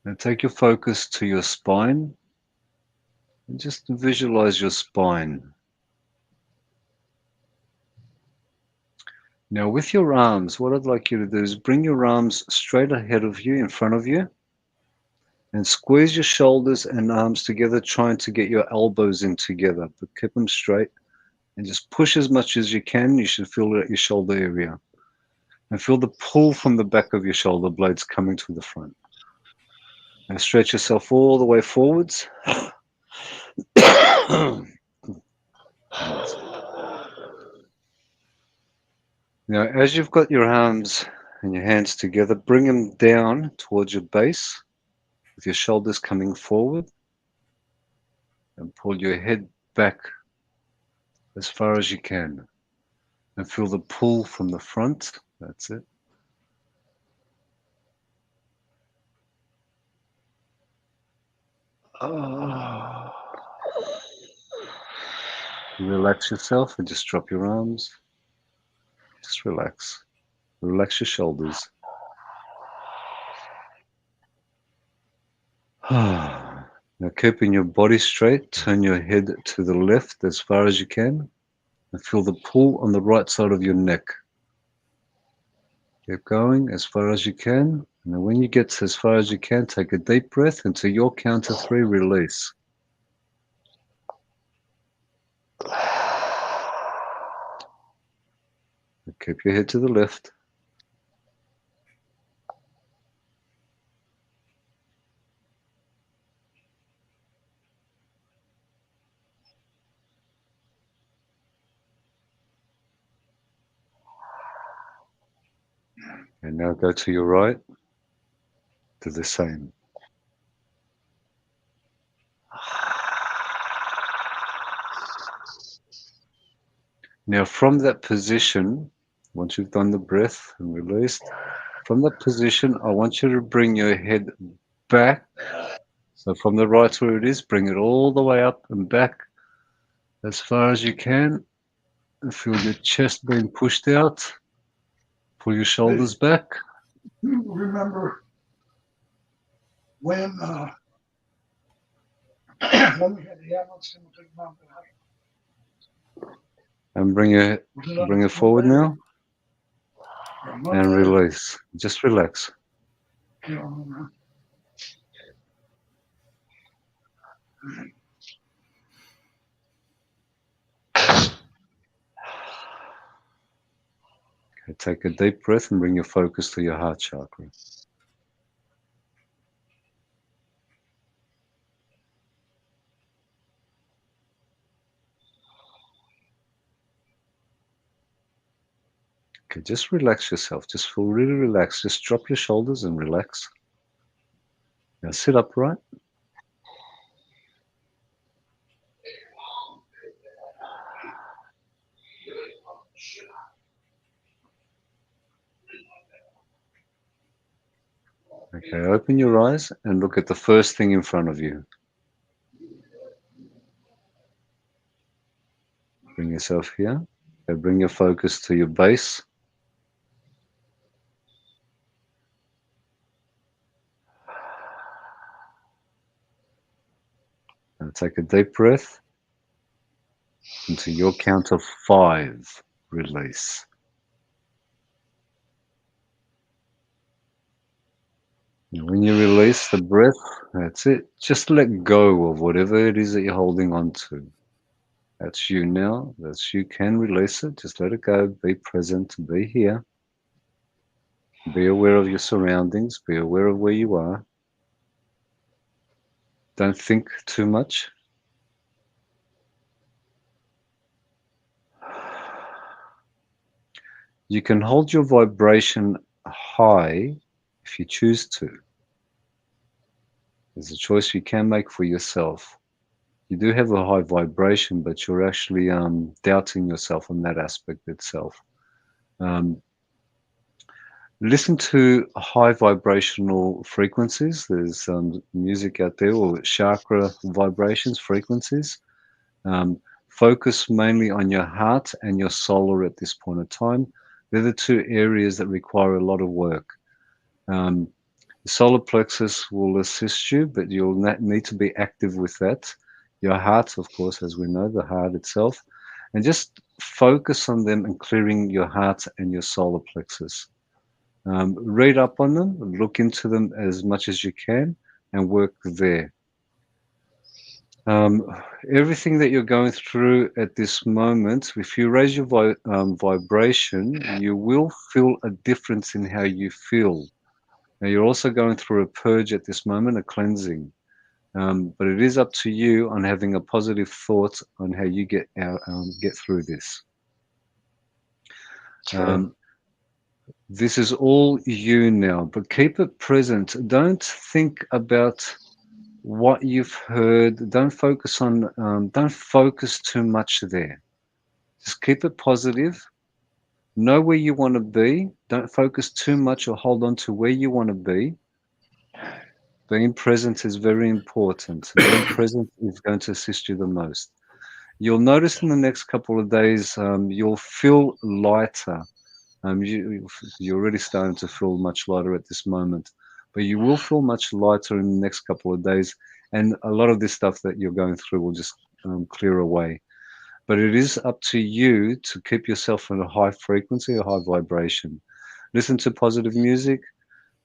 Now take your focus to your spine and just visualize your spine. Now with your arms, what I'd like you to do is bring your arms straight ahead of you, in front of you, and squeeze your shoulders and arms together, trying to get your elbows in together, but keep them straight and just push as much as you can. You should feel it at your shoulder area. And feel the pull from the back of your shoulder blades coming to the front. Now stretch yourself all the way forwards. Now, as you've got your arms and your hands together, bring them down towards your base with your shoulders coming forward, and pull your head back as far as you can. And feel the pull from the front. That's it. Relax yourself and just drop your arms. Just relax. Relax your shoulders. Now, keeping your body straight, turn your head to the left as far as you can and feel the pull on the right side of your neck. Keep going as far as you can. And then when you get as far as you can, take a deep breath, and to your count of 3, release. Keep your head to the left. And now go to your right. Do the same. Now from that position, once you've done the breath and released, from that position, I want you to bring your head back. So from the right where it is, bring it all the way up and back as far as you can. And feel your chest being pushed out. Pull your shoulders back. You remember when we had the ambulance in the Big Mountain Hike? And bring it forward now. And release. Just relax. Okay, take a deep breath and bring your focus to your heart chakra. Okay, just relax yourself. Just feel really relaxed. Just drop your shoulders and relax. Now sit upright. Okay, open your eyes and look at the first thing in front of you. Bring yourself here. Okay, bring your focus to your base. Now take a deep breath. And to your count of 5, release. And when you release the breath, that's it. Just let go of whatever it is that you're holding on to. That's you now. That's you can release it. Just let it go. Be present. Be here. Be aware of your surroundings. Be aware of where you are. Don't think too much. You can hold your vibration high if you choose to. There's a choice you can make for yourself. You do have a high vibration, but you're actually doubting yourself on that aspect itself. Listen to high vibrational frequencies. There's music out there, or chakra vibrations, frequencies. Focus mainly on your heart and your solar at this point in time. They're the 2 areas that require a lot of work. The solar plexus will assist you, but you'll need to be active with that. Your heart, of course, as we know, the heart itself, and just focus on them and clearing your heart and your solar plexus. Read up on them, look into them as much as you can, and work there. Everything that you're going through at this moment, if you raise your vibration, you will feel a difference in how you feel. Now, you're also going through a purge at this moment, a cleansing. But it is up to you on having a positive thought on how you get through this. This is all you now, but keep it present. Don't think about what you've heard. Don't focus too much there. Just keep it positive. Know where you want to be. Don't focus too much or hold on to where you want to be. Being present is very important. Being present is going to assist you the most. You'll notice in the next couple of days, you'll feel lighter. You're already starting to feel much lighter at this moment, but you will feel much lighter in the next couple of days, and a lot of this stuff that you're going through will just clear away. But it is up to you to keep yourself in a high frequency, a high vibration. Listen to positive music,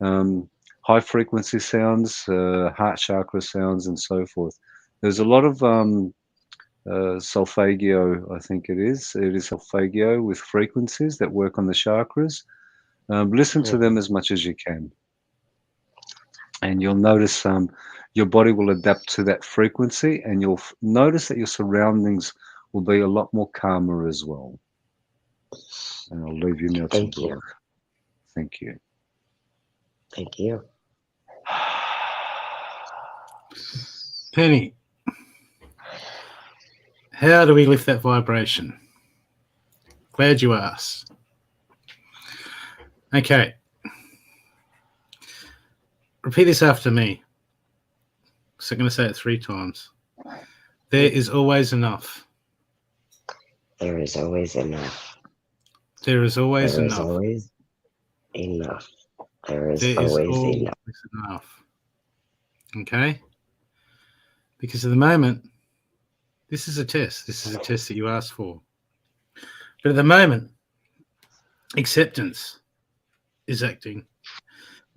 high frequency sounds, heart chakra sounds, and so forth. There's a lot of solfeggio, I think it is. It is solfeggio with frequencies that work on the chakras. Listen to them as much as you can. And you'll notice your body will adapt to that frequency, and you'll notice that your surroundings will be a lot more calmer as well. And I'll leave you now to Brooke. Thank you. Thank you. Penny, how do we lift that vibration? Glad you asked. Okay. Repeat this after me. So I'm going to say it 3 times. There is always enough. There is always enough. There is always enough. There is always enough. There is There always is always enough. Okay? Because at the moment, this is a test. This is a test that you asked for. But at the moment, acceptance is acting.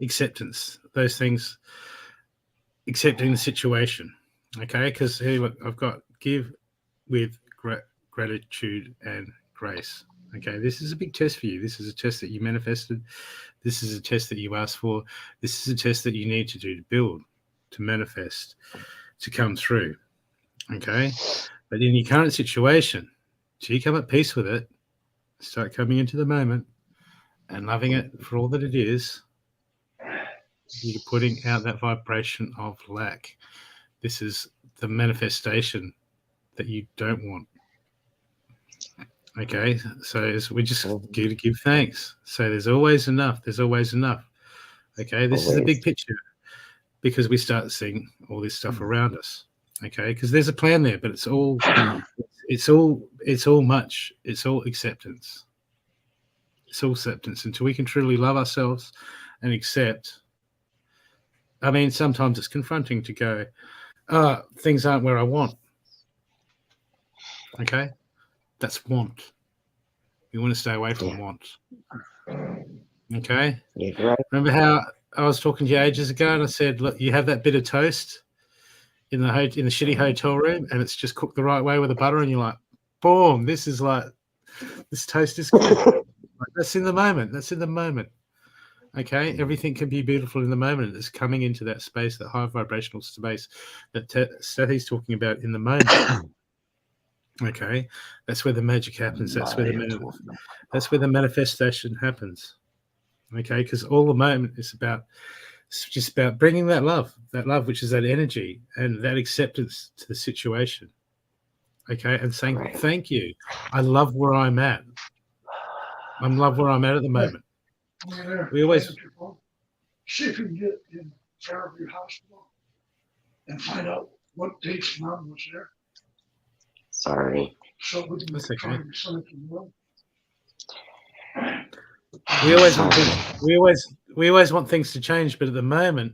Acceptance. Those things. Accepting the situation. Okay? Because here I've got give with gratitude and grace. Okay? This is a big test for you. This is a test that you manifested. This is a test that you asked for. This is a test that you need to do to build, to manifest, to come through. Okay? But in your current situation, till you come at peace with it, start coming into the moment and loving it for all that it is, you're putting out that vibration of lack. This is the need that you don't want. Okay, so we just give thanks. So there's always enough. There's always enough. Okay, this is the big picture, because we start seeing all this stuff around us. Okay, because there's a plan there, but it's all much. It's all acceptance. It's all acceptance until we can truly love ourselves and accept. I mean, sometimes it's confronting to go, things aren't where I want. Okay? That's want. You want to stay away from want. Okay? Yeah, right. Remember how I was talking to you ages ago and I said, look, you have that bit of toast in the shitty hotel room and it's just cooked the right way with the butter and you're like, boom, this toast is good. Like, that's in the moment. That's in the moment. Okay, everything can be beautiful in the moment. It's coming into that space, that high vibrational space that Stathi's talking about in the moment. Okay, that's where the magic happens. That's where the manifestation happens. Okay, because all the moment is just about bringing that love, which is that energy and that acceptance to the situation. Okay, and saying thank you. I love where I'm at. I love where I'm at the moment. We always see if you can get in Fairview Hospital and find out what dates Mom was there. Sorry. So we can That's okay. try to send it to the room. we always want things to change, but at the moment,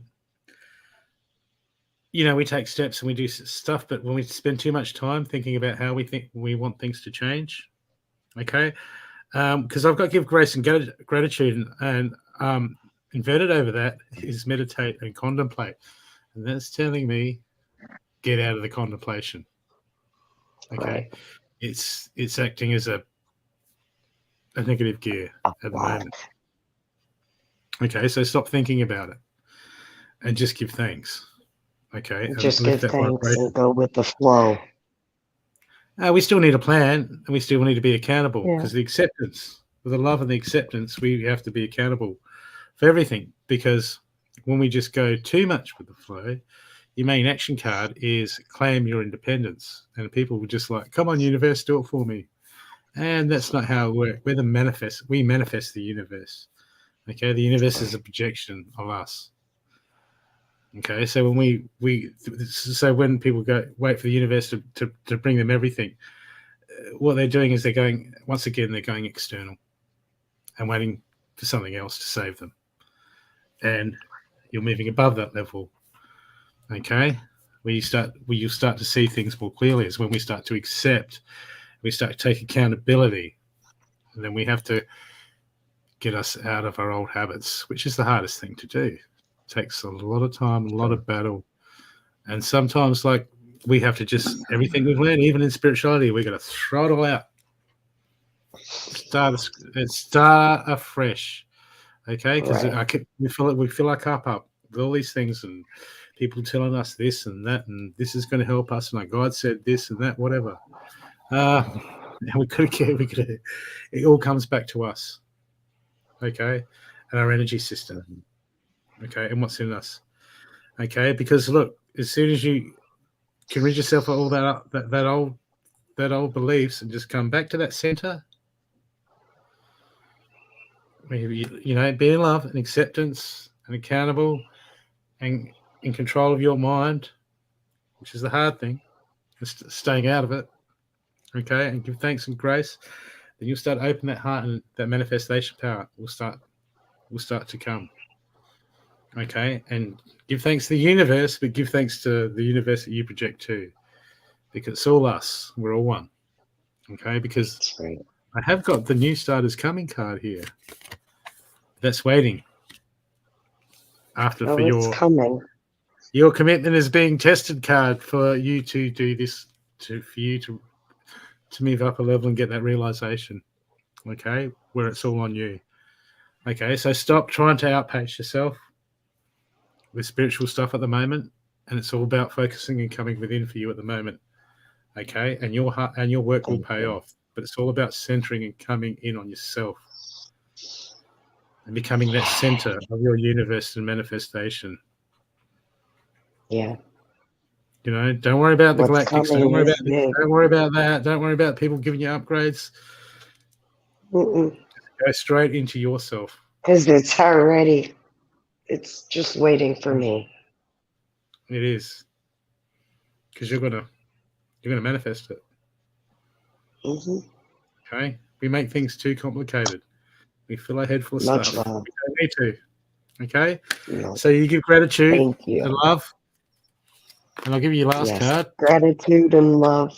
we take steps and we do stuff, but when we spend too much time thinking about how we think we want things to change, okay, because I've got to give grace and gratitude, and inverted over that is meditate and contemplate, and that's telling me get out of the contemplation. Okay, Right. it's acting as a negative gear at the moment. Okay, so stop thinking about it and just give thanks. Okay, Just give thanks and go with the flow. We still need a plan, and we still need to be accountable, because the acceptance, with the love and the acceptance, we have to be accountable for everything. Because when we just go too much with the flow, your main action card is claim your independence, and people will just like, come on, universe, do it for me. And that's not how it works. We're the manifest. We manifest the universe. Okay, the universe is a projection of us. Okay, so when when people go wait for the universe to bring them everything, what they're doing is they're going external and waiting for something else to save them. And you're moving above that level. Okay, where you'll start to see things more clearly is when we start to accept, we start to take accountability, and then we have to get us out of our old habits, which is the hardest thing to do. It takes a lot of time, a lot of battle, and sometimes like we have to just everything we've learned, even in spirituality, we're going to throw it all out, start afresh. Okay, because we fill our cup up with all these things and people telling us this and that, and this is going to help us, and like God said this and that, whatever. It all comes back to us. Okay, and our energy system. Okay, and what's in us. Okay, because look, as soon as you can rid yourself of all that old beliefs and just come back to that center, be in love and acceptance and accountable and in control of your mind, which is the hard thing, staying out of it. Okay, and give thanks and grace. Then you'll start to open that heart, and that manifestation power will start to come. Okay, and give thanks to the universe, but give thanks to the universe that you project to, because it's all us. We're all one. Okay, because I have got the new starters coming card here. That's waiting. For your commitment is being tested card for you to do this, for you to move up a level and get that realization. Okay, where it's all on you. Okay, so stop trying to outpace yourself with spiritual stuff at the moment, and it's all about focusing and coming within for you at the moment. Okay, and your heart and your work will pay off, but it's all about centering and coming in on yourself and becoming that center of your universe and manifestation. Yeah. Don't worry about the galactics. Don't worry about that. Don't worry about people giving you upgrades. Go straight into yourself. Because it's just waiting for me. It is. Because you're gonna manifest it. Okay? We make things too complicated. We fill our head full of stuff. We don't need to. Okay? No. So you give gratitude and love. And I'll give you your last card. Gratitude and love.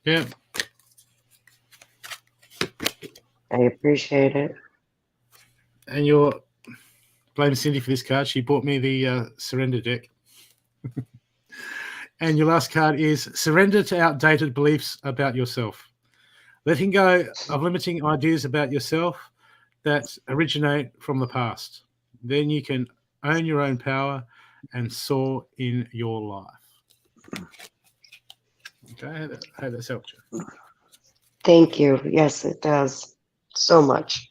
Yeah. I appreciate it. And you're blame Cindy for this card. She bought me the surrender deck. And your last card is surrender to outdated beliefs about yourself. Letting go of limiting ideas about yourself that originate from the past. Then you can own your own power and soar in your life. Okay, I hope that's helped you. Thank you. Yes, it does. So much.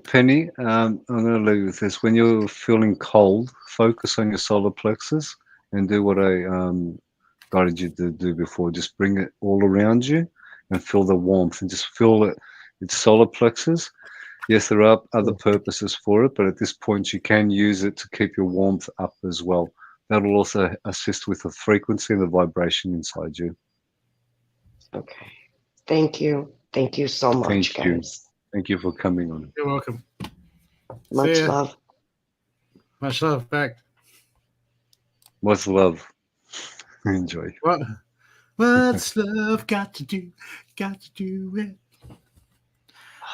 Penny, I'm going to leave you with this. When you're feeling cold, focus on your solar plexus and do what I guided you to do before. Just bring it all around you and feel the warmth and just feel it. It's solar plexus. Yes, there are other purposes for it, but at this point you can use it to keep your warmth up as well. That will also assist with the frequency and the vibration inside you. Okay. Thank you. Thank you so much, guys. Thank you for coming on. You're welcome. Much love. Much love back. What's love? Enjoy. What's love got to do? Got to do it.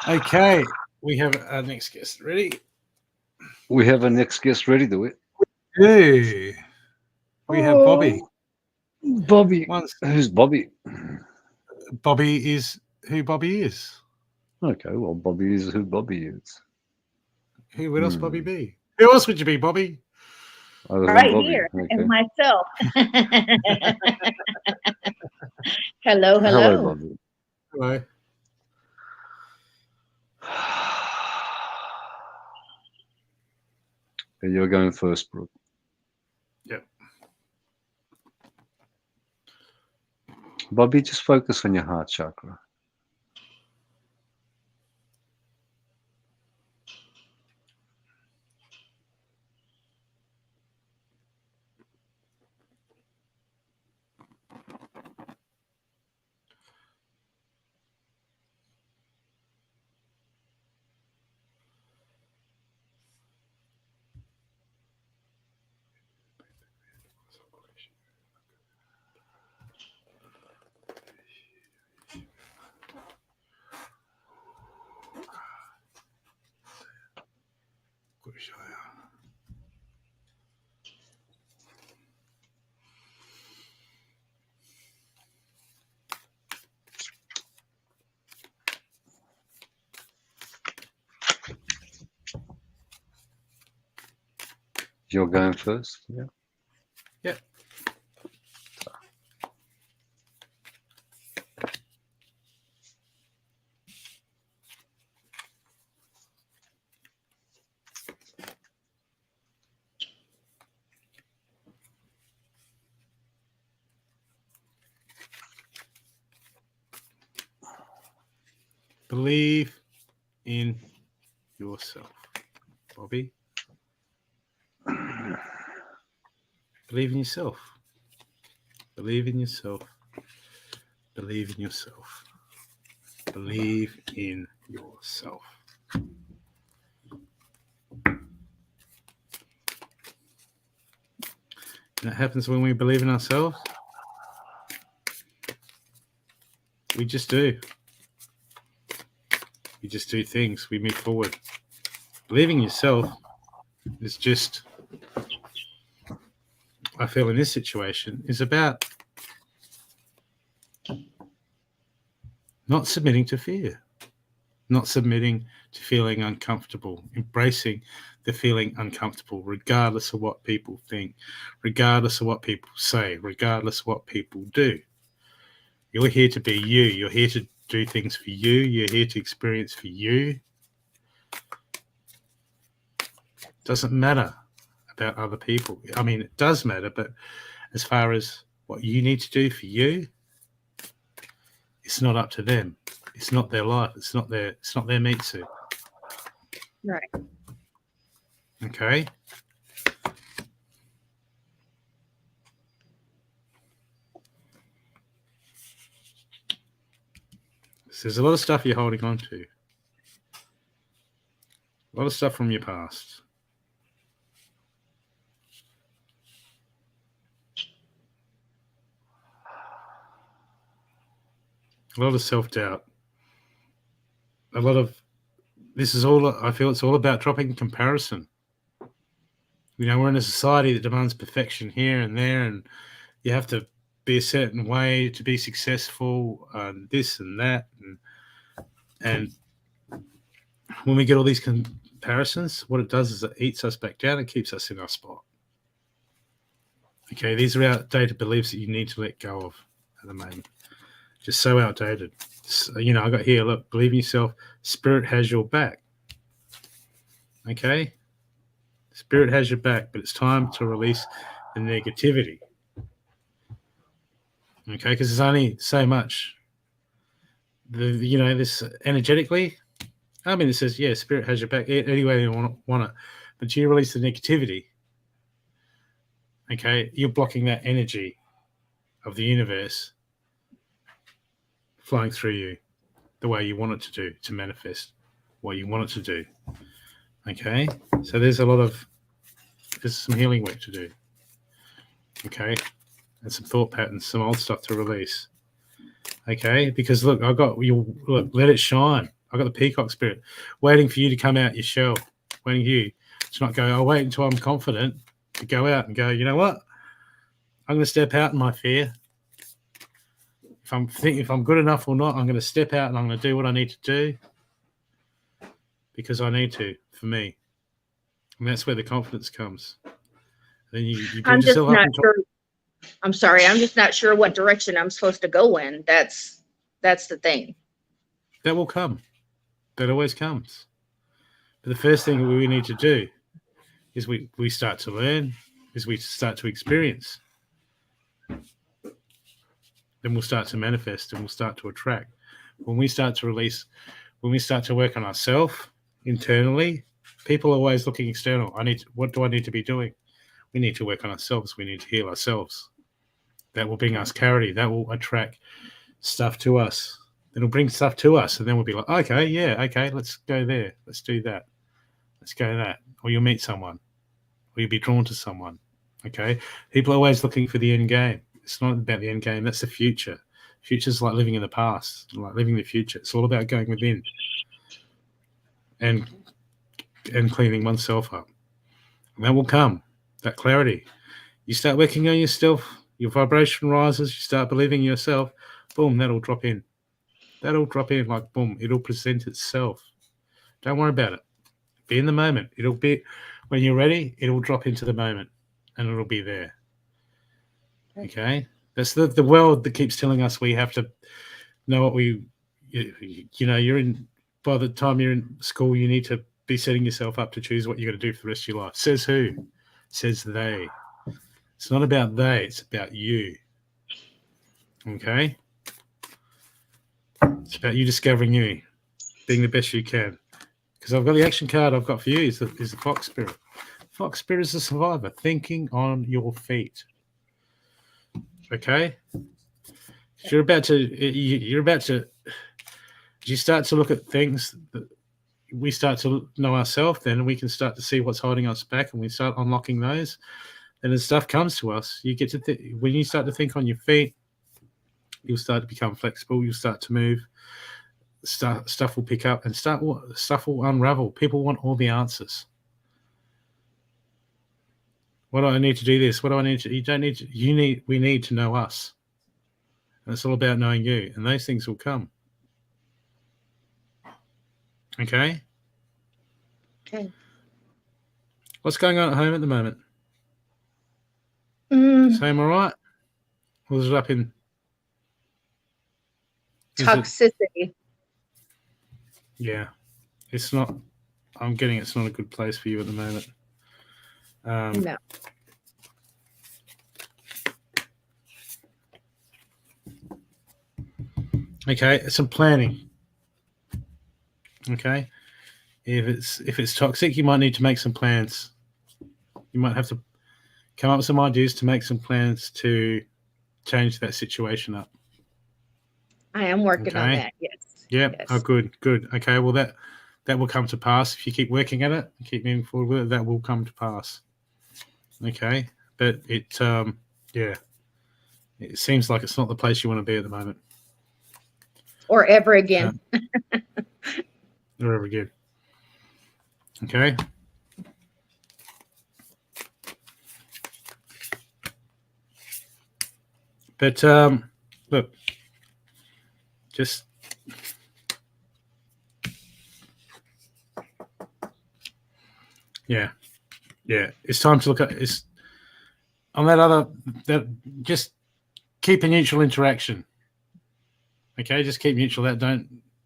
Okay, we have our next guest ready. We have our next guest ready, do we? Hey, we have Bobby. Bobby. Who's Bobby? Bobby is who Bobby is. Okay, well, Bobby is who Bobby is. Who would else Bobby be? Who else would you be, Bobby? Right Bobby. Here, okay. And myself. Hello. Hello, Bobby. Hello. You're going first, Brooke. Yep. Bobby, just focus on your heart chakra. You're going first? Yeah. Yep. Believe in yourself, Bobby. Believe in yourself. Believe in yourself. Believe in yourself. Believe in yourself. And that happens when we believe in ourselves. We just do. We just do things. We move forward. Believing in yourself is just, I feel in this situation, is about not submitting to fear, not submitting to feeling uncomfortable, embracing the feeling uncomfortable, regardless of what people think, regardless of what people say, regardless of what people do. You're here to be you. You're here to do things for you. You're here to experience for you. Doesn't matter about other people. I mean, it does matter, but as far as what you need to do for you, it's not up to them. It's not their life. It's not their meat suit. Right. Okay. So there's a lot of stuff you're holding on to. A lot of stuff from your past. A lot of self-doubt. A lot of, this is all, I feel it's all about dropping comparison. You know, we're in a society that demands perfection here and there, and you have to be a certain way to be successful, and this and that. And when we get all these comparisons, what it does is it eats us back down and keeps us in our spot. Okay, these are outdated beliefs that you need to let go of at the moment. Just so outdated. So, you know, I got here, look, believe in yourself. Spirit has your back. Okay? Spirit has your back, but it's time to release the negativity. Okay? Because there's only so much. You know, this energetically, I mean, it says, yeah, Spirit has your back any way you want it. But you release the negativity. Okay? You're blocking that energy of the universe flowing through you the way you want it to do, to manifest what you want it to do. Okay, so there's some healing work to do. Okay, and some thought patterns, some old stuff to release. Okay, because look, let it shine. I got the peacock spirit waiting for you to come out your shell, waiting for you to not go, I'll wait until I'm confident to go out and go, you know what? I'm going to step out in my fear. If I'm good enough or not, I'm going to step out and I'm going to do what I need to do because I need to, for me. And that's where the confidence comes. Then you build I'm just yourself up. not sure. I'm sorry. I'm just not sure what direction I'm supposed to go in. That's the thing. That will come. That always comes. But the first thing we need to do is we start to learn, is we start to experience. Then we'll start to manifest and we'll start to attract. When we start to release, when we start to work on ourselves internally, people are always looking external. What do I need to be doing? We need to work on ourselves. We need to heal ourselves. That will bring us clarity. That will attract stuff to us. It'll bring stuff to us, and then we'll be like, okay, let's go there. Let's do that. Let's go that. Or you'll meet someone. Or you'll be drawn to someone. Okay? People are always looking for the end game. It's not about the end game. That's the future. Future's like living in the past, like living the future. It's all about going within and cleaning oneself up. And that will come, that clarity. You start working on yourself, your vibration rises, you start believing in yourself, boom, that'll drop in. That'll drop in like boom, it'll present itself. Don't worry about it. Be in the moment. It'll be, when you're ready, it'll drop into the moment and it'll be there. Okay? That's the world that keeps telling us we have to know what you're in, by the time you're in school, you need to be setting yourself up to choose what you're going to do for the rest of your life. Says who? Says they. It's not about they, it's about you. Okay? It's about you discovering you, being the best you can. Because I've got the action card I've got for you is the Fox Spirit. Fox Spirit is a survivor, thinking on your feet. Okay? You're about to, as you start to look at things, we start to know ourselves, then we can start to see what's holding us back, and we start unlocking those. And as stuff comes to us, you get to when you start to think on your feet, you'll start to become flexible. You'll start to move. Stuff will pick up, and stuff will unravel. People want all the answers. What do I need to do this? What do I need to? You don't need to. We need to know us. And it's all about knowing you, and those things will come. Okay. Okay. What's going on at home at the moment? Same, all right? Or is it up in toxicity? Yeah, it's not. I'm getting it's not a good place for you at the moment. No. Okay, some planning. Okay, if it's toxic, you might need to make some plans. You might have to come up with some ideas to make some plans to change that situation up. I am working on that. Yes. Yep. Yes. Oh, good. Okay. Well, that will come to pass if you keep working at it, keep moving forward with it. That will come to pass. Okay, but it seems like it's not the place you want to be at the moment, or ever again. Or ever again. Okay. But look, just yeah, it's time to look at it's on that just keep a neutral interaction. Okay, just keep neutral. That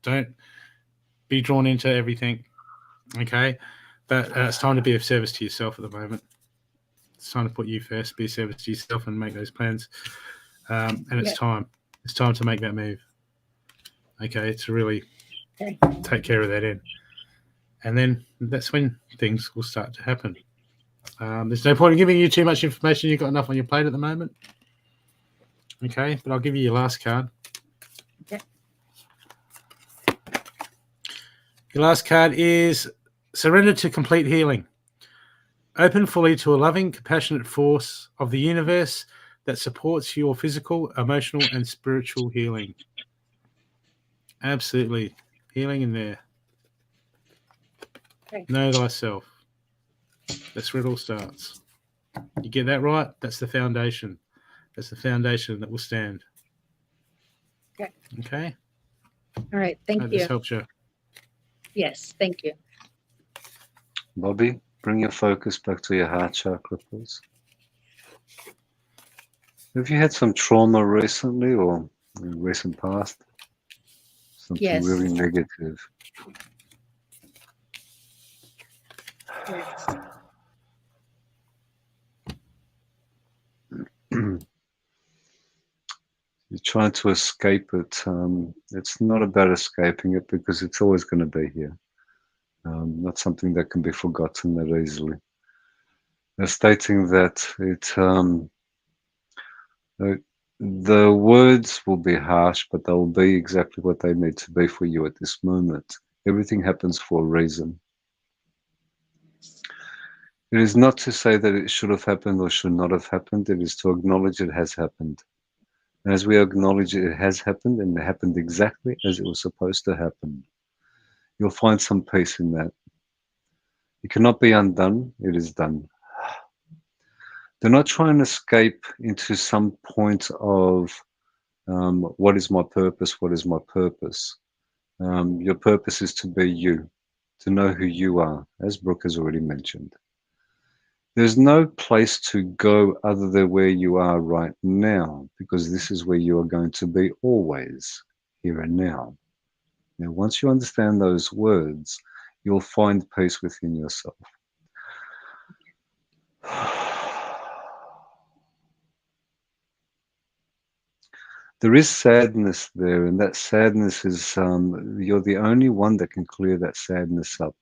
don't be drawn into everything. Okay, but it's time to be of service to yourself at the moment. It's time to put you first, be of service to yourself, and make those plans. And it's time to make that move. Okay, to really take care of that end. And then that's when things will start to happen. There's no point in giving you too much information. You've got enough on your plate at the moment. Okay, but I'll give you your last card. Okay. Your last card is Surrender to complete healing. Open fully to a loving, compassionate force of the universe that supports your physical, emotional, and spiritual healing. Absolutely. Healing in there. Okay. Know thyself. That's where it all starts. You get that right, that's the foundation. That's the foundation that will stand. Okay. Okay? All right. Thank Hope you. this helps you. Yes. Thank you. Bobby, bring your focus back to your heart chakra, please. Have you had some trauma recently or in the recent past? Something Yes. really negative. Yes. You're trying to escape it. It's not about escaping it because it's always going to be here. Not something that can be forgotten that easily. They're stating that the words will be harsh, but they'll be exactly what they need to be for you at this moment. Everything happens for a reason. It is not to say that it should have happened or should not have happened. It is to acknowledge it has happened. And as we acknowledge it has happened and it happened exactly as it was supposed to happen, you'll find some peace in that. It cannot be undone. It is done. Do not try and escape into some point of what is my purpose? What is my purpose? Your purpose is to be you, to know who you are, as Brooke has already mentioned. There's no place to go other than where you are right now, because this is where you are going to be always, here and now. Now, once you understand those words, you'll find peace within yourself. There is sadness there, and that sadness is, you're the only one that can clear that sadness up.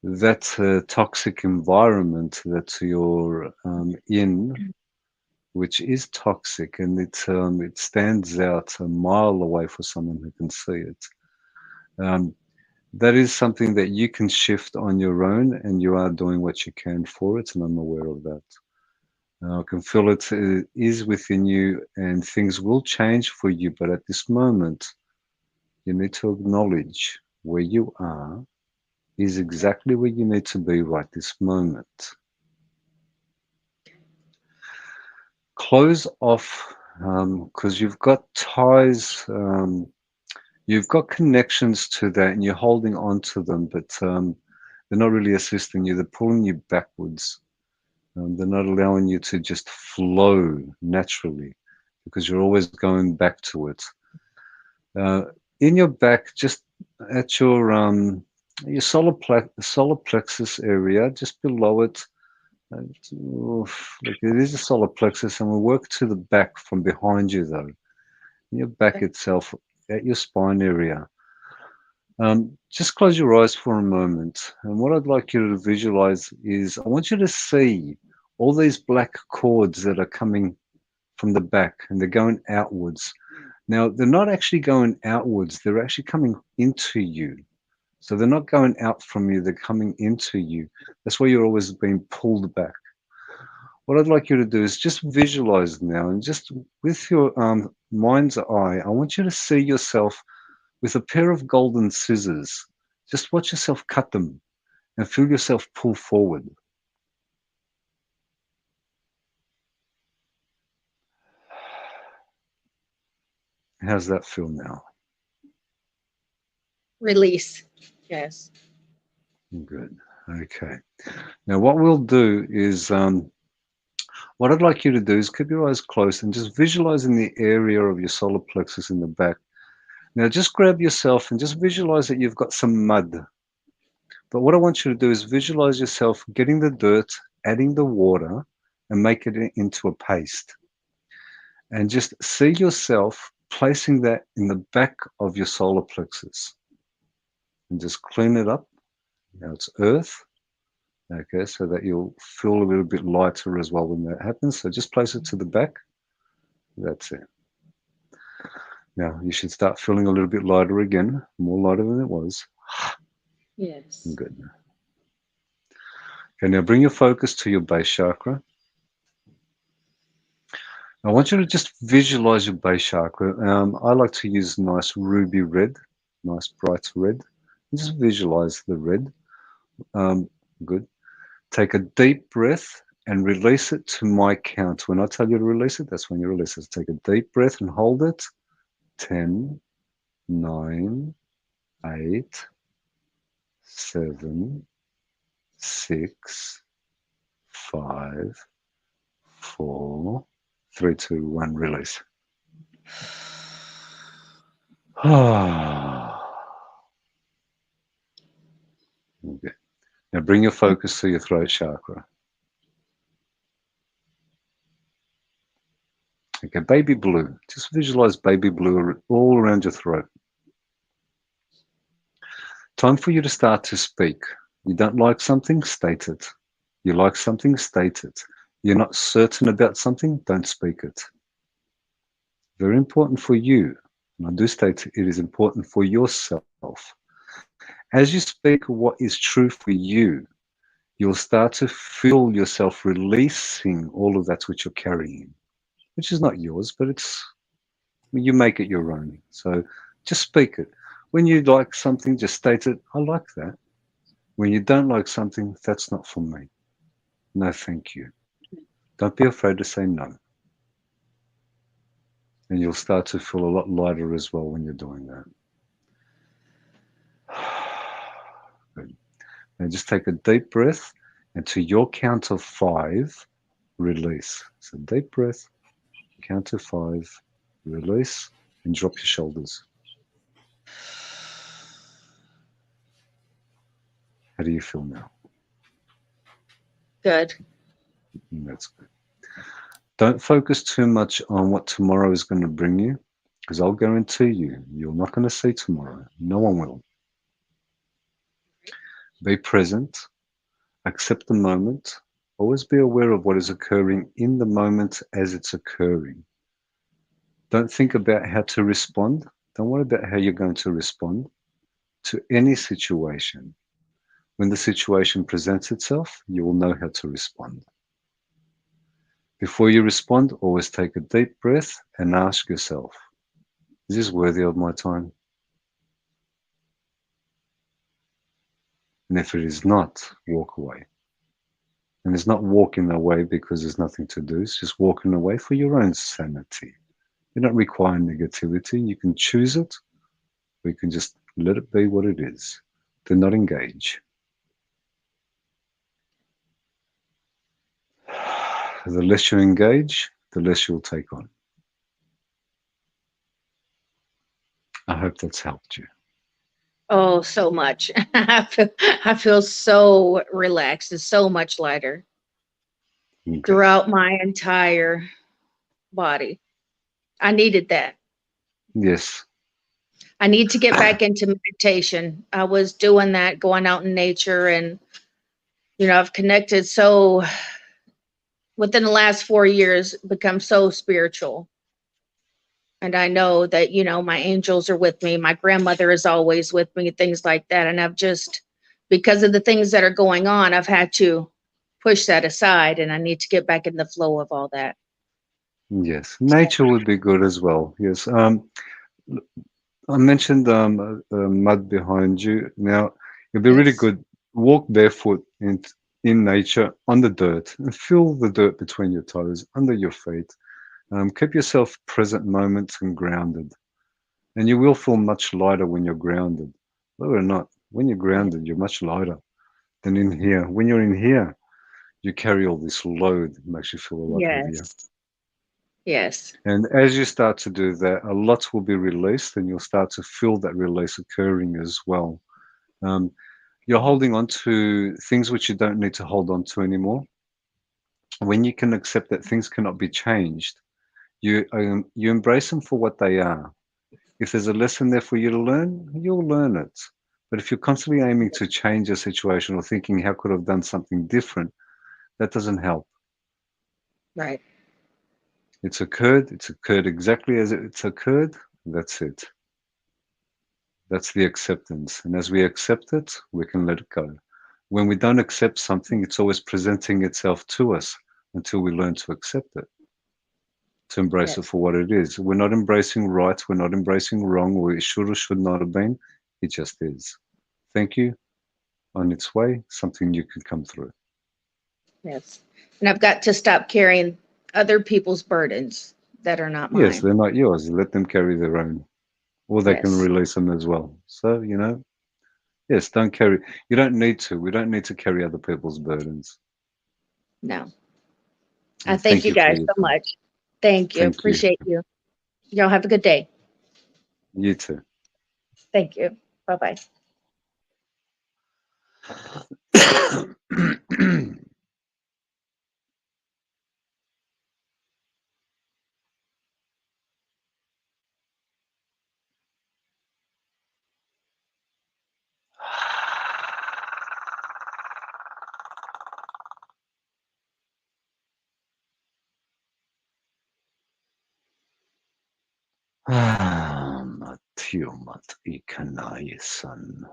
That toxic environment that you're in, which is toxic, and it stands out a mile away for someone who can see it. That is something that you can shift on your own, and you are doing what you can for it, and I'm aware of that. I can feel it is within you, and things will change for you, but at this moment, you need to acknowledge where you are is exactly where you need to be right this moment. Close off, because you've got ties, you've got connections to that, and you're holding on to them, but they're not really assisting you. They're pulling you backwards. They're not allowing you to just flow naturally, because you're always going back to it. In your back, just at your solar plexus area, just below it, look, it is a solar plexus, and we'll work to the back from behind you, though. In your back itself, at your spine area. Just close your eyes for a moment. And what I'd like you to visualize is I want you to see all these black cords that are coming from the back, and they're going outwards. Now, they're not actually going outwards. They're actually coming into you. So they're not going out from you. They're coming into you. That's why you're always being pulled back. What I'd like you to do is just visualize now, and just with your mind's eye, I want you to see yourself with a pair of golden scissors. Just watch yourself cut them and feel yourself pull forward. How's that feel now? Release. Yes. Good. Okay. Now what we'll do is, what I'd like you to do is keep your eyes closed and just visualize in the area of your solar plexus in the back. Now just grab yourself and just visualize that you've got some mud. But what I want you to do is visualize yourself getting the dirt, adding the water, and make it into a paste. And just see yourself placing that in the back of your solar plexus. And just clean it up. Now it's earth. Okay, so that you'll feel a little bit lighter as well when that happens. So just place it to the back. That's it. Now you should start feeling a little bit lighter again, more lighter than it was. Yes. Good. Okay, now bring your focus to your base chakra. I want you to just visualize your base chakra. I like to use nice ruby red, nice bright red. Just visualize the red. Good. Take a deep breath and release it to my count. When I tell you to release it, that's when you release it. Take a deep breath and hold it. 10, 9, 8, 7, 6, 5, 4, 3, 2, 1, release. Okay. Now bring your focus to your throat chakra. Okay, baby blue. Just visualize baby blue all around your throat. Time for you to start to speak. You don't like something, state it. You like something, state it. You're not certain about something, don't speak it. Very important for you. And I do state it is important for yourself. As you speak what is true for you, you'll start to feel yourself releasing all of that which you're carrying, which is not yours, but you make it your own. So just speak it. When you like something, just state it. I like that. When you don't like something, that's not for me. No, thank you. Don't be afraid to say no. And you'll start to feel a lot lighter as well when you're doing that. Good. Now just take a deep breath, and to your count of 5, release. So deep breath, count to 5, release, and drop your shoulders. How do you feel now? Good. That's good. Don't focus too much on what tomorrow is going to bring you, because I'll guarantee you, you're not going to see tomorrow. No one will. Be present. Accept the moment. Always be aware of what is occurring in the moment as it's occurring. Don't think about how to respond. Don't worry about how you're going to respond to any situation. When the situation presents itself, you will know how to respond. Before you respond, always take a deep breath and ask yourself, is this worthy of my time? And if it is not, walk away. And it's not walking away because there's nothing to do. It's just walking away for your own sanity. You don't require negativity. You can choose it, or you can just let it be what it is. Do not engage. The less you engage, the less you'll take on. I hope that's helped you. Oh, so much. I feel so relaxed and so much lighter throughout my entire body. I needed that. Yes. I need to get back into meditation. I was doing that, going out in nature, and I've connected so within the last 4 years, become so spiritual. And I know that, my angels are with me. My grandmother is always with me, things like that. And I've just, because of the things that are going on, I've had to push that aside, and I need to get back in the flow of all that. Yes, nature would be good as well. Yes. I mentioned mud behind you. Now, it'd be really good. Walk barefoot in nature on the dirt and feel the dirt between your toes, under your feet. Keep yourself present moments and grounded. And you will feel much lighter when you're grounded. Believe it or not, when you're grounded, you're much lighter than in here. When you're in here, you carry all this load. It makes you feel a lot heavier. Yes. And as you start to do that, a lot will be released, and you'll start to feel that release occurring as well. You're holding on to things which you don't need to hold on to anymore. When you can accept that things cannot be changed, you embrace them for what they are. If there's a lesson there for you to learn, you'll learn it. But if you're constantly aiming to change a situation or thinking, how could I have done something different, that doesn't help. Right. It's occurred exactly as it's occurred. That's it. That's the acceptance. And as we accept it, we can let it go. When we don't accept something, it's always presenting itself to us until we learn to accept it, to embrace it for what it is. We're not embracing right. We're not embracing wrong. Or it should or should not have been. It just is. Thank you. On its way, something new can come through. Yes. And I've got to stop carrying other people's burdens that are not mine. Yes, they're not yours. Let them carry their own. Or they can Yes. release them as well. So, yes, don't carry. You don't need to. We don't need to carry other people's burdens. No. I And thank you for guys your so time. much. Thank you. Thank you. Appreciate you. Y'all have a good day. You too. Thank you. Bye-bye. Matiumat ikanayisan.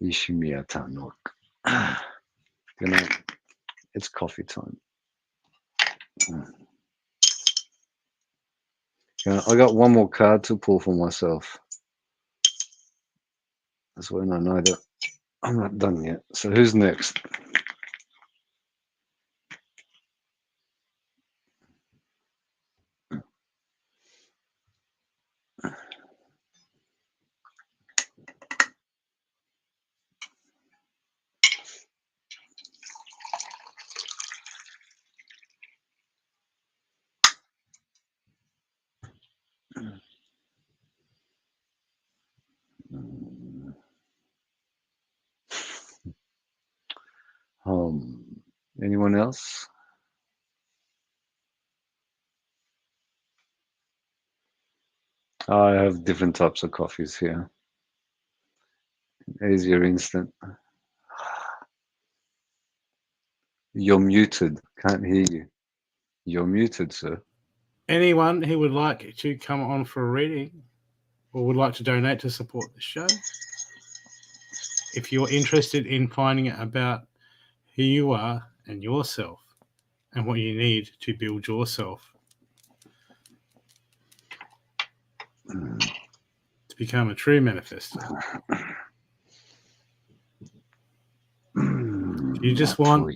Ishimiatanok. It's coffee time. I got one more card to pull for myself. That's when I know that I'm not done yet. So who's next? Anyone else? I have different types of coffees here. Here's your instant. You're muted. Can't hear you. You're muted, sir. Anyone who would like to come on for a reading or would like to donate to support the show, if you're interested in finding out about who you are and yourself and what you need to build yourself to become a true manifestor. You just want...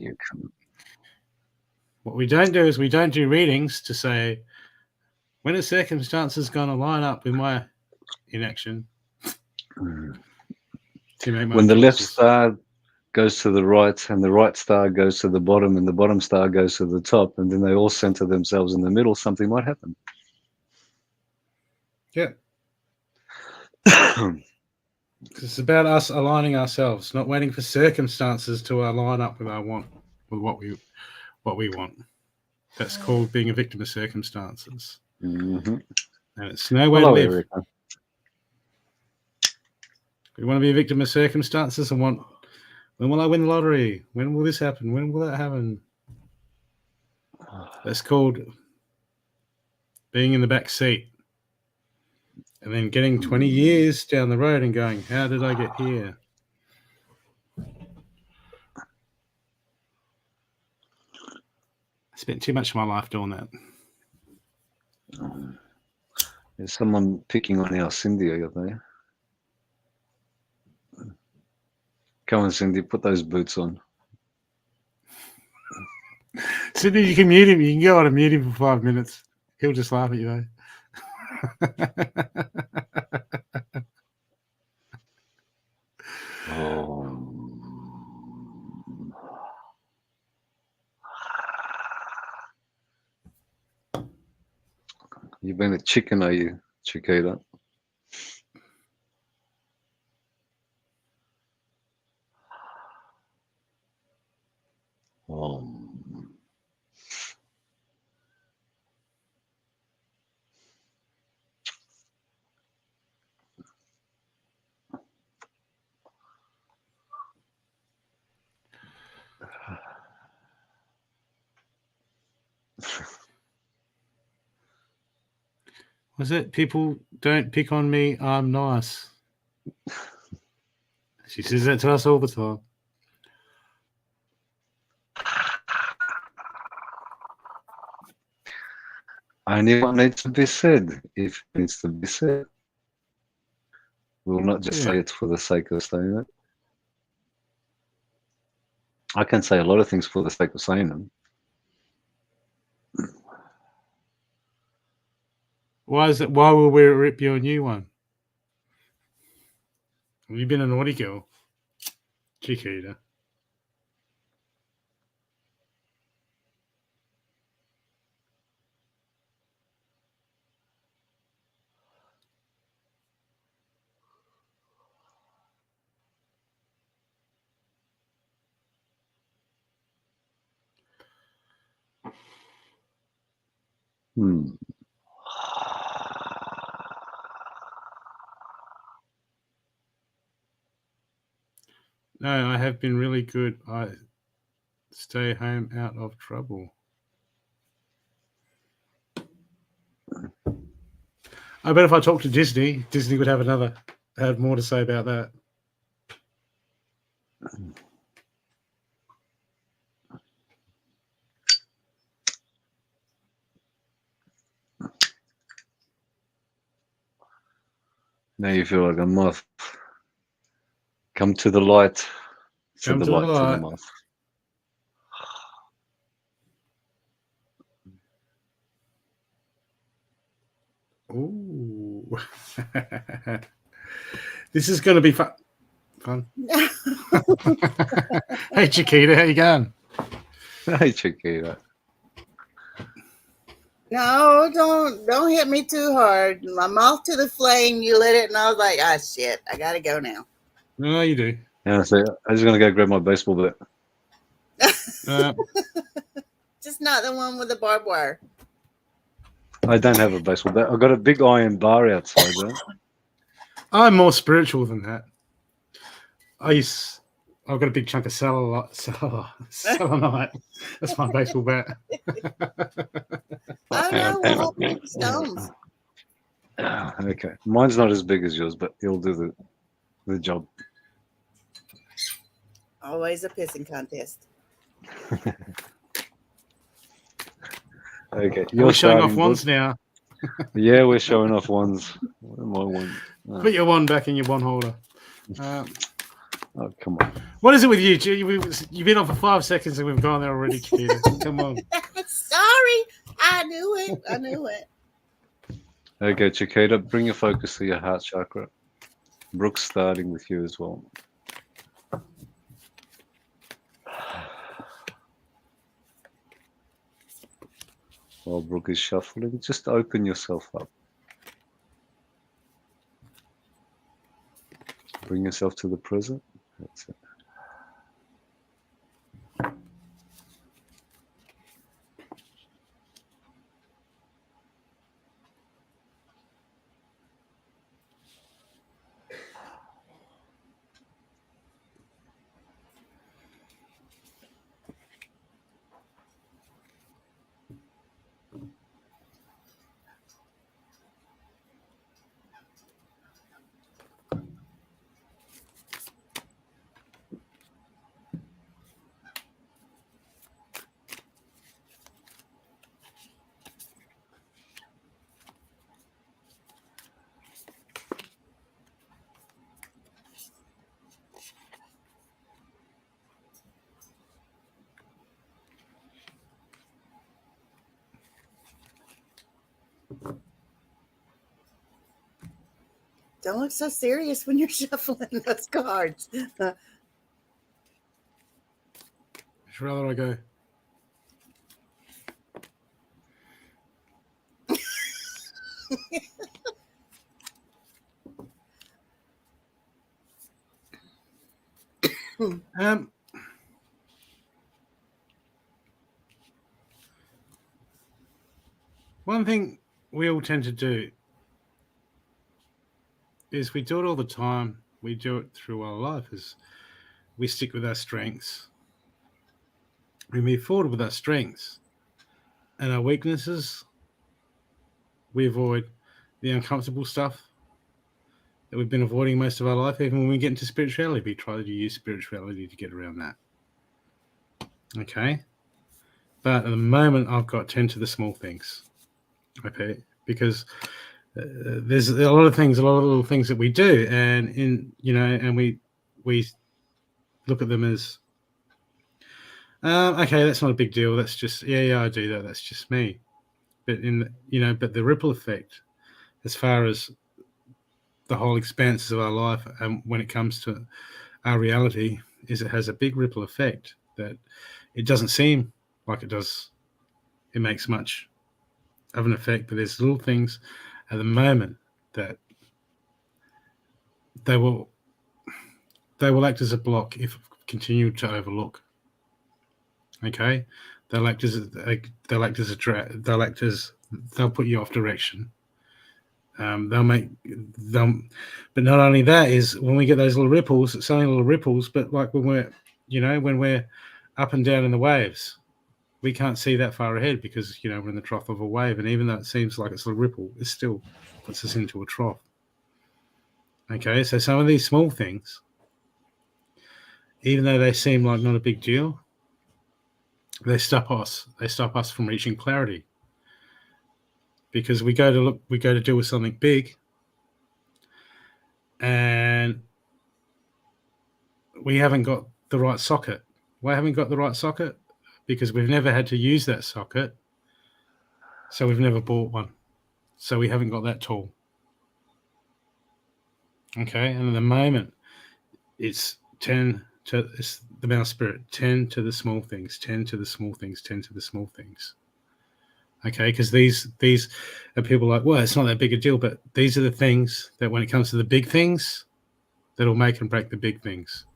What we don't do is we don't do readings to say, when a circumstance is going to line up with my inaction to make my when the choices. left star goes to the right and the right star goes to the bottom and the bottom star goes to the top and then they all center themselves in the middle, something might happen. Yeah. It's about us aligning ourselves, not waiting for circumstances to line up with what we want. That's called being a victim of circumstances. Mm-hmm. And it's no way to live. Erica. We want to be a victim of circumstances and want, when will I win the lottery? When will this happen? When will that happen? That's called being in the back seat. And then getting 20 years down the road and going, how did I get here? I spent too much of my life doing that. There's someone picking on our Cindy over there. Come on, Cindy, put those boots on. Cindy, you can mute him. You can go on and mute him for 5 minutes. He'll just laugh at you, though. You've been a chicken, are you, Chiquita? Was it? People don't pick on me. I'm nice. She says that to us all the time. Only what needs to be said, if it needs to be said. We'll not just say it for the sake of saying it. I can say a lot of things for the sake of saying them. Why is it? Why will we rip you a new one? Have you been a naughty girl, Chiquita? Hmm. No, I have been really good. I stay home out of trouble. I bet if I talked to Disney, Disney would have more to say about that. Now you feel like a moth. Come to the light. Come to the light. To the moth. Ooh. This is going to be fun. Hey, Chiquita, how you going? Hey, Chiquita. No, don't hit me too hard. I'm off to the flame. You lit it, and I was like, ah, shit, I gotta go now. No, you do. Yeah, so I was going to go grab my baseball bat. Just not the one with the barbed wire. I don't have a baseball bat. I've got a big iron bar outside there. I'm more spiritual than that. I've got a big chunk of selenite. That's my baseball bat. I know, we're all big stones. Okay. Mine's not as big as yours, but it'll do the job. Always a pissing contest. Okay. You're showing off wands now. Yeah, we're showing off wands. My one. Oh. Put your wand back in your wand holder. Oh, come on. What is it with you? You've been on for 5 seconds and we've gone there already, Chiquita. Come on. Sorry. I knew it. Okay, Chiquita, bring your focus to your heart chakra. Brooke's starting with you as well. While Brooke is shuffling, just open yourself up. Bring yourself to the present. That's it. Don't look so serious when you're shuffling those cards. I'd rather I go. One thing we all tend to do is we do it all the time. We do it through our life. Is we stick with our strengths. We move forward with our strengths, and our weaknesses. We avoid the uncomfortable stuff that we've been avoiding most of our life. Even when we get into spirituality, we try to use spirituality to get around that. Okay, but at the moment, I've got 10 to the small things. Okay, because there's a lot of little things that we do, and and we look at them as okay, that's not a big deal. That's just yeah, I do that. That's just me. But but the ripple effect, as far as the whole expanse of our life, and when it comes to our reality, is it has a big ripple effect that it doesn't seem like it does. It makes much of an effect, but there's little things at the moment that they will act as a block if continued to overlook. Okay, they'll put you off direction. But not only that is when we get those little ripples, it's only little ripples, but like when we're up and down in the waves, we can't see that far ahead because we're in the trough of a wave, and even though it seems like it's a ripple, it still puts us into a trough. Okay, so some of these small things, even though they seem like not a big deal, they stop us from reaching clarity, because we go to deal with something big, and we haven't got the right socket. Why haven't we got the right socket? Because we've never had to use that socket, so we've never bought one, so we haven't got that tool. Okay, and at the moment it's 10 to the mouse spirit, 10 to the small things, 10 to the small things, 10 to the small things. Okay, because these are people like, well, it's not that big a deal, but these are the things that when it comes to the big things, that'll make and break the big things.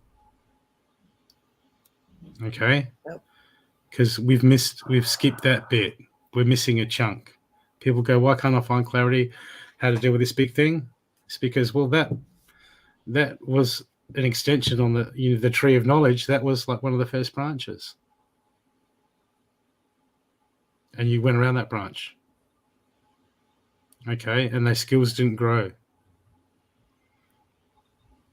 Okay, because we've skipped that bit. We're missing a chunk. People go, why can't I find clarity how to deal with this big thing? It's because, well, that was an extension on the tree of knowledge. That was like one of the first branches, and you went around that branch. Okay, and those skills didn't grow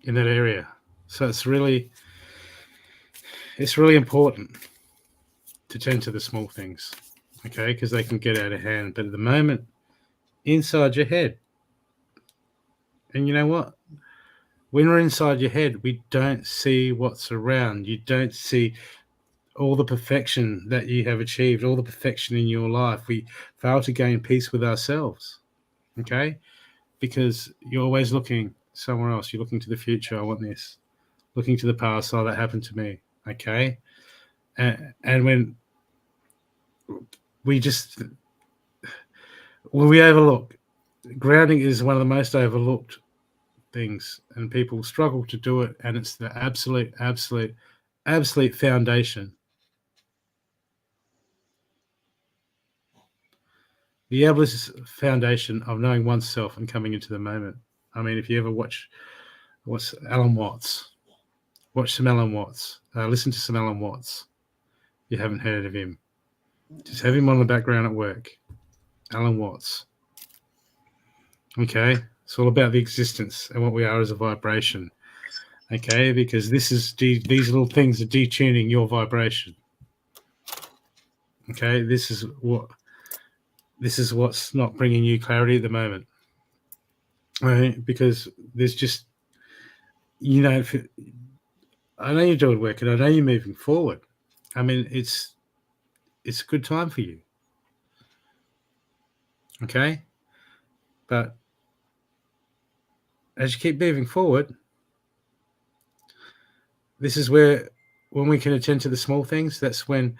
in that area. So it's really important to tend to the small things, okay, because they can get out of hand. But at the moment, inside your head, and you know what? When we're inside your head, we don't see what's around. You don't see all the perfection that you have achieved, all the perfection in your life. We fail to gain peace with ourselves, okay? Because you're always looking somewhere else. You're looking to the future. I want this. Looking to the past. Oh, that happened to me, okay? And when we overlook, grounding is one of the most overlooked things, and people struggle to do it, and it's the absolute foundation. The absolute foundation of knowing oneself and coming into the moment. I mean, if you ever watch Alan Watts, watch some Alan Watts, listen to some Alan Watts. You haven't heard of him, just have him on the background at work. Alan Watts. Okay, it's all about the existence and what we are as a vibration. Okay, because these little things are detuning your vibration. Okay, this is what's not bringing you clarity at the moment. Right? Because there's just, I know you're doing work, and I know you're moving forward. I mean, it's a good time for you. Okay, but as you keep moving forward, this is where, when we can attend to the small things, that's when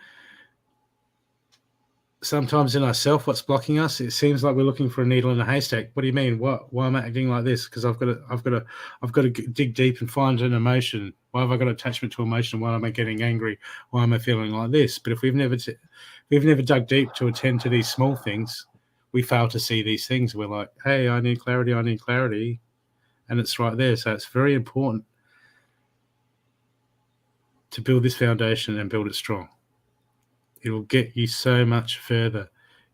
sometimes in ourselves, what's blocking us, it seems like we're looking for a needle in a haystack. What do you mean? Why am I acting like this? Because I've got to dig deep and find an emotion. Why have I got attachment to emotion? Why am I getting angry? Why am I feeling like this? But if we've never dug deep to attend to these small things, we fail to see these things. We're like, hey, I need clarity, and it's right there. So it's very important to build this foundation and build it strong. It will get you so much further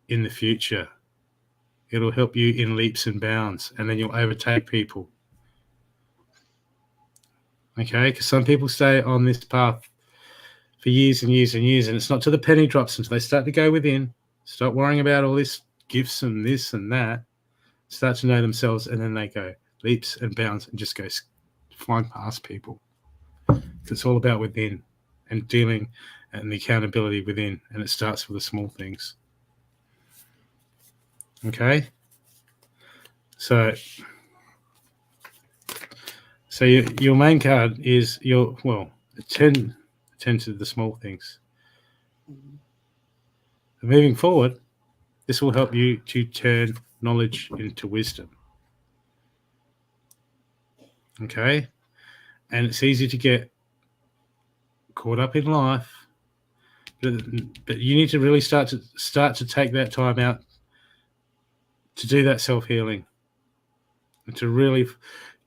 in the future. It'll help you in leaps and bounds, and then you'll overtake people. Okay, because some people stay on this path for years and years and years, and it's not till the penny drops until they start to go within, start worrying about all this gifts and this and that, start to know themselves, and then they go leaps and bounds and just go flying past people. It's all about within and dealing and the accountability within, and it starts with the small things. Okay, so your main card is attend to the small things. Moving forward, this will help you to turn knowledge into wisdom. Okay, and it's easy to get caught up in life, but you need to really start to take that time out to do that self-healing, and to really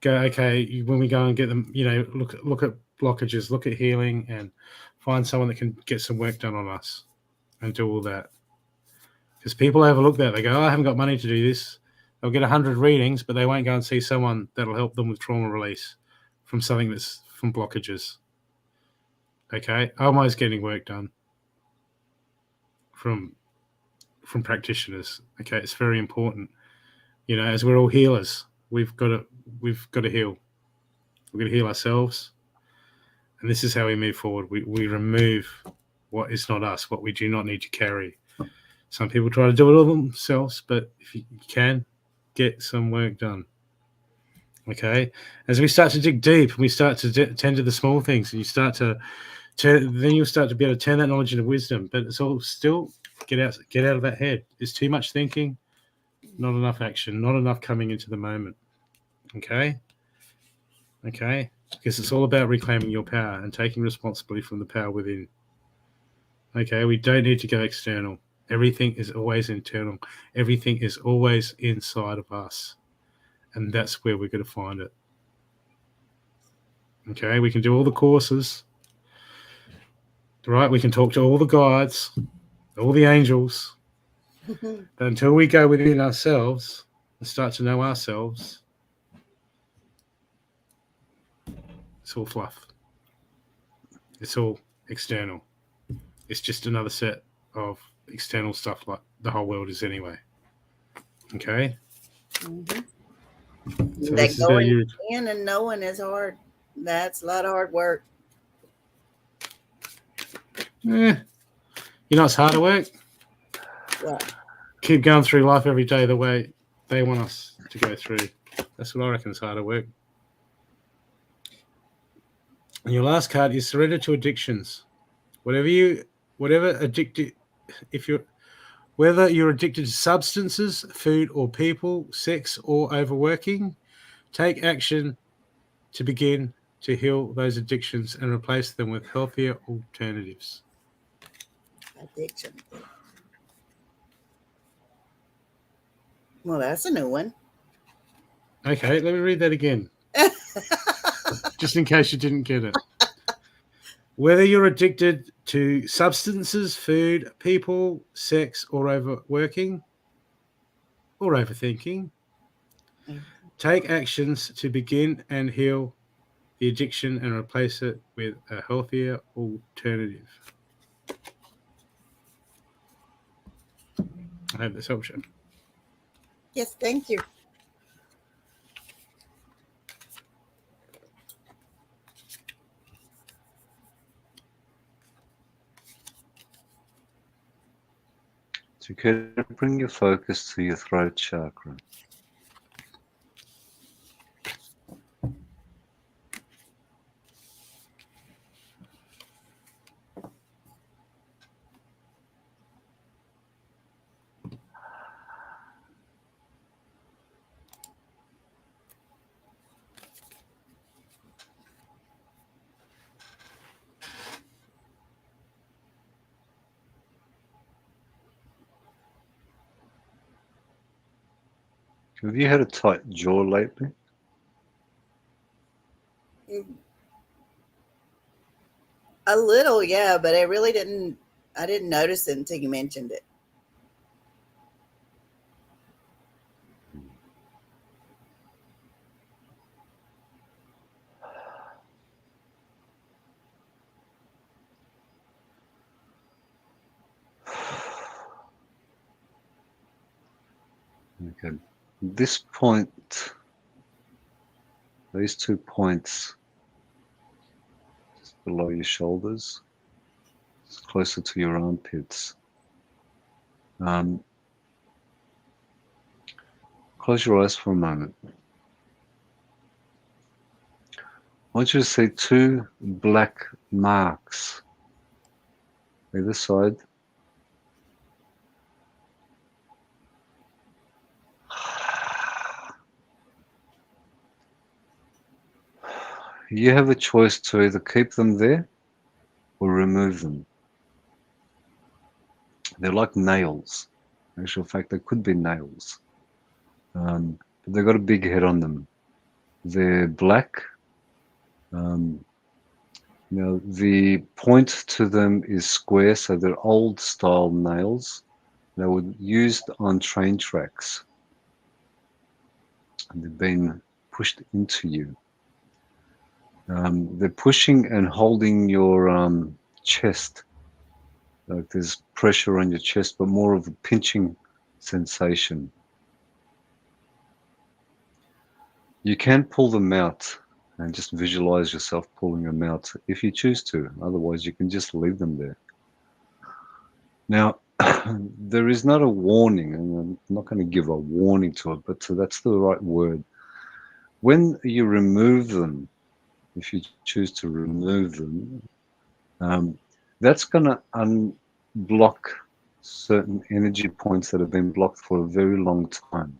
go, okay, when we go and get them, look at blockages, look at healing, and find someone that can get some work done on us and do all that. Because people overlook that. They go, I haven't got money to do this. They'll get 100 readings, but they won't go and see someone that'll help them with trauma release from something that's from blockages. Okay, I'm always getting work done from practitioners. Okay, it's very important. As we're all healers, we've got to heal. We've got to heal ourselves, and this is how we move forward. We remove what is not us, what we do not need to carry. Some people try to do it all themselves, but if you can, get some work done. Okay, as we start to dig deep and we start to tend to the small things, and you start to then you'll start to be able to turn that knowledge into wisdom. But it's all still get out of that head. There's too much thinking, not enough action, not enough coming into the moment. Okay, because it's all about reclaiming your power and taking responsibility from the power within. Okay, we don't need to go external. Everything is always internal. Everything is always inside of us. And that's where we're going to find it. Okay, we can do all the courses. Right? We can talk to all the guides, all the angels. But until we go within ourselves and start to know ourselves, it's all fluff. It's all external. It's just another set of external stuff like the whole world is anyway. Okay? Mm-hmm. So that going in and knowing is hard. That's a lot of hard work. It's harder work. What? Keep going through life every day the way they want us to go through. That's what I reckon is harder work. And your last card is surrender to addictions. Whether you're addicted to substances, food or people, sex or overworking, take action to begin to heal those addictions and replace them with healthier alternatives. Addiction. Well, that's a new one. Okay, let me read that again. Just in case you didn't get it. Whether you're addicted to substances, food, people, sex, or overworking, or overthinking, take actions to begin and heal the addiction and replace it with a healthier alternative. I hope this helps you. Yes, thank you. So you can bring your focus to your throat chakra. Have you had a tight jaw lately? A little, yeah, but I really didn't. I didn't notice it until you mentioned it. Okay. This point, these 2 points, just below your shoulders, just closer to your armpits. Close your eyes for a moment. I want you to see 2 black marks either side. You have a choice to either keep them there or remove them. They're like nails. In actual fact, they could be nails. But they've got a big head on them. They're black. Now, the point to them is square, so they're old style nails. They were used on train tracks. And they've been pushed into you. They're pushing and holding your chest. Like there's pressure on your chest, but more of a pinching sensation. You can pull them out and just visualize yourself pulling them out if you choose to. Otherwise, you can just leave them there. Now, there is not a warning, and I'm not going to give a warning to it, but that's the right word. When you remove them, if you choose to remove them, that's going to unblock certain energy points that have been blocked for a very long time.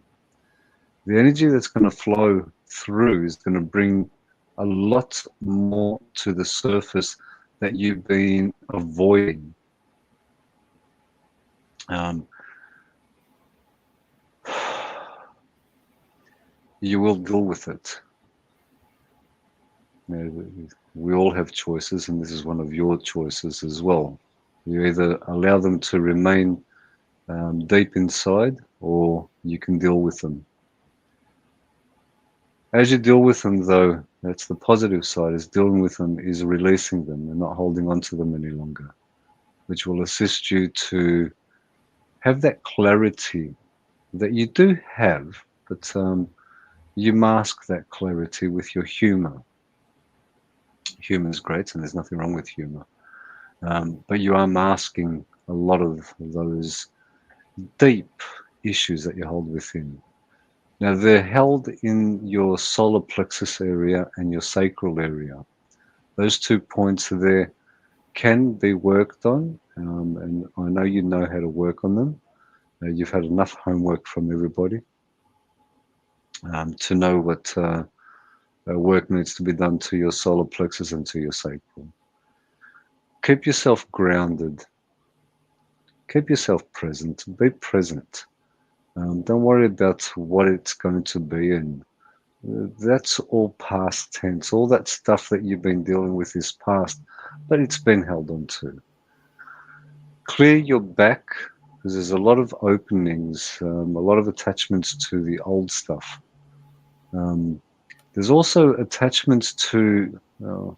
The energy that's going to flow through is going to bring a lot more to the surface that you've been avoiding. You will deal with it. We all have choices, and this is one of your choices as well. You either allow them to remain deep inside, or you can deal with them. As you deal with them, though, that's the positive side, is dealing with them is releasing them and not holding on to them any longer, which will assist you to have that clarity that you do have, but you mask that clarity with your humor. Humor is great, and there's nothing wrong with humor. But you are masking a lot of those deep issues that you hold within. Now, they're held in your solar plexus area and your sacral area. Those 2 points there can be worked on, and I know you know how to work on them. You've had enough homework from everybody to know what work needs to be done to your solar plexus and to your sacral. Keep yourself grounded. Keep yourself present. Be present. Don't worry about what it's going to be, and that's all past tense. All that stuff that you've been dealing with is past, but it's been held on to. Clear your back, because there's a lot of openings, a lot of attachments to the old stuff. There's also attachments to, I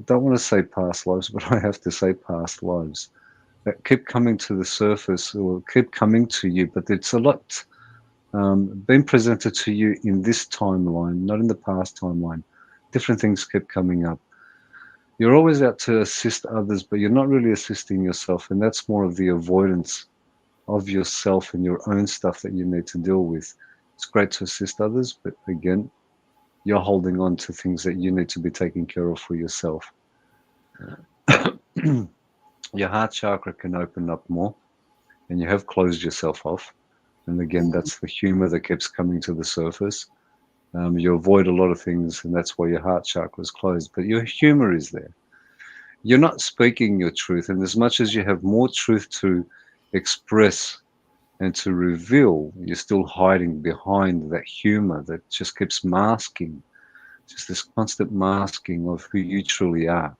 don't want to say past lives, but I have to say past lives that keep coming to the surface or keep coming to you, but it's a lot being presented to you in this timeline, not in the past timeline. Different things keep coming up. You're always out to assist others, but you're not really assisting yourself, and that's more of the avoidance of yourself and your own stuff that you need to deal with. It's great to assist others, but again, you're holding on to things that you need to be taking care of for yourself. Your heart chakra can open up more, and you have closed yourself off. And again, that's the humor that keeps coming to the surface. You avoid a lot of things, and that's why your heart chakra is closed. But your humor is there. You're not speaking your truth, and as much as you have more truth to express and to reveal, you're still hiding behind that humor that just keeps masking, just this constant masking of who you truly are.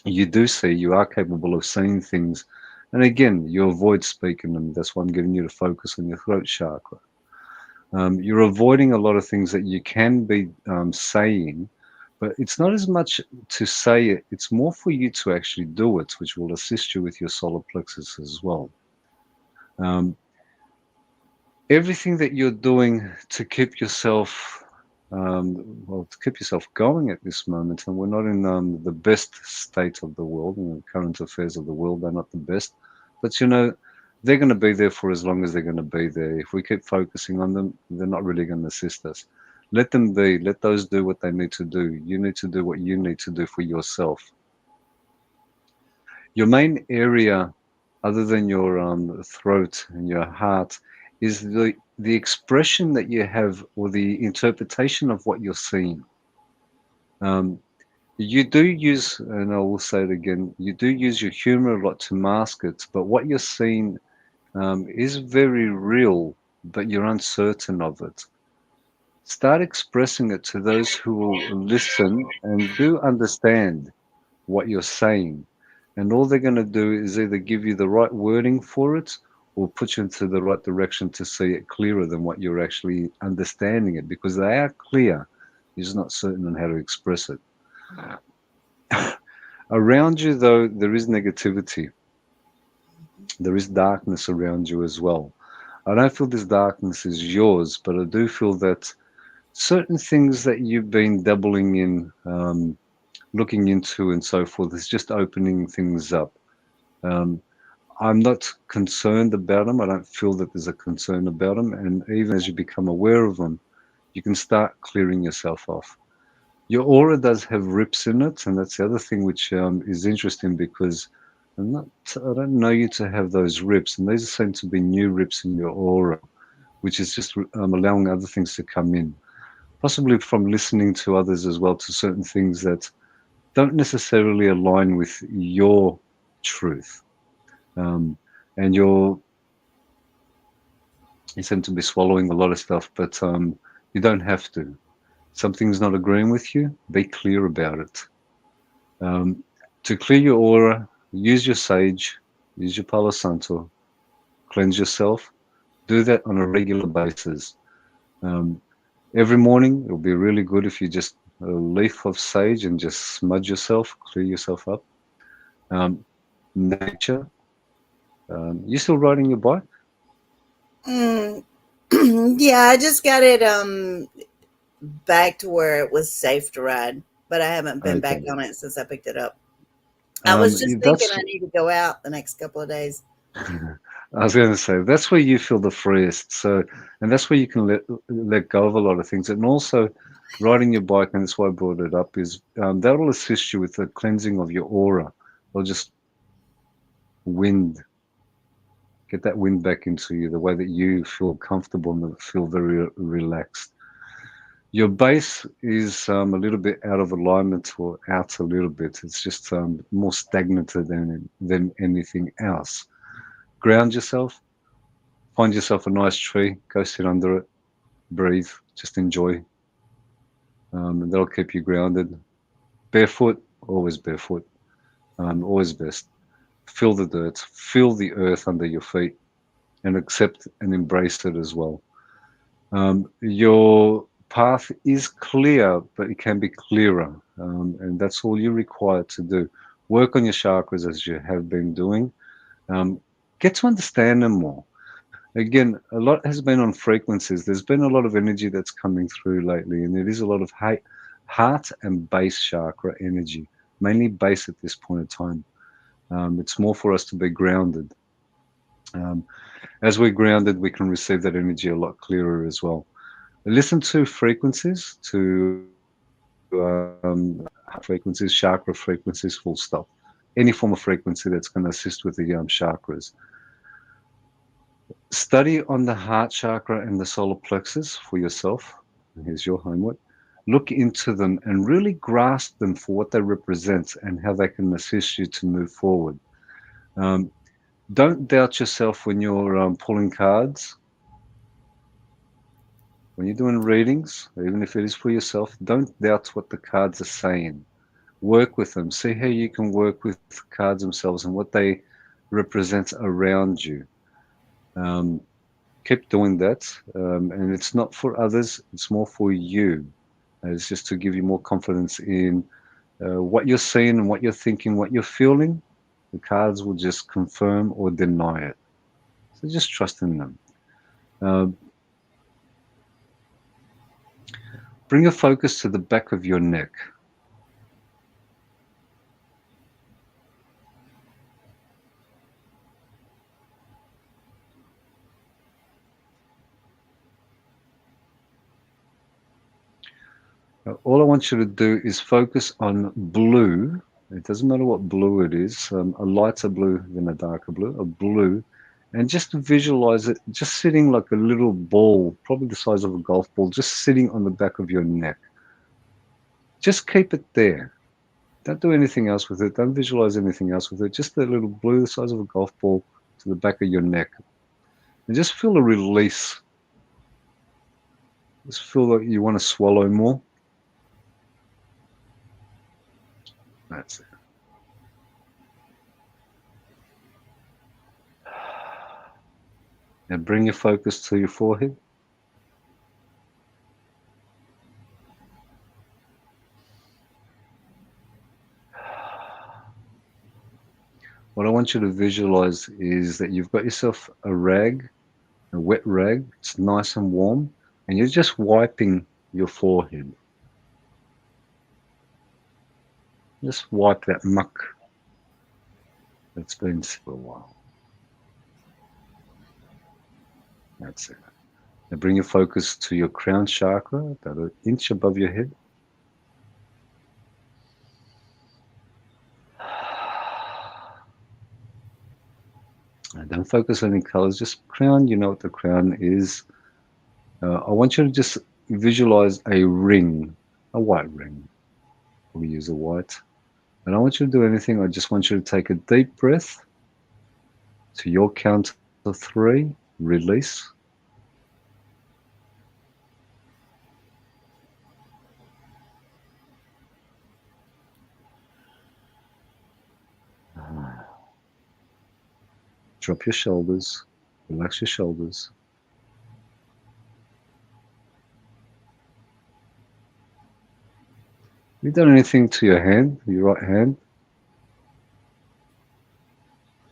You do see, you are capable of seeing things, and again, you avoid speaking them. That's why I'm getting you to focus on your throat chakra. You're avoiding a lot of things that you can be saying, but it's not as much to say it, it's more for you to actually do it, which will assist you with your solar plexus as well. Everything that you're doing to keep yourself, to keep yourself going at this moment, and we're not in the best state of the world, and the current affairs of the world are not the best, but you know, they're going to be there for as long as they're going to be there. If we keep focusing on them, they're not really going to assist us. Let them be. Let those do what they need to do. You need to do what you need to do for yourself. Your main area, other than your throat and your heart, is the expression that you have, or the interpretation of what you're seeing. You do use, and I will say it again, you do use your humor a lot to mask it, but what you're seeing is very real, but you're uncertain of it. Start expressing it to those who will listen and do understand what you're saying. And all they're going to do is either give you the right wording for it or put you into the right direction to see it clearer than what you're actually understanding it, because they are clear. You're just not certain on how to express it. Around you, though, there is negativity. There is darkness around you as well. I don't feel this darkness is yours, but I do feel that certain things that you've been dabbling in, looking into and so forth, is just opening things up. I'm not concerned about them. I don't feel that there's a concern about them. And even as you become aware of them, you can start clearing yourself off. Your aura does have rips in it, and that's the other thing which is interesting, because I don't know you to have those rips, and these seem to be new rips in your aura, which is just allowing other things to come in, possibly from listening to others as well, to certain things that don't necessarily align with your truth. And you seem to be swallowing a lot of stuff, but you don't have to. Something's not agreeing with you, be clear about it. To clear your aura, use your sage, use your Palo Santo, cleanse yourself. Do that on a regular basis. Every morning, it'll be really good if you just a leaf of sage and just smudge yourself, clear yourself up. Nature. You still riding your bike? Yeah, I just got it back to where it was safe to ride, but I haven't been back on it since I picked it up. I was just thinking I need to go out the next couple of days. I was going to say, that's where you feel the freest. So, and that's where you can let go of a lot of things. And also riding your bike, and that's why I brought it up, is that will assist you with the cleansing of your aura. Or just get that wind back into you, the way that you feel comfortable and feel very relaxed. Your base is a little bit out of alignment, or out a little bit. It's just more stagnant than anything else. Ground yourself. Find yourself a nice tree. Go sit under it. Breathe. Just enjoy. And that'll keep you grounded. Barefoot. Always barefoot. Always best. Feel the dirt. Feel the earth under your feet. And accept and embrace it as well. Your path is clear, but it can be clearer, and that's all you're required to do. Work on your chakras as you have been doing. Get to understand them more. Again, a lot has been on frequencies. There's been a lot of energy that's coming through lately, and it is a lot of heart and base chakra energy, mainly base at this point in time. It's more for us to be grounded. As we're grounded, we can receive that energy a lot clearer as well. Listen to frequencies, to frequencies, chakra frequencies, full stop. Any form of frequency that's going to assist with the chakras. Study on the heart chakra and the solar plexus for yourself. Here's your homework. Look into them and really grasp them for what they represent and how they can assist you to move forward. Don't doubt yourself when you're pulling cards. When you're doing readings, even if it is for yourself, don't doubt what the cards are saying. Work with them. See how you can work with cards themselves and what they represent around you. Keep doing that. And it's not for others, it's more for you. It's just to give you more confidence in what you're seeing and what you're thinking, what you're feeling. The cards will just confirm or deny it. So just trust in them. Bring your focus to the back of your neck. All I want you to do is focus on blue. It doesn't matter what blue it is, a lighter blue than a darker blue, a blue, and just visualize it just sitting like a little ball, probably the size of a golf ball, just sitting on the back of your neck. Just keep it there. Don't do anything else with it. Don't visualize anything else with it. Just a little blue the size of a golf ball to the back of your neck. And just feel a release. Just feel like you want to swallow more. That's it. Now bring your focus to your forehead. What I want you to visualize is that you've got yourself a rag, a wet rag. It's nice and warm, and you're just wiping your forehead. Just wipe that muck that's been for a while. That's it. Now bring your focus to your crown chakra, about an inch above your head. Now don't focus on any colors, just crown. You know what the crown is. I want you to just visualize a ring, a white ring. We use a white. I don't want you to do anything. I just want you to take a deep breath. To your count of 3, release. Drop your shoulders. Relax your shoulders. Have you done anything to your hand, your right hand?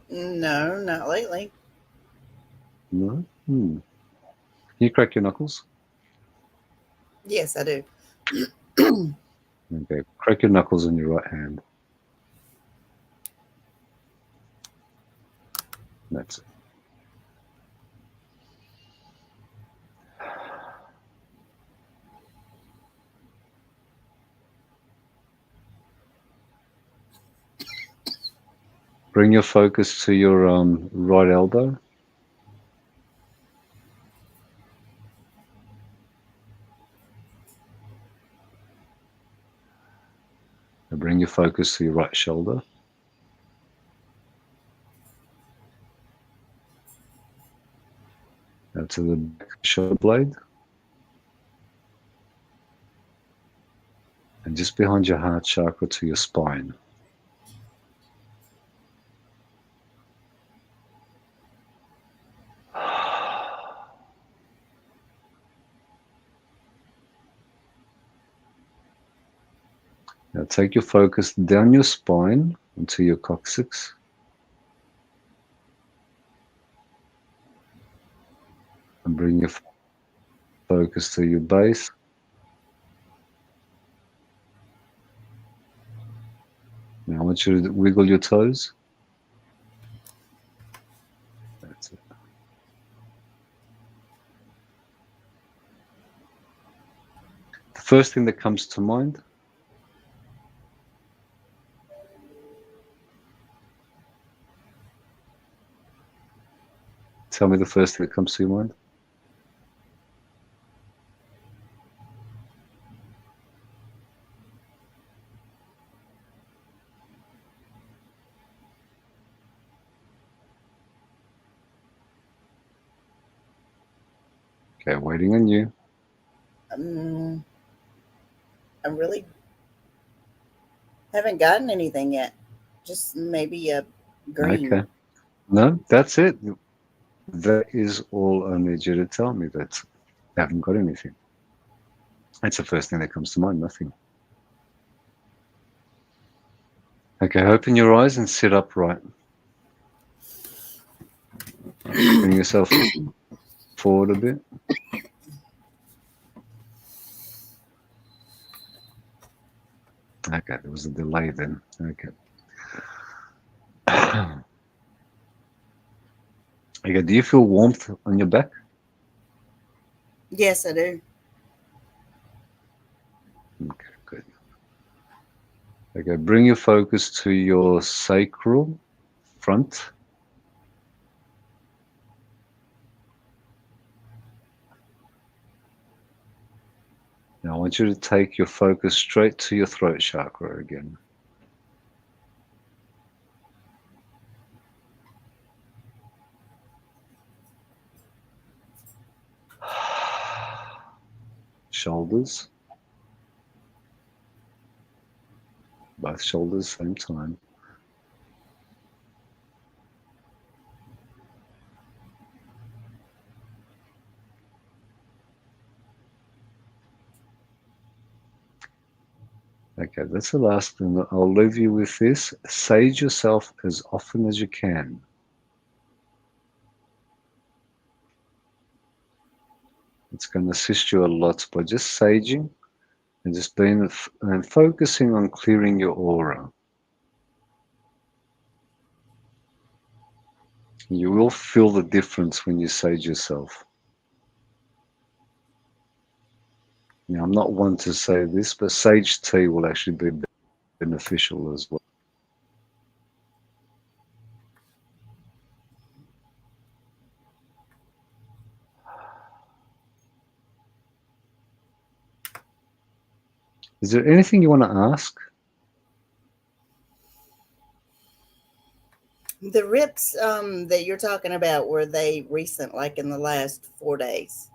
No, not lately. No? Can you crack your knuckles? Yes, I do. Okay, crack your knuckles on your right hand. That's it. Bring your focus to your right elbow. And bring your focus to your right shoulder. Now to the back shoulder blade. And just behind your heart chakra to your spine. Now take your focus down your spine into your coccyx. And bring your focus to your base. Now I want you to wiggle your toes. That's it. The first thing that comes to mind. Tell me the first thing that comes to your mind. Okay, waiting on you. I really haven't gotten anything yet. Just maybe a green. Okay. No, that's it. That is all I need you to tell me. That I haven't got anything. That's the first thing that comes to mind. Nothing. Okay, open your eyes and sit upright. Bring yourself forward a bit. Okay, there was a delay then. Okay. Okay, do you feel warmth on your back? Yes, I do. Okay, good. Okay, bring your focus to your sacral front. Now I want you to take your focus straight to your throat chakra again. Shoulders. Both shoulders, same time. Okay, that's the last thing. I'll leave you with this. Sage yourself as often as you can. It's going to assist you a lot by just saging and just being and focusing on clearing your aura. You will feel the difference when you sage yourself. Now, I'm not one to say this, but sage tea will actually be beneficial as well. Is there anything you want to ask? The rips that you're talking about, were they recent, like in the last 4 days?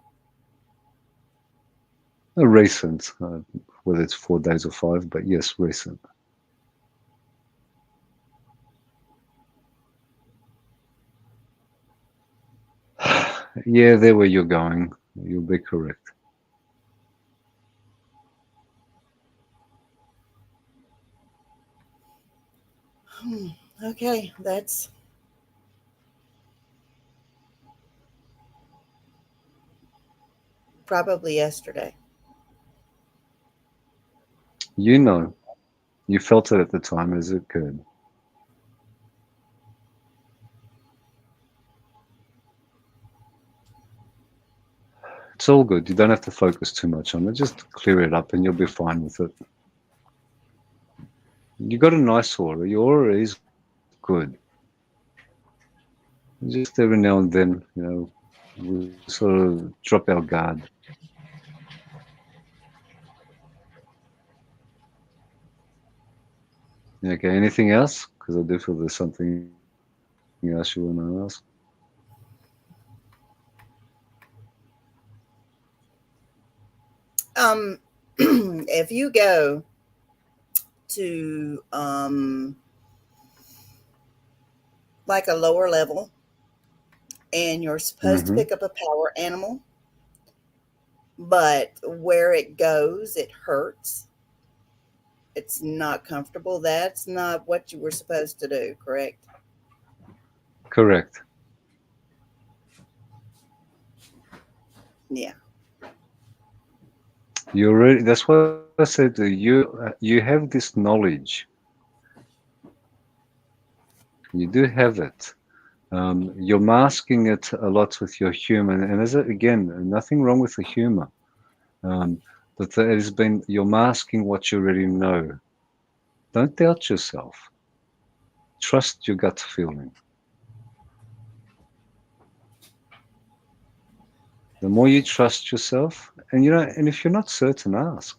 Recent, whether it's 4 days or 5, but yes, recent. Yeah, there where you're going. You'll be correct. Okay, that's probably yesterday. You know, you felt it at the time as it occurred. It's all good. You don't have to focus too much on it. Just clear it up and you'll be fine with it. You got a nice aura. Your aura is good. Just every now and then, you know, we sort of drop our guard. Okay, anything else? Because I do feel there's something else you want to ask. If you go to like a lower level and you're supposed to pick up a power animal, but where it goes, it hurts. It's not comfortable. That's not what you were supposed to do, correct? Correct. Yeah. You already. That's what I said to you. You have this knowledge. You do have it. You're masking it a lot with your humor, and there's again nothing wrong with the humor, but there has been you're masking what you already know. Don't doubt yourself. Trust your gut feeling. The more you trust yourself, and and if you're not certain, ask.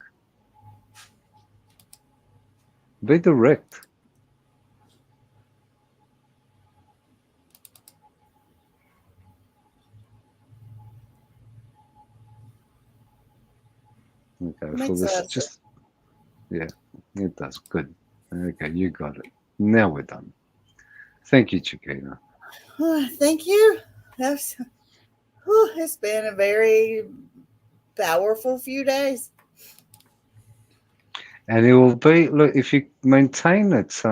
Be direct. Okay, Makes for this, sense. just yeah, it does. Good. Okay, you got it. Now we're done. Thank you, Chiquita. Thank you. It's been a very powerful few days. And it will be, look, if you maintain it,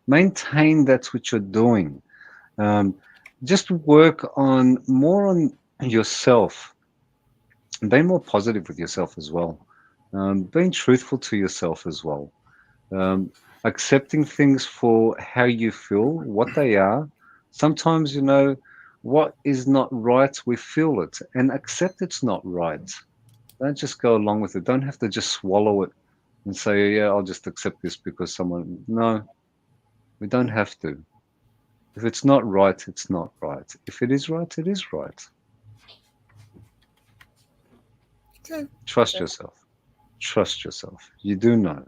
maintain that's what you're doing. Just work on more on yourself. Be more positive with yourself as well. Being truthful to yourself as well. Accepting things for how you feel, what they are. Sometimes, what is not right, we feel it and accept it's not right. Don't just go along with it. Don't have to just swallow it and say, yeah, I'll just accept this because someone. No, we don't have to. If it's not right, it's not right. If it is right, it is right. Okay. Trust yourself. Trust yourself. You do know.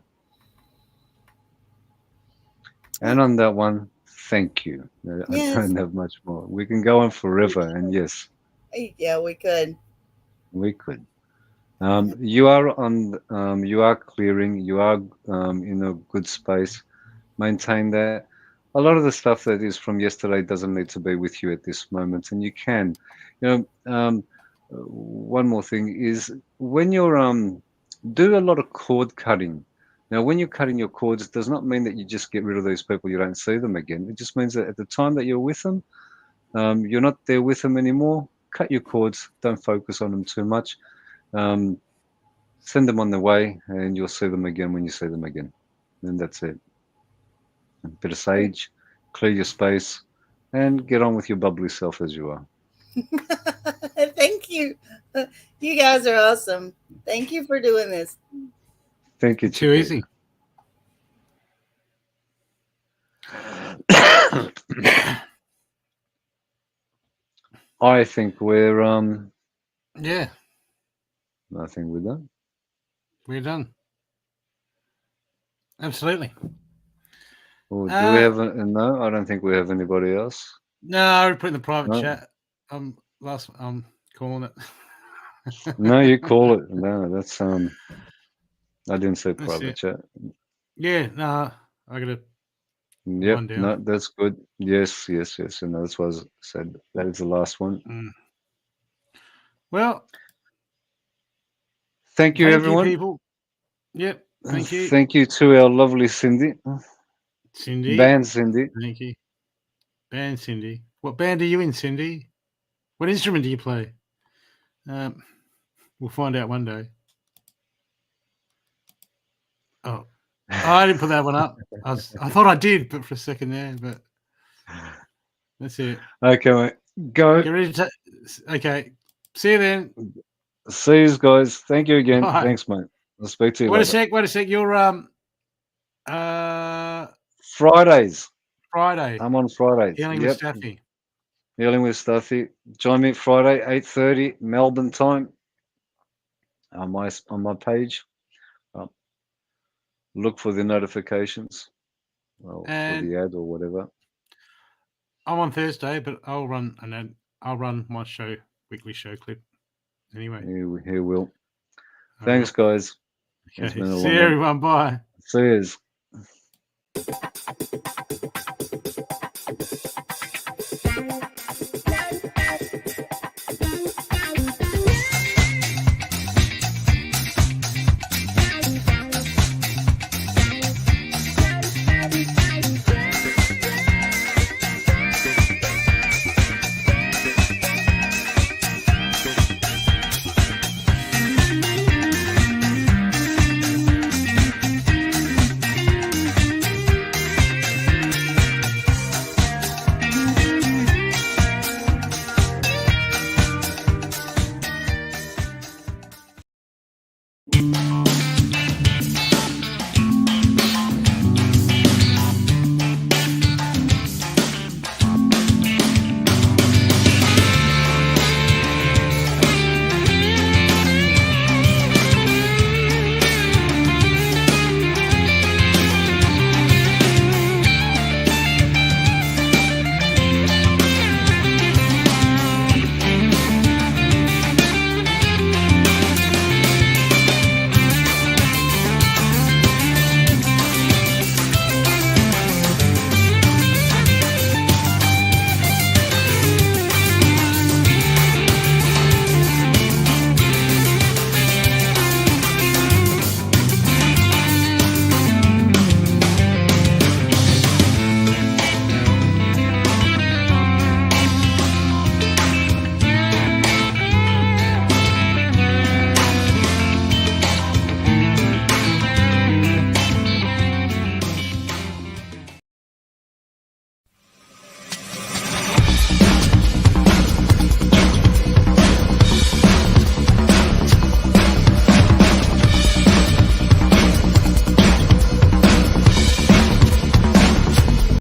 And on that one, thank you. I don't have much more. We can go on forever, and yes. Yeah, we could. We could. You are on. You are clearing. You are in a good space. Maintain that. A lot of the stuff that is from yesterday doesn't need to be with you at this moment, and you can. One more thing is when you're do a lot of cord cutting. Now, when you're cutting your cords, it does not mean that you just get rid of these people. You don't see them again. It just means that at the time that you're with them, you're not there with them anymore. Cut your cords. Don't focus on them too much. Send them on their way, and you'll see them again when you see them again. And that's it. A bit of sage, clear your space, and get on with your bubbly self as you are. Thank you. You guys are awesome. Thank you for doing this. Thank you. Too easy. I think we're yeah. I think we're done. We're done. Absolutely. Well, do we have no? I don't think we have anybody else. No, I put in the private No. chat. I'm calling it. No, you call it. No, that's I didn't say That's private it. chat. Yeah, no, I got it. Yep, no, that's good. Yes, and that's what I said. That is the last one. Well, thank you, everyone. People. Yep, thank you. Thank you to our lovely Cindy. Band Cindy. Thank you. Band Cindy. What band are you in, Cindy? What instrument do you play? We'll find out one day. Oh, I didn't put that one up. I thought I did, but for a second there, but that's it. Okay, mate. Go. Get ready to okay. See you then. See you guys. Thank you again. Bye. Thanks, mate. I'll speak to you later. Wait a sec. You're Fridays. Friday. I'm on Fridays. Healing with Stathi. Healing with Stathi. Join me Friday, 8:30 Melbourne time. On my page. Look for the notifications. Well, for the ad or whatever. I'm on Thursday, but I'll run my weekly show clip. Anyway. He will. Thanks, guys. Okay. See you, everyone. Bye. See yous.